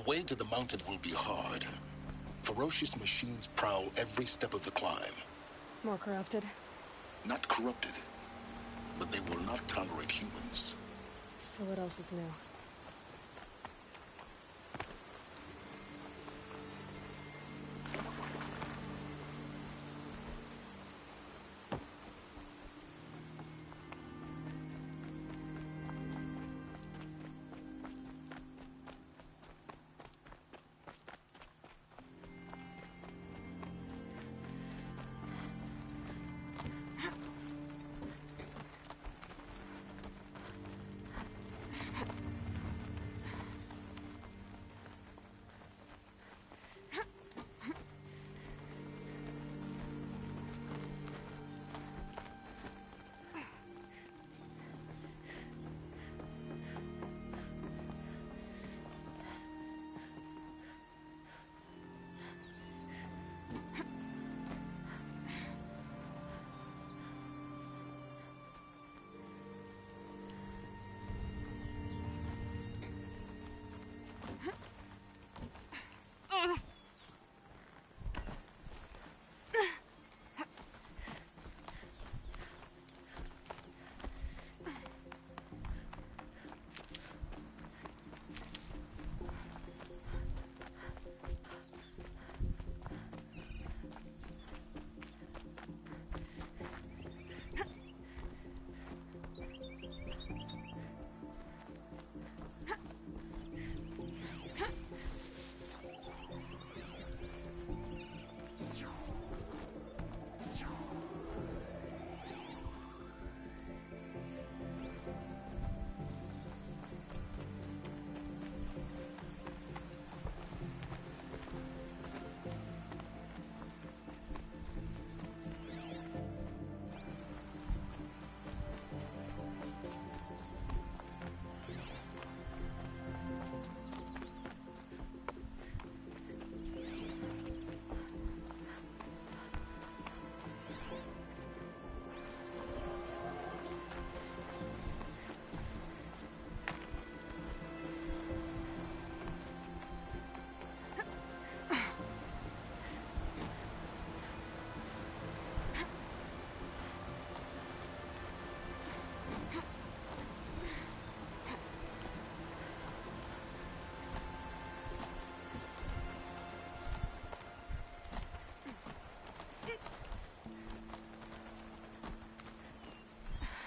way to the mountain will be hard. Ferocious machines prowl every step of the climb. More corrupted? Not corrupted, but they will not tolerate humans. So what else is new?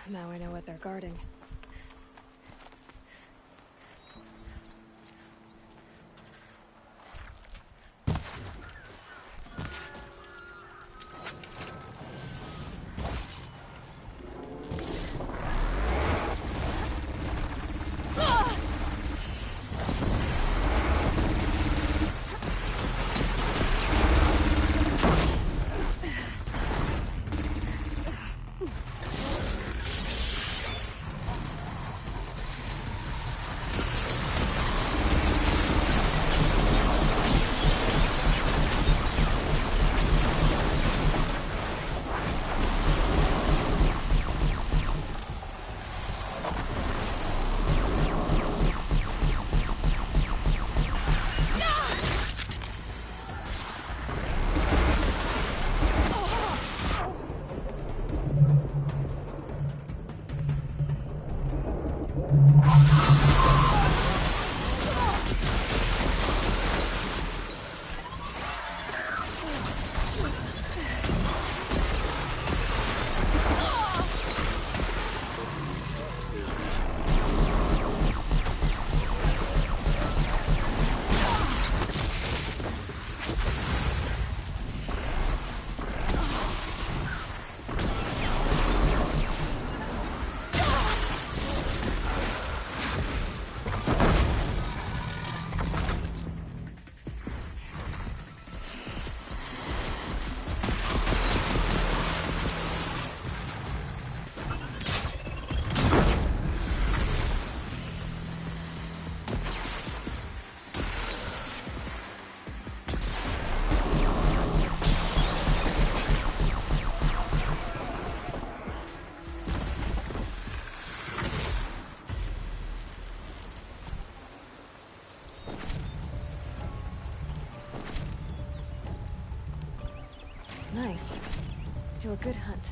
Now I know what they're guarding. Nice. Do a good hunt.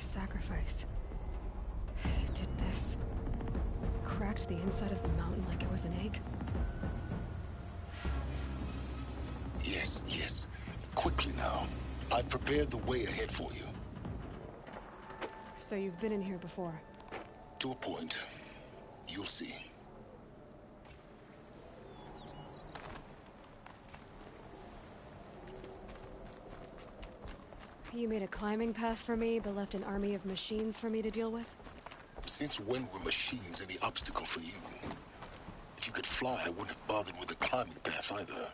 Sacrifice. He did this. Cracked the inside of the mountain like it was an egg. Yes, yes. Quickly now. I've prepared the way ahead for you. So you've been in here before? To a point. You'll see. You made a climbing path for me, but left an army of machines for me to deal with? Since when were machines any obstacle for you? If you could fly, I wouldn't have bothered with a climbing path either.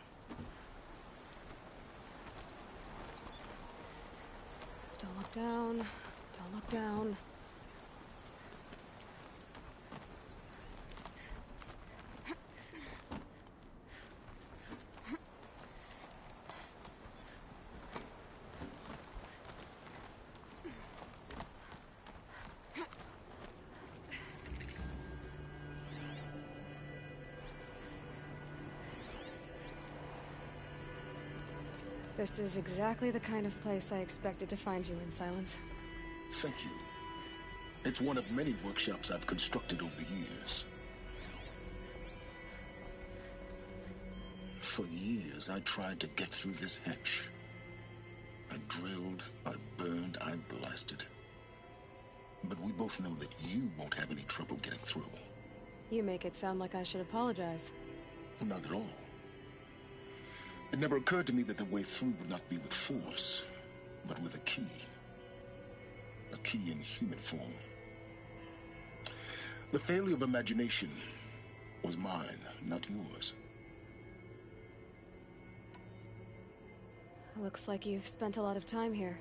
Don't look down. Don't look down. This is exactly the kind of place I expected to find you in, Silence. Thank you. It's one of many workshops I've constructed over the years. For years, I tried to get through this hatch. I drilled, I burned, I blasted. But we both know that you won't have any trouble getting through. You make it sound like I should apologize. Not at all. It never occurred to me that the way through would not be with force, but with a key. A key in human form. The failure of imagination was mine, not yours. Looks like you've spent a lot of time here.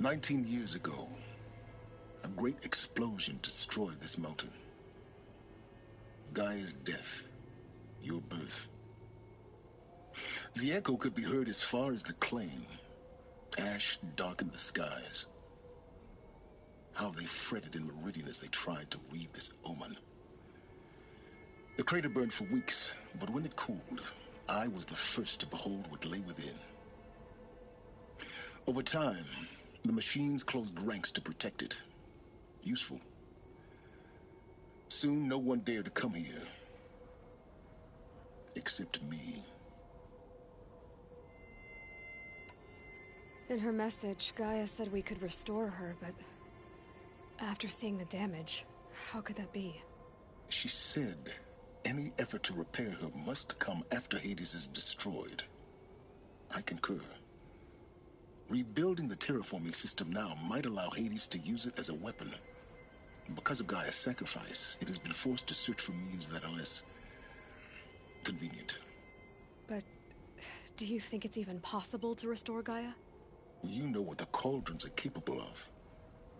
19 years ago, a great explosion destroyed this mountain. Gaia's death, your birth. The echo could be heard as far as the claim. Ash darkened the skies. How they fretted in Meridian as they tried to read this omen. The crater burned for weeks, but when it cooled, I was the first to behold what lay within. Over time, The machines closed ranks to protect it. Useful. Soon, no one dared to come here. Except me. In her message, Gaia said we could restore her, but after seeing the damage, how could that be? She said any effort to repair her must come after Hades is destroyed. I concur. Rebuilding the terraforming system now might allow Hades to use it as a weapon. Because of Gaia's sacrifice, it has been forced to search for means that are less convenient. But do you think it's even possible to restore Gaia? You know what the Cauldrons are capable of.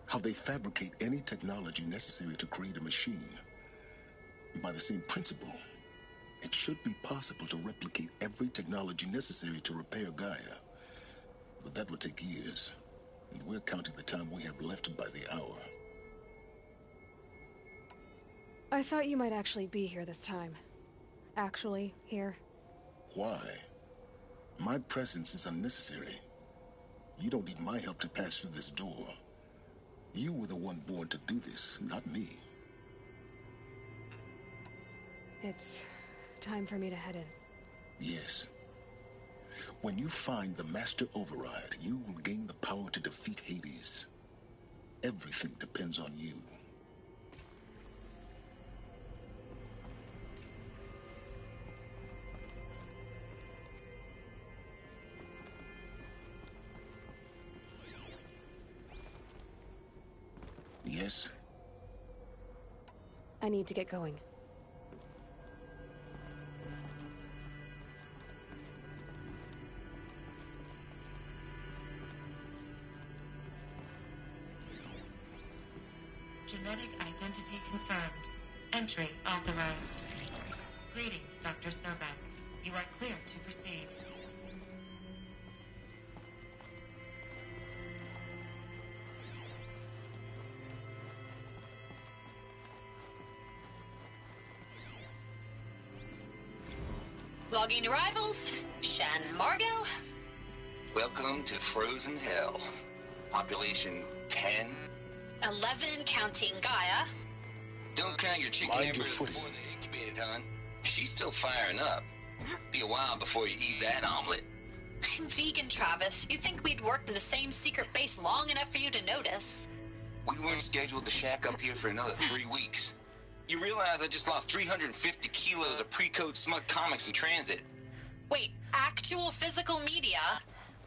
How they fabricate any technology necessary to create a machine. By the same principle, it should be possible to replicate every technology necessary to repair Gaia. But that would take years, and we're counting the time we have left by the hour. I thought you might actually be here this time. Actually, here. Why? My presence is unnecessary. You don't need my help to pass through this door. You were the one born to do this, not me. It's time for me to head in. Yes. When you find the Master Override, you will gain the power to defeat Hades. Everything depends on you. Yes? I need to get going. Genetic identity confirmed. Entry authorized. Greetings, Dr. Sobek. You are clear to proceed. Logging arrivals. Shen Margot. Welcome to Frozen Hell. Population 10. 11 counting Gaia. Don't count your chicken embers before they're incubated, hon. She's still firing up. Be a while before you eat that omelet. I'm vegan, Travis. You'd think we'd worked in the same secret base long enough for you to notice. We weren't scheduled to shack up here for another 3 weeks. You realize I just lost 350 kilos of pre-code smug comics in transit. Wait, actual physical media?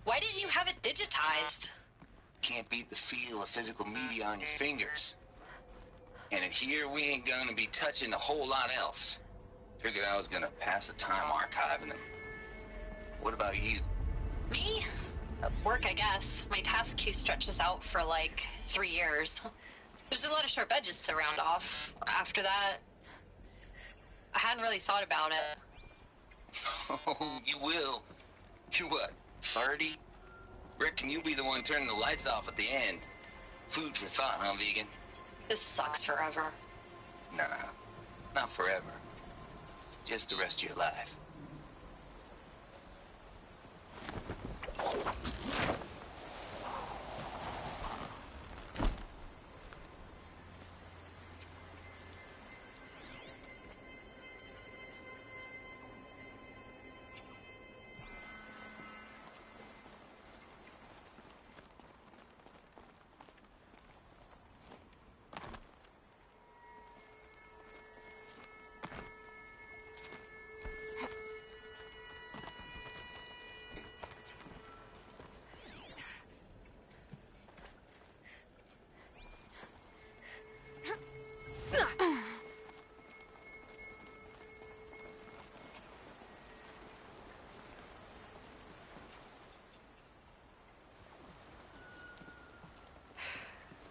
Why didn't you have it digitized? Can't beat the feel of physical media on your fingers. And in here, we ain't gonna be touching a whole lot else. Figured I was gonna pass the time archiving them. What about you? Me? Work, I guess. My task queue stretches out for like 3 years. There's a lot of sharp edges to round off. After that, I hadn't really thought about it. Oh, you will. You're what, 30? Reckon you'll be the one turning the lights off at the end. Food for thought, huh, vegan? This sucks forever. Nah, not forever. Just the rest of your life.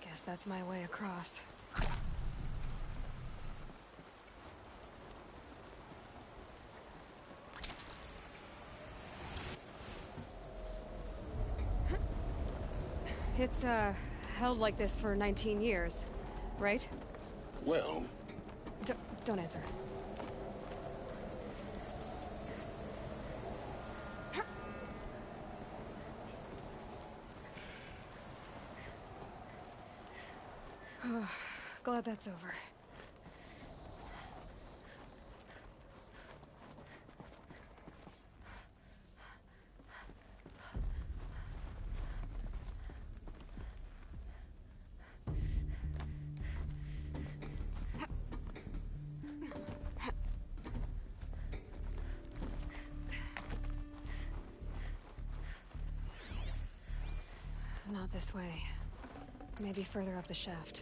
Guess that's my way across. It's, held like this for 19 years, right? Well... Don't answer. Glad that's over. Not this way. Maybe further up the shaft.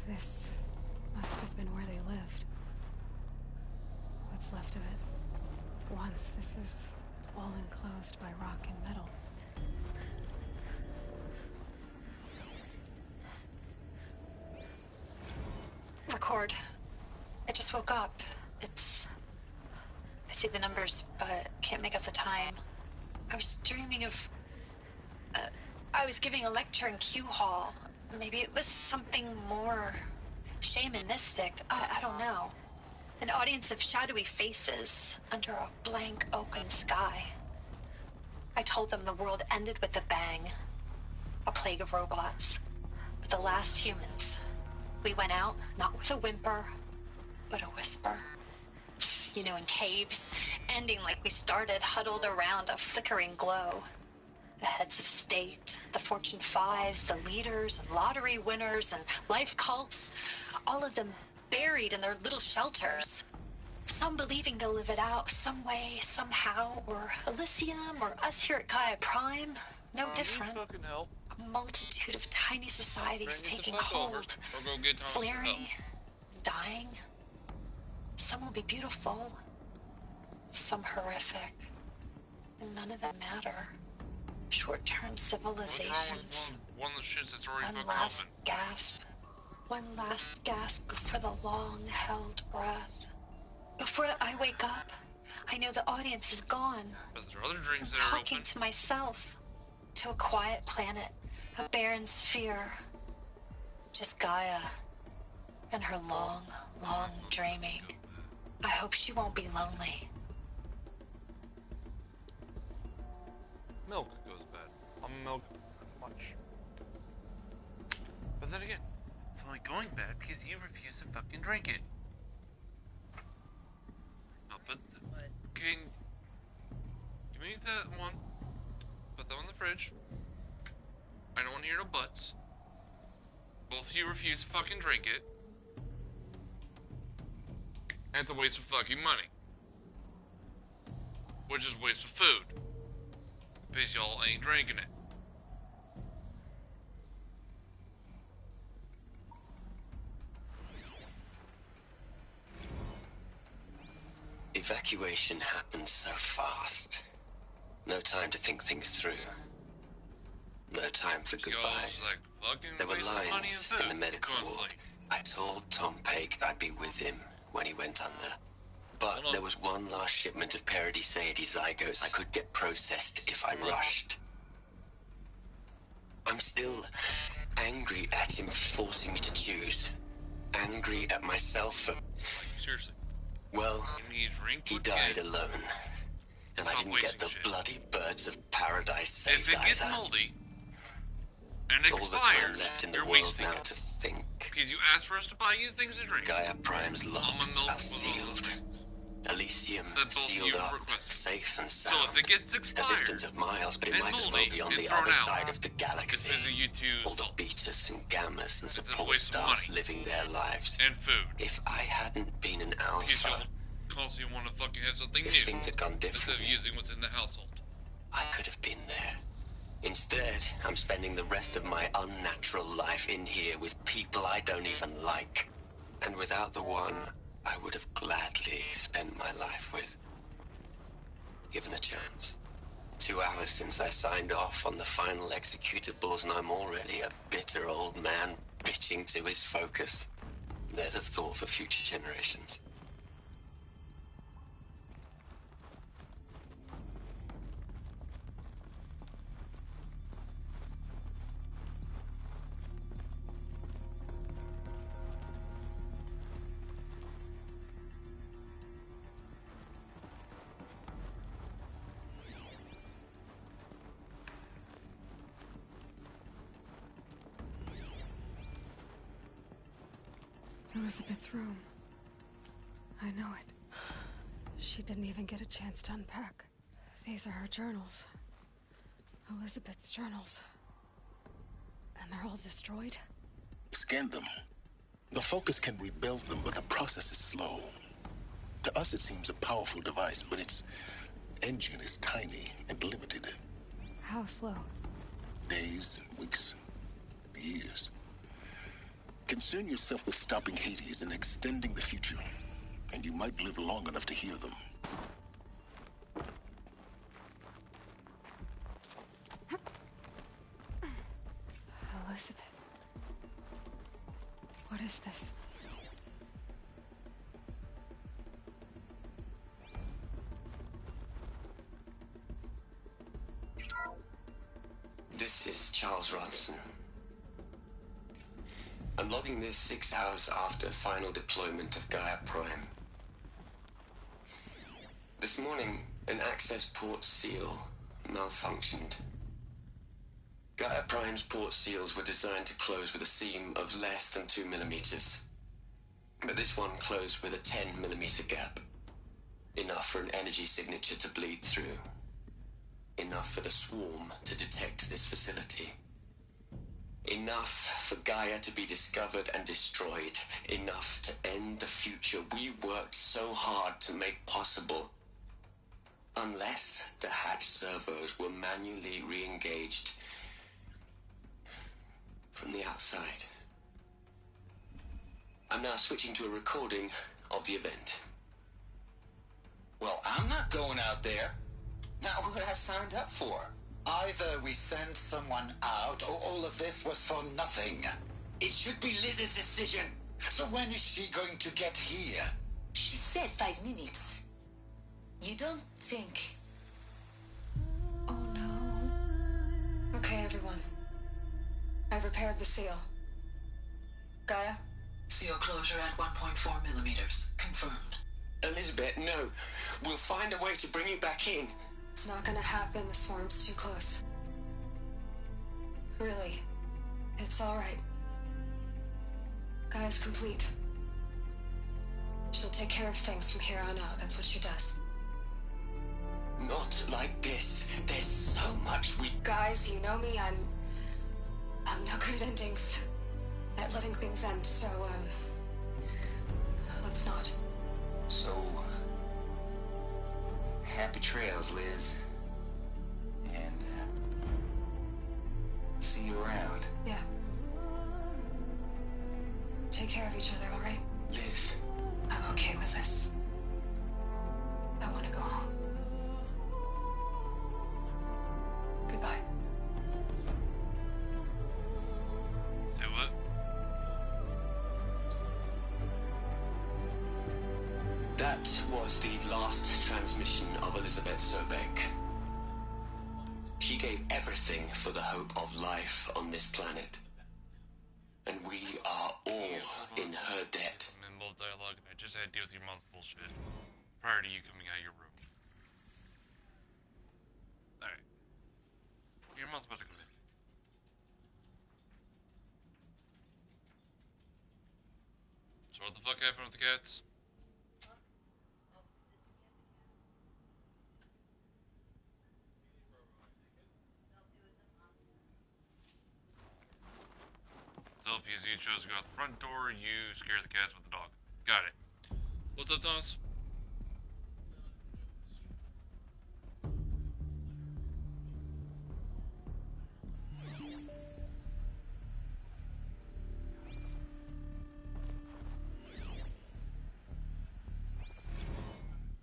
This must have been where they lived. What's left of it. Once this was all enclosed by rock and metal. Record. I just woke up. I see the numbers, but can't make out the time. I was dreaming of... I was giving a lecture in Q Hall. Maybe it was something more shamanistic. I don't know. An audience of shadowy faces under a blank open sky. I told them the world ended with a bang. A plague of robots. But the last humans. We went out, not with a whimper, but a whisper. You know, in caves, ending like we started, huddled around a flickering glow. The heads of state, the Fortune 5s, the leaders and lottery winners and life cults, all of them buried in their little shelters. Some believing they'll live it out some way, somehow, or Elysium, or us here at Gaia Prime, no different. A multitude of tiny societies taking hold, flaring, dying. Some will be beautiful, some horrific, and none of them matter. Short-term civilizations. One last gasp. One last gasp before the long-held breath. Before I wake up, I know the audience is gone. But there are other dreams I'm that are talking open. to myself. To a quiet planet. A barren sphere. Just Gaia. And her long, long dreaming. I hope she won't be lonely. Milk goes bad. Milk much. But then again, it's only going bad because you refuse to fucking drink it. No, but give me that one. Put that on the fridge. I don't want to hear no buts. Both of you refuse to fucking drink it. And it's a waste of fucking money. Which is a waste of food. Because y'all ain't drinking it. Evacuation happened so fast. No time to think things through. No time for goodbyes. There were lines in the medical ward. I told Tom Paik I'd be with him when he went under. But there was one last shipment of Paradiseidae zygotes I could get processed if I rushed. I'm still angry at him for forcing me to choose. Angry at myself for... Seriously. Well, he died alone. And I didn't get the bloody birds of paradise saved either. If it gets moldy and expires, all the time left in the world now to think. Because you asked for us to buy you things to drink. Gaia Prime's locks are sealed. Elysium sealed up, safe and sound. So if it gets expired, a distance of miles, but it might as well be on the other side of the galaxy. All the betas and gammas and support staff living their lives. And food. If I hadn't been an alpha, constantly want to fucking have something if new things had gone different, instead of using what's in the household. I could have been there. Instead, I'm spending the rest of my unnatural life in here with people I don't even like. And without the one I would have gladly spent my life with, given a chance. 2 hours since I signed off on the final executables, and I'm already a bitter old man bitching to his focus. There's a thought for future generations. Elizabeth's room. I know it. She didn't even get a chance to unpack. These are her journals. Elizabeth's journals. And they're all destroyed? Scan them. The Focus can rebuild them, but the process is slow. To us, it seems a powerful device, but its engine is tiny and limited. How slow? Days, weeks, years. Concern yourself with stopping Hades and extending the future, and you might live long enough to hear them. Elizabeth. What is this? This is Charles Ronson. I'm logging this 6 hours after final deployment of Gaia Prime. This morning, an access port seal malfunctioned. Gaia Prime's port seals were designed to close with a seam of less than 2 millimeters. But this one closed with a 10 millimeter gap. Enough for an energy signature to bleed through. Enough for the swarm to detect this facility. Enough for Gaia to be discovered and destroyed. Enough to end the future we worked so hard to make possible. Unless the hatch servos were manually re-engaged from the outside. I'm now switching to a recording of the event. Well, I'm not going out there. Now, who has signed up for? Either we send someone out, or all of this was for nothing. It should be Liz's decision. So when is she going to get here? She said 5 minutes. You don't think... Oh no. Okay, everyone. I've repaired the seal. Gaia? Seal closure at 1.4 millimeters. Confirmed. Elizabeth, no. We'll find a way to bring you back in. It's not gonna happen. The swarm's too close. Really. It's alright. Gaia's complete. She'll take care of things from here on out. That's what she does. Not like this. There's so much we... Guys, you know me. I'm no good at endings. At letting things end, so, let's not. So... happy trails, Liz. And, see you around. Yeah. Take care of each other, alright? Liz. I'm okay with this. I want to go home. Goodbye. Say what? That was the last transmission of Elizabeth Sobek. She gave everything for the hope of life on this planet. And we are all in her debt. I'm in both dialogue, and I just had to deal with your mom's bullshit prior to you coming out of your room. Alright. Your mom's about to come in. So what the fuck happened with the cats? Selfies, you chose to go out the front door, you scare the cats with the dog. Got it. What's up, Thomas?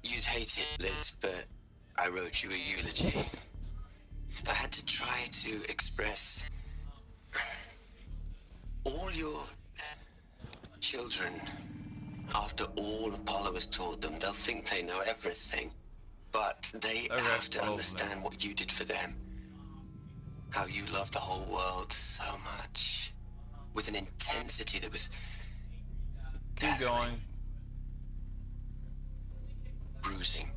You'd hate it, Liz, but I wrote you a eulogy. I had to try to express all your children. After all Apollo has taught them, they'll think they know everything. But they have to understand what you did for them. How you loved the whole world so much. With an intensity that was... Keep going. Bruising.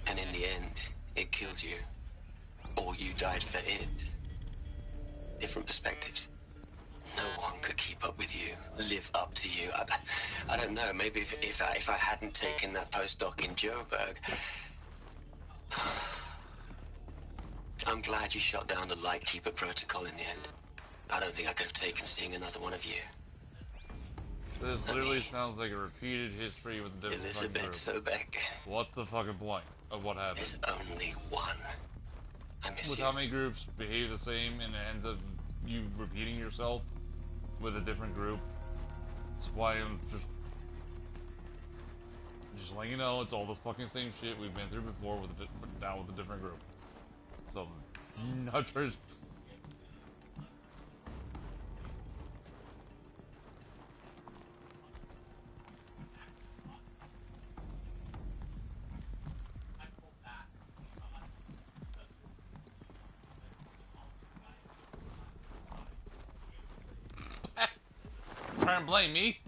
And in the end, it killed you. Or you died for it. Different perspectives. No one could keep up with you, live up to you. I don't know, maybe if I hadn't taken that postdoc in Joburg... I'm glad you shot down the Lightkeeper protocol in the end. I don't think I could have taken seeing another one of you. This literally sounds like a repeated history with a different Elizabeth Sobek. What's the fucking point of what happened? There's only one. I miss With you. how many groups behave the same and it ends up you repeating yourself with a different group. That's why I'm just letting you know it's all the fucking same shit we've been through before with now with a different group. So, not sure. Trying to blame me?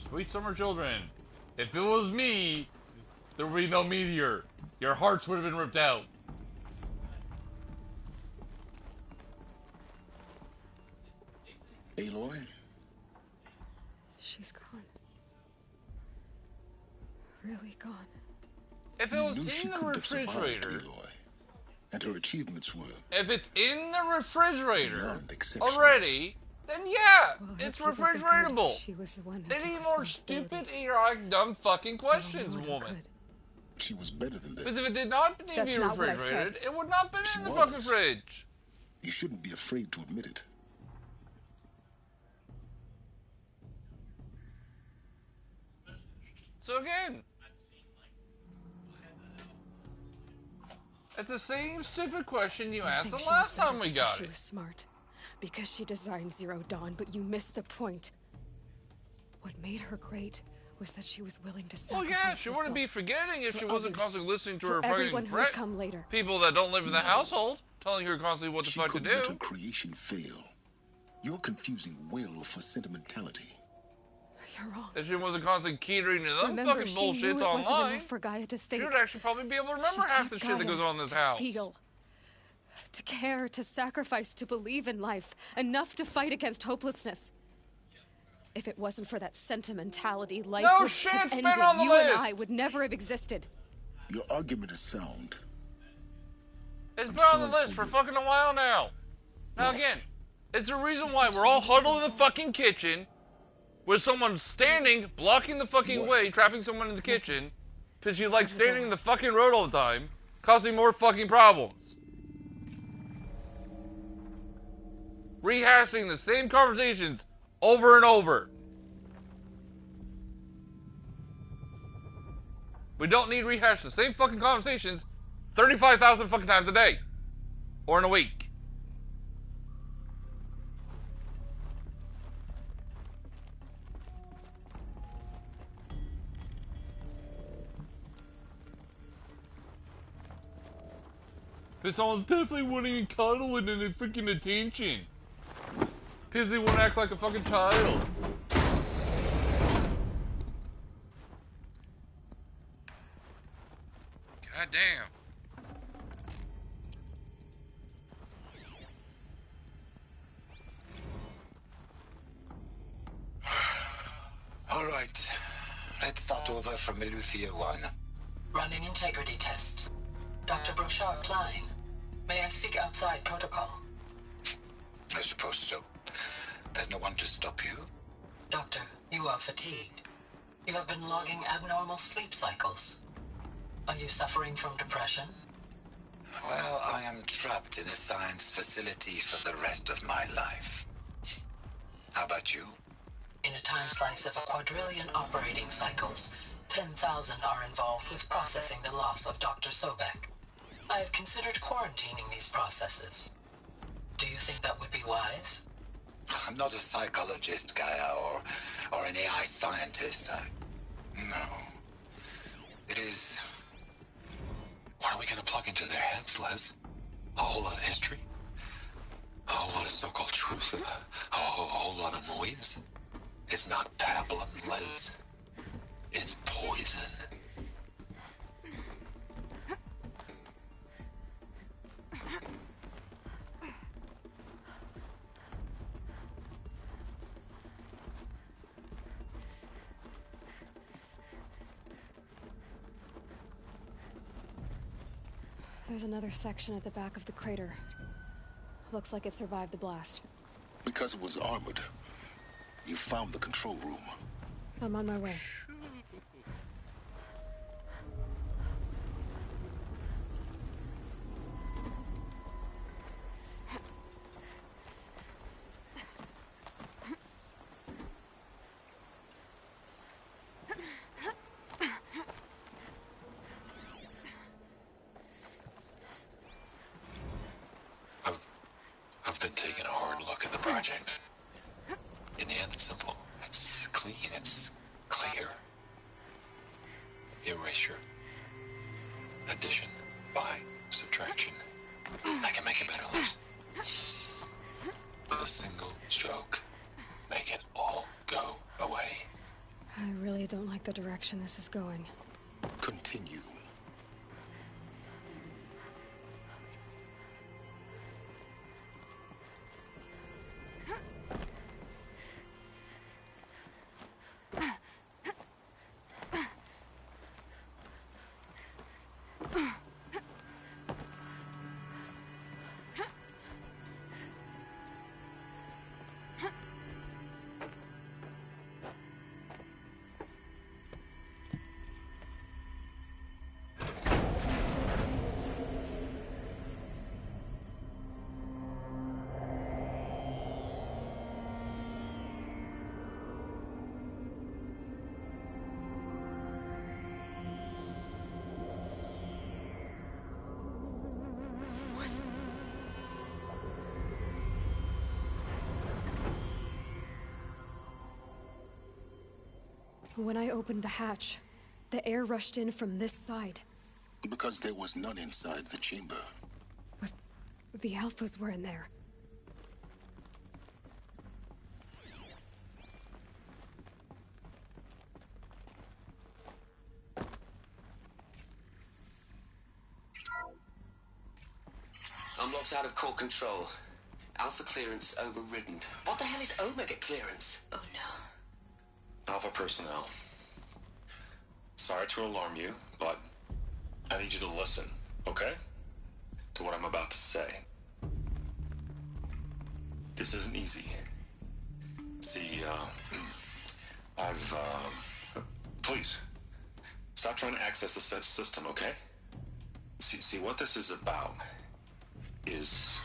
Sweet summer children, if it was me, there would be no meteor. Your hearts would have been ripped out. Aloy? She's gone. Really gone. If it was in the refrigerator, And her achievements were... if it's in the refrigerator beyond exceptional. already, then yeah, Well, it's if you were the good, refrigeratable. She was the one who They took need more responsibility. stupid, idiotic, dumb fucking questions, woman. She was better than that. Because if it did not need to be That's not what I refrigerated, said. it would not have been She in the was. fucking fridge. You shouldn't be afraid to admit it. So again, it's the same stupid question you asked think the she was last better time we because got She it. was smart. Because she designed Zero Dawn, but you missed the point. What made her great was that she was willing to Well, sacrifice yeah, she wouldn't be herself forgetting if for she wasn't others, constantly listening to for her everyone fucking who would come later. people that don't live in the household, telling her constantly what the She fuck to couldn't let do. her creation fail. You're confusing will for sentimentality. You're wrong. If she wasn't constantly catering to them Remember, fucking she knew bullshits it wasn't online, enough for Gaia to she think. would actually probably be able to remember She half the taught shit that Gaia goes on in this to house. Feel, to care, to sacrifice, to believe in life, enough to fight against hopelessness. If it wasn't for that sentimentality, life No would shit's have been ended. on the You and list. I would never have existed. Your argument is sound. It's I'm been on the sorry list for for fucking a while now. Now Yes. again, it's the reason why we're all huddled in the fucking kitchen with someone standing, blocking the fucking way, trapping someone in the kitchen, because you like standing in the fucking road all the time, causing more fucking problems. Rehashing the same conversations over and over. We don't need to rehash the same fucking conversations 35,000 fucking times a day. Or in a week. Because someone's definitely wanting to cuddle and a freaking attention. Because they want to act like a fucking child. God damn. All right. Let's start over from Eleuthia 1. Running integrity tests. Dr. Brochard Klein, may I speak outside protocol? I suppose so. There's no one to stop you. Doctor, you are fatigued. You have been logging abnormal sleep cycles. Are you suffering from depression? Well, I am trapped in a science facility for the rest of my life. How about you? In a time slice of a quadrillion operating cycles, 10,000 are involved with processing the loss of Dr. Sobek. I have considered quarantining these processes. Do you think that would be wise? I'm not a psychologist, Gaia, or an AI scientist. No. It is... What are we gonna plug into their heads, Les? A whole lot of history? A whole lot of so-called truth? A whole lot of noise? It's not pablum, Les. It's poison. There's another section at the back of the crater. Looks like it survived the blast. Because it was armored, you found the control room. I'm on my way. I've been taking a hard look at the project. In the end, it's simple. It's clean. It's clear. Erasure. Addition. By. Subtraction. I can make it better, Liz. With a single stroke. Make it all go away. I really don't like the direction this is going. Continue. When I opened the hatch, the air rushed in from this side. Because there was none inside the chamber. But the Alphas were in there. I'm locked out of core control. Alpha clearance overridden. What the hell is Omega clearance? Oh no. Alpha personnel. Sorry to alarm you, but I need you to listen, okay? To what I'm about to say. This isn't easy. See, please, stop trying to access the system, okay? See, what this is about is,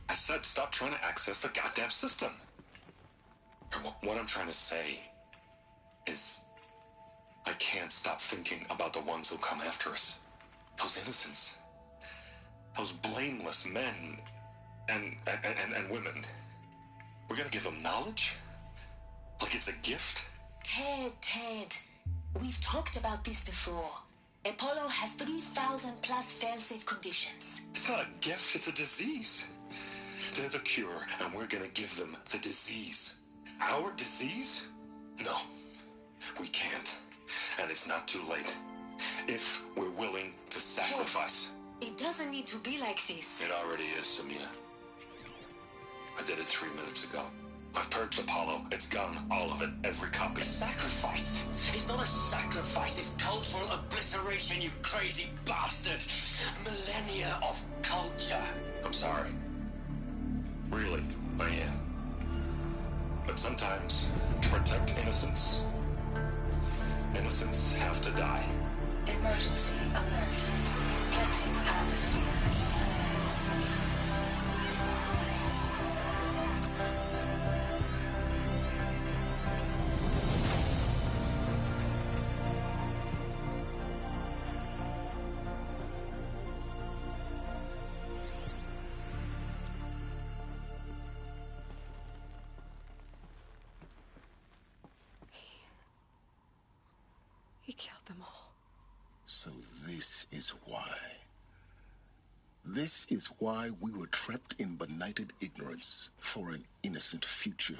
I said stop trying to access the goddamn system. What I'm trying to say is I can't stop thinking about the ones who come after us. Those innocents. Those blameless men and women. We're gonna give them knowledge? Like it's a gift? Ted, we've talked about this before. Apollo has 3,000 plus fail-safe conditions. It's not a gift, it's a disease. They're the cure, and we're gonna give them the disease. Our disease? No, we can't. And it's not too late. If we're willing to sacrifice. Ted, it doesn't need to be like this. It already is, Samina. I did it 3 minutes ago. I've purged Apollo. It's gone, all of it, every copy. A sacrifice? It's not a sacrifice, it's cultural obliteration, you crazy bastard! Millennia of culture. I'm sorry. Really, I am. But sometimes, to protect innocence, innocents have to die. Emergency alert. Venting atmosphere. He killed them all. So this is why. This is why we were trapped in benighted ignorance for an innocent future.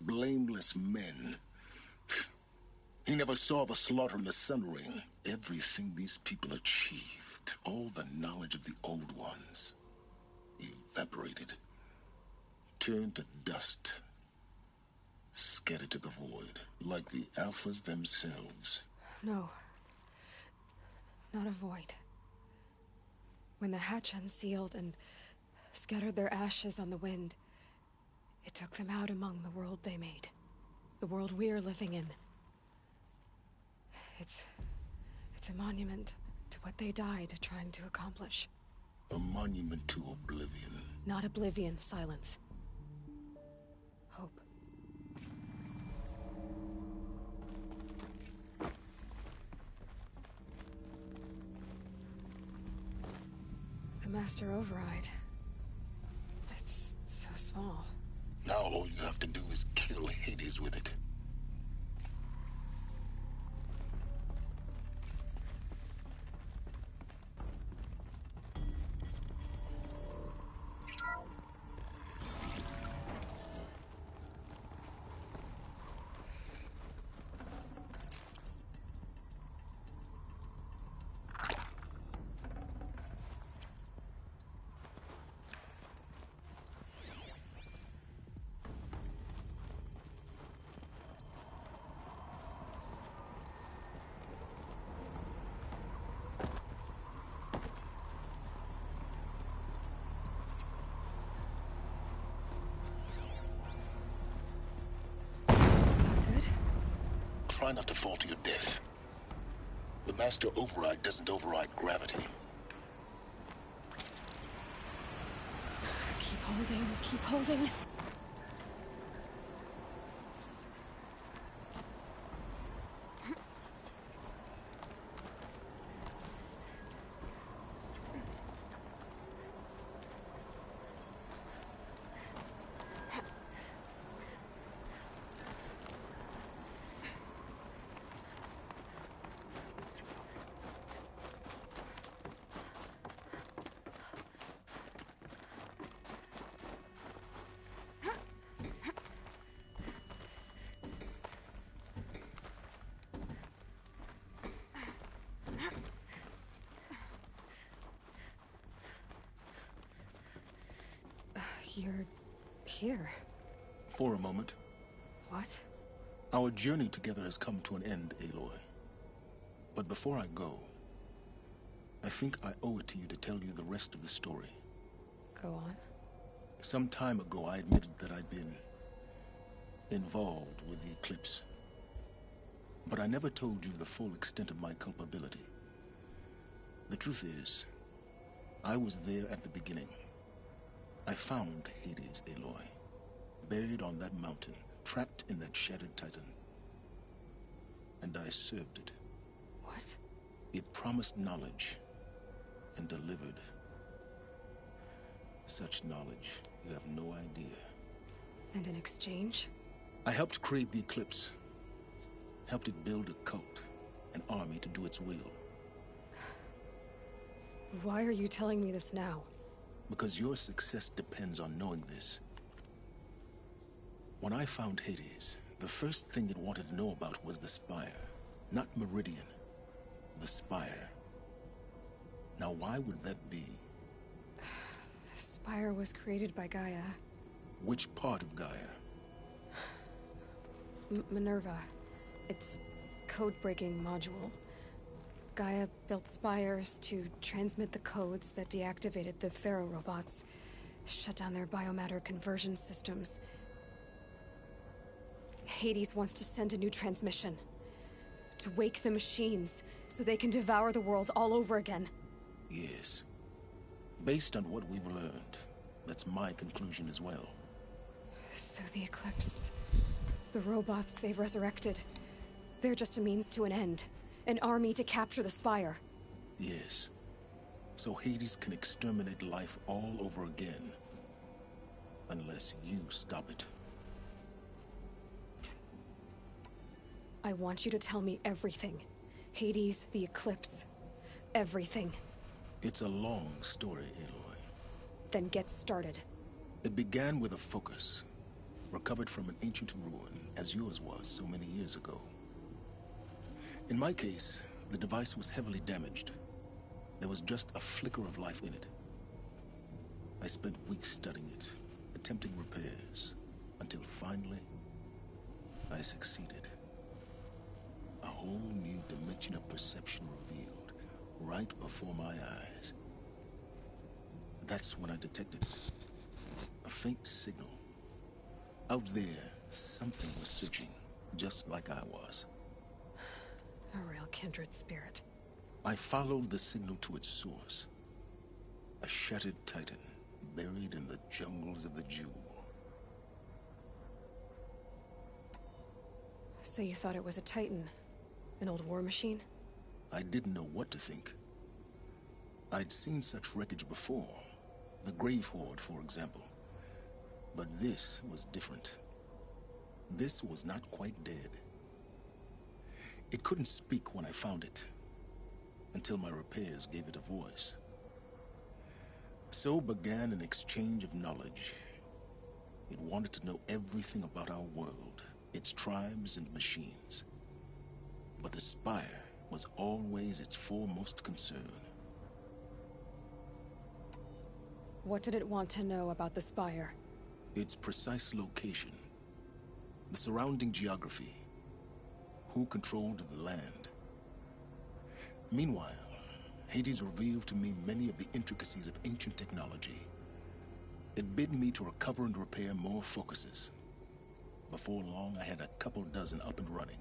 Blameless men. He never saw the slaughter in the Sun Ring. Everything these people achieved, all the knowledge of the old ones, evaporated, turned to dust, scattered to the void, like the Alphas themselves. No. Not a void. When the hatch unsealed and scattered their ashes on the wind, it took them out among the world they made. The world we're living in. It's a monument to what they died trying to accomplish. A monument to oblivion. Not oblivion, silence. Hope. The Master Override. It's so small. Now all you have to do is kill Hades with it. Try not to fall to your death. The Master Override doesn't override gravity. Keep holding, keep holding. You're here. For a moment. What? Our journey together has come to an end, Aloy. But before I go, I think I owe it to you to tell you the rest of the story. Go on. Some time ago, I admitted that I'd been involved with the Eclipse. But I never told you the full extent of my culpability. The truth is, I was there at the beginning. I found Hades, Aloy, buried on that mountain, trapped in that shattered titan. And I served it. What? It promised knowledge and delivered. Such knowledge, you have no idea. And in exchange? I helped create the Eclipse. Helped it build a cult, an army to do its will. Why are you telling me this now? Because your success depends on knowing this. When I found Hades, the first thing it wanted to know about was the Spire. Not Meridian. The Spire. Now why would that be? The Spire was created by Gaia. Which part of Gaia? Minerva. It's code-breaking module. Gaia built spires to transmit the codes that deactivated the Pharaoh robots, shut down their biomatter conversion systems. Hades wants to send a new transmission. To wake the machines, so they can devour the world all over again. Yes. Based on what we've learned, that's my conclusion as well. So the Eclipse... the robots they've resurrected... they're just a means to an end. An army to capture the Spire. Yes. So Hades can exterminate life all over again. Unless you stop it. I want you to tell me everything. Hades, the Eclipse, everything. It's a long story, Aloy. Then get started. It began with a focus, recovered from an ancient ruin, as yours was so many years ago. In my case, the device was heavily damaged. There was just a flicker of life in it. I spent weeks studying it, attempting repairs, until finally, I succeeded. A whole new dimension of perception revealed, right before my eyes. That's when I detected it. A faint signal. Out there, something was searching, just like I was. A real kindred spirit. I followed the signal to its source. A shattered titan, buried in the jungles of the Jewel. So you thought it was a titan? An old war machine? I didn't know what to think. I'd seen such wreckage before. The Grave Horde, for example. But this was different. This was not quite dead. It couldn't speak when I found it, until my repairs gave it a voice. So began an exchange of knowledge. It wanted to know everything about our world, its tribes and machines. But the Spire was always its foremost concern. What did it want to know about the Spire? Its precise location, the surrounding geography, who controlled the land. Meanwhile, Hades revealed to me many of the intricacies of ancient technology. It bid me to recover and repair more focuses. Before long, I had a couple dozen up and running.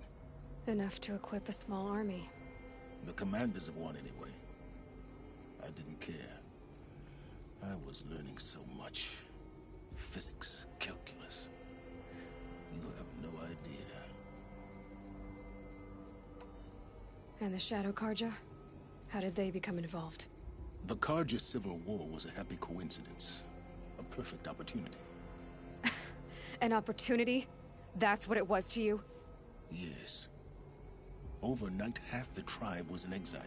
Enough to equip a small army. The commanders of one, anyway. I didn't care. I was learning so much. Physics, calculus. You have no idea. And the Shadow Carja? How did they become involved? The Carja Civil War was a happy coincidence. A perfect opportunity. An opportunity? That's what it was to you? Yes. Overnight, half the tribe was in exile,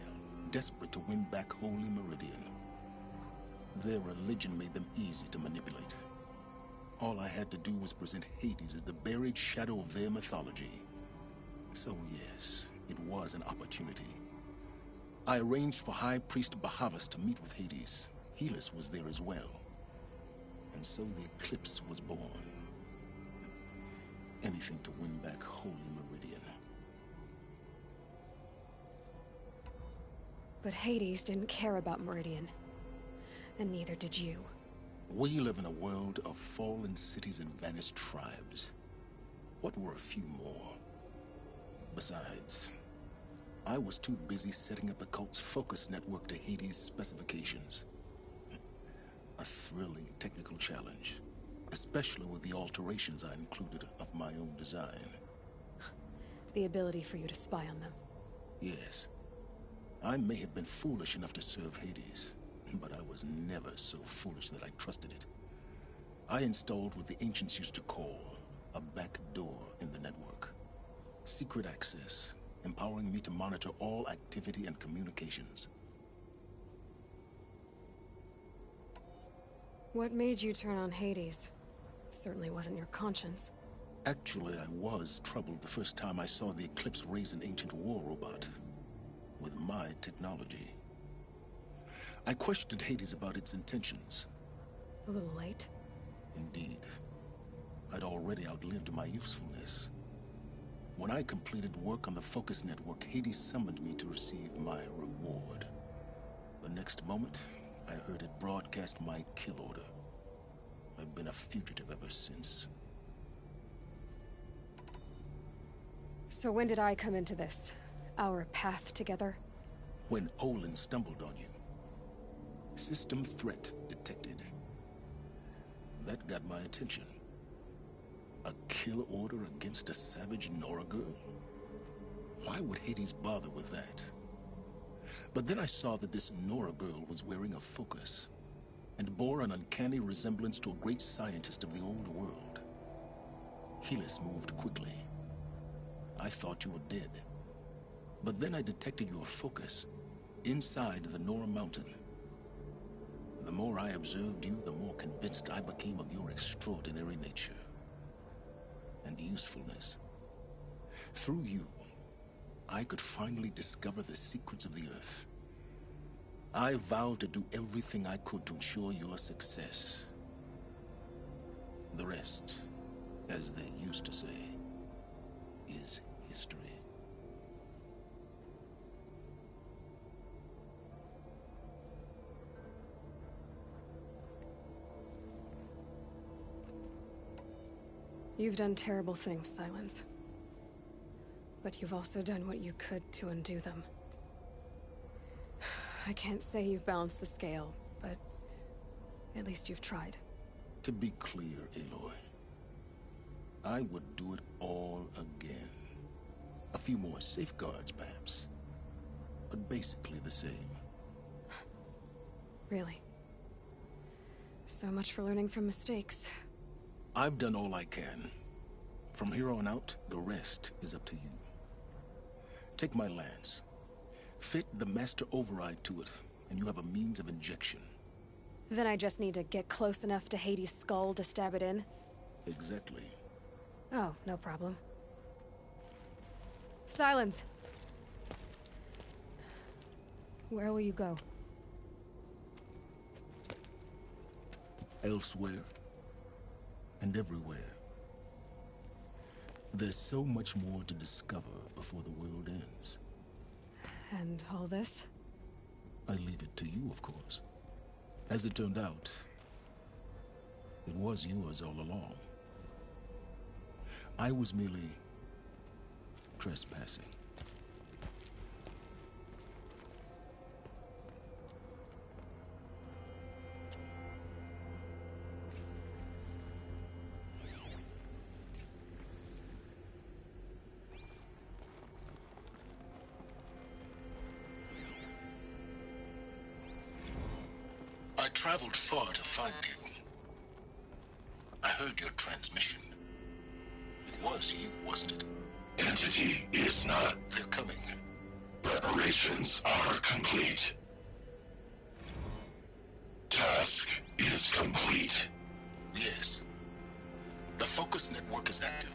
desperate to win back Holy Meridian. Their religion made them easy to manipulate. All I had to do was present Hades as the buried shadow of their mythology. So yes, it was an opportunity. I arranged for High Priest Bahavas to meet with Hades. Helis was there as well. And so the Eclipse was born. Anything to win back Holy Meridian. But Hades didn't care about Meridian. And neither did you. We live in a world of fallen cities and vanished tribes. What were a few more? Besides, I was too busy setting up the cult's focus network to Hades' specifications. A thrilling technical challenge, especially with the alterations I included of my own design. The ability for you to spy on them. Yes. I may have been foolish enough to serve Hades, but I was never so foolish that I trusted it. I installed what the ancients used to call a back door in the network. Secret access, empowering me to monitor all activity and communications. What made you turn on Hades? It certainly wasn't your conscience. Actually, I was troubled the first time I saw the Eclipse raise an ancient war robot. With my technology. I questioned Hades about its intentions. A little late? Indeed. I'd already outlived my usefulness. When I completed work on the Focus Network, Hades summoned me to receive my reward. The next moment, I heard it broadcast my kill order. I've been a fugitive ever since. So when did I come into this? our path together? When Olin stumbled on you. System threat detected. That got my attention. A kill order against a savage Nora girl? Why would Hades bother with that? But then I saw that this Nora girl was wearing a focus, and bore an uncanny resemblance to a great scientist of the old world. Helis moved quickly. I thought you were dead. But then I detected your focus inside the Nora Mountain. The more I observed you, the more convinced I became of your extraordinary nature and usefulness. Through you, I could finally discover the secrets of the Earth. I vowed to do everything I could to ensure your success. The rest, as they used to say, is history. You've done terrible things, Sylens. But you've also done what you could to undo them. I can't say you've balanced the scale, but at least you've tried. To be clear, Aloy, I would do it all again. A few more safeguards, perhaps, but basically the same. Really? So much for learning from mistakes. I've done all I can. From here on out, the rest is up to you. Take my lance. Fit the master override to it, and you have a means of injection. Then I just need to get close enough to Hades' skull to stab it in? Exactly. Oh, no problem. Sylens! Where will you go? Elsewhere. And everywhere. There's so much more to discover before the world ends. And all this? I leave it to you, of course. As it turned out, it was yours all along. I was merely trespassing. I traveled far to find you. I heard your transmission. It was you, wasn't it? Entity is not. They're coming. Preparations are complete. Task is complete. Yes. The focus network is active.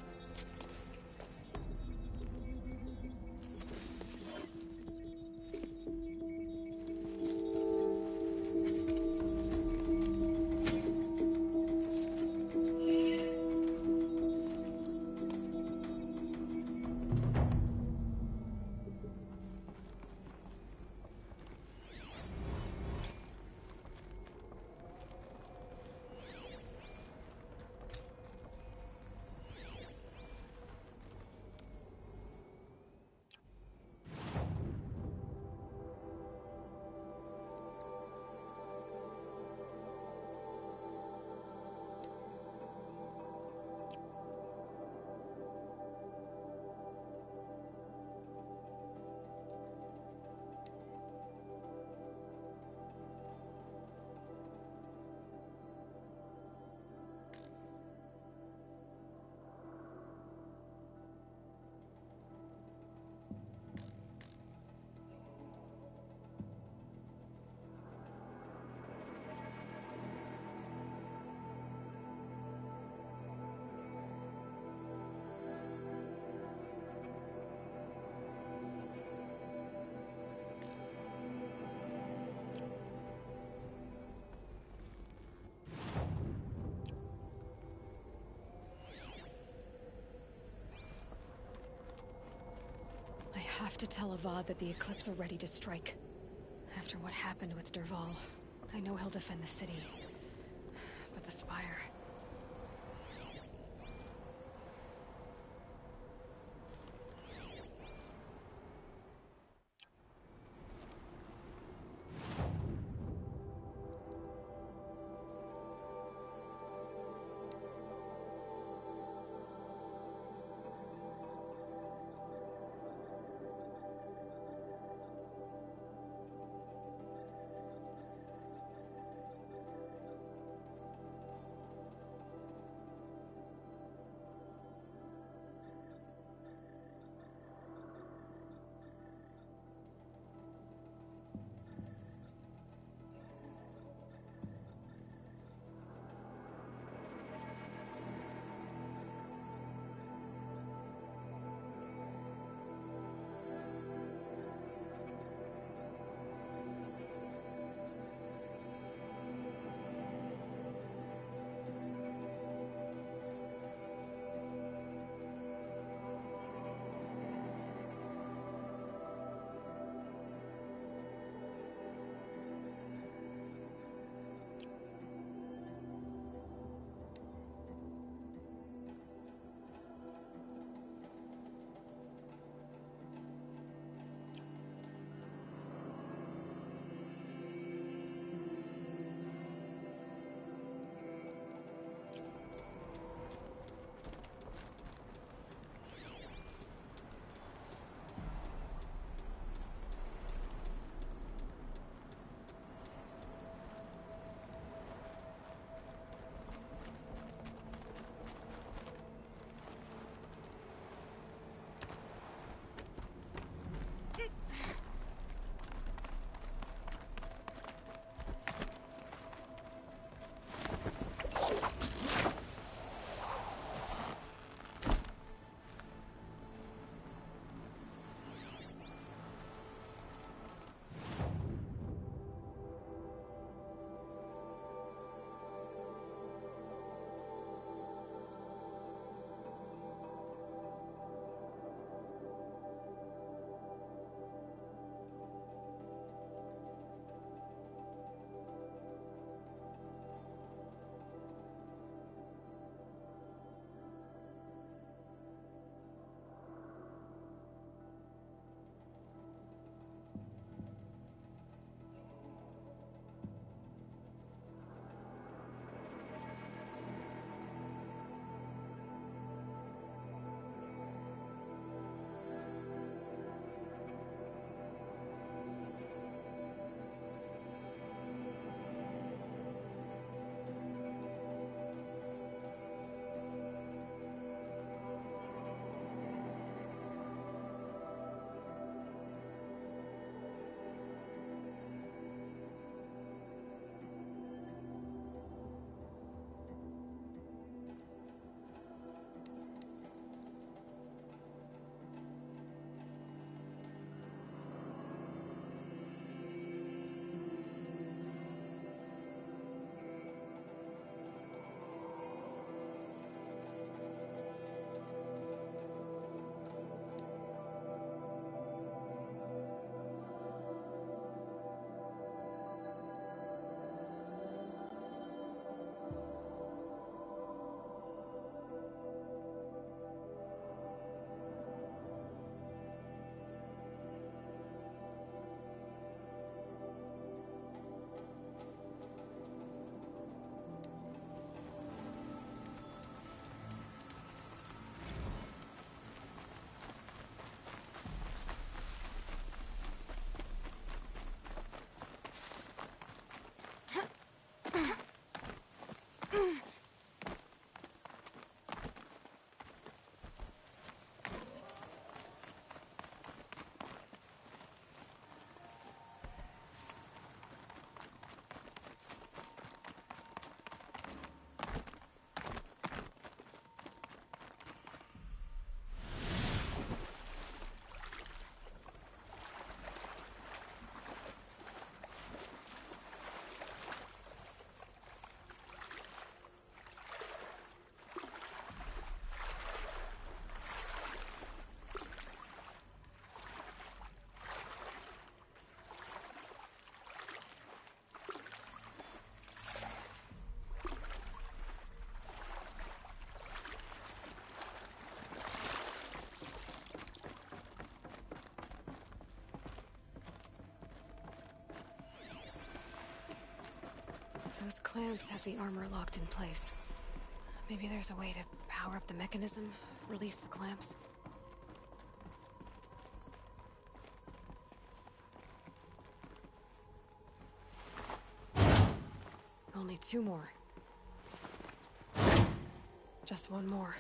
I have to tell Avad that the Eclipse are ready to strike. After what happened with Dervahl, I know he'll defend the city. But the Spire... Those clamps have the armor locked in place. Maybe there's a way to power up the mechanism, release the clamps. Only 2 more. Just 1 more.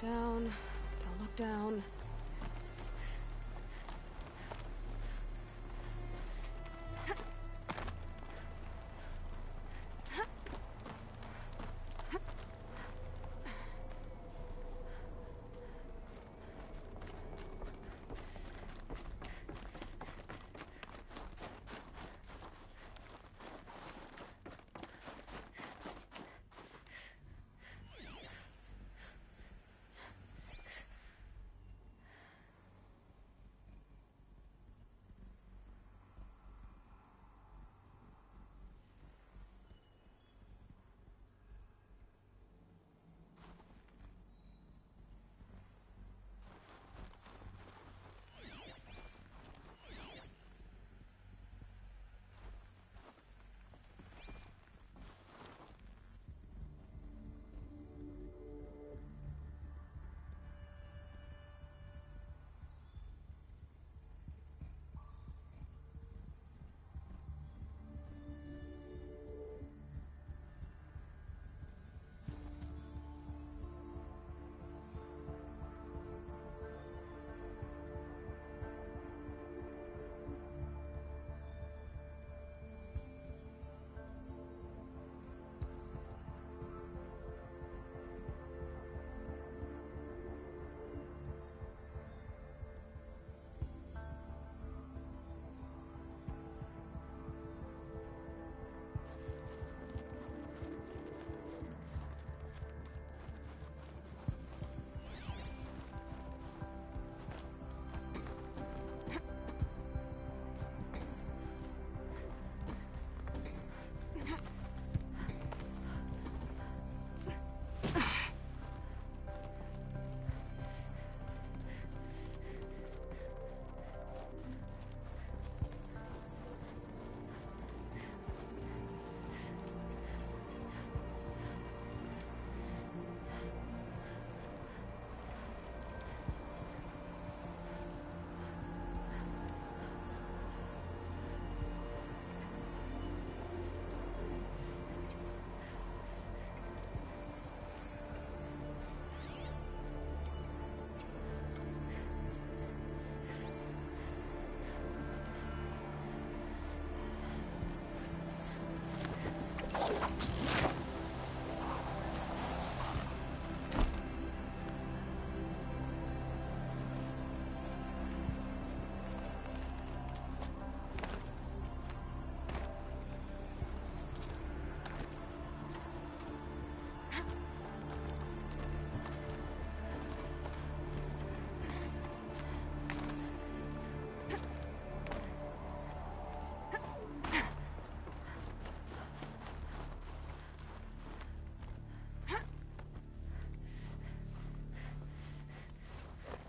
Down. Don't look down.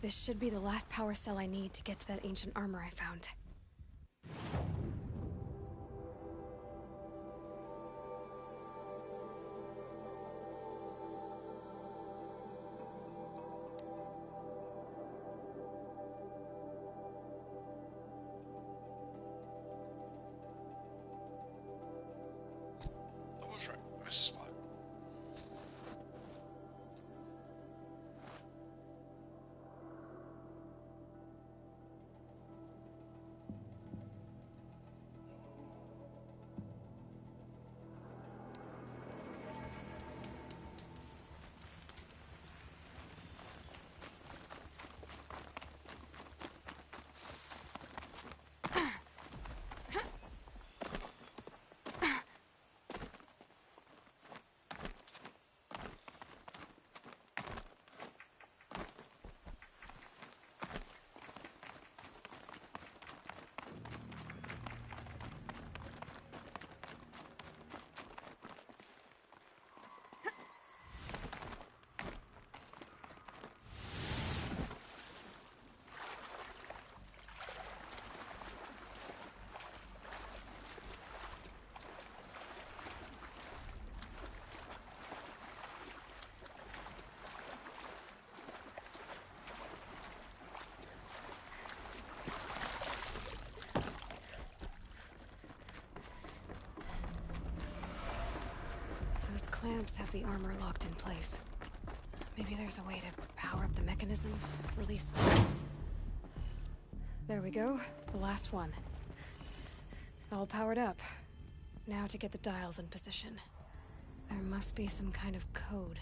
This should be the last power cell I need to get to that ancient armor I found. I was right. I missed a spot. Those clamps have the armor locked in place. Maybe there's a way to power up the mechanism, release the valves. There we go. The last one. All powered up. Now to get the dials in position. There must be some kind of code.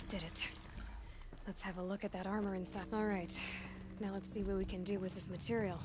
Did it. Let's have a look at that armor inside. All right. Now let's see what we can do with this material.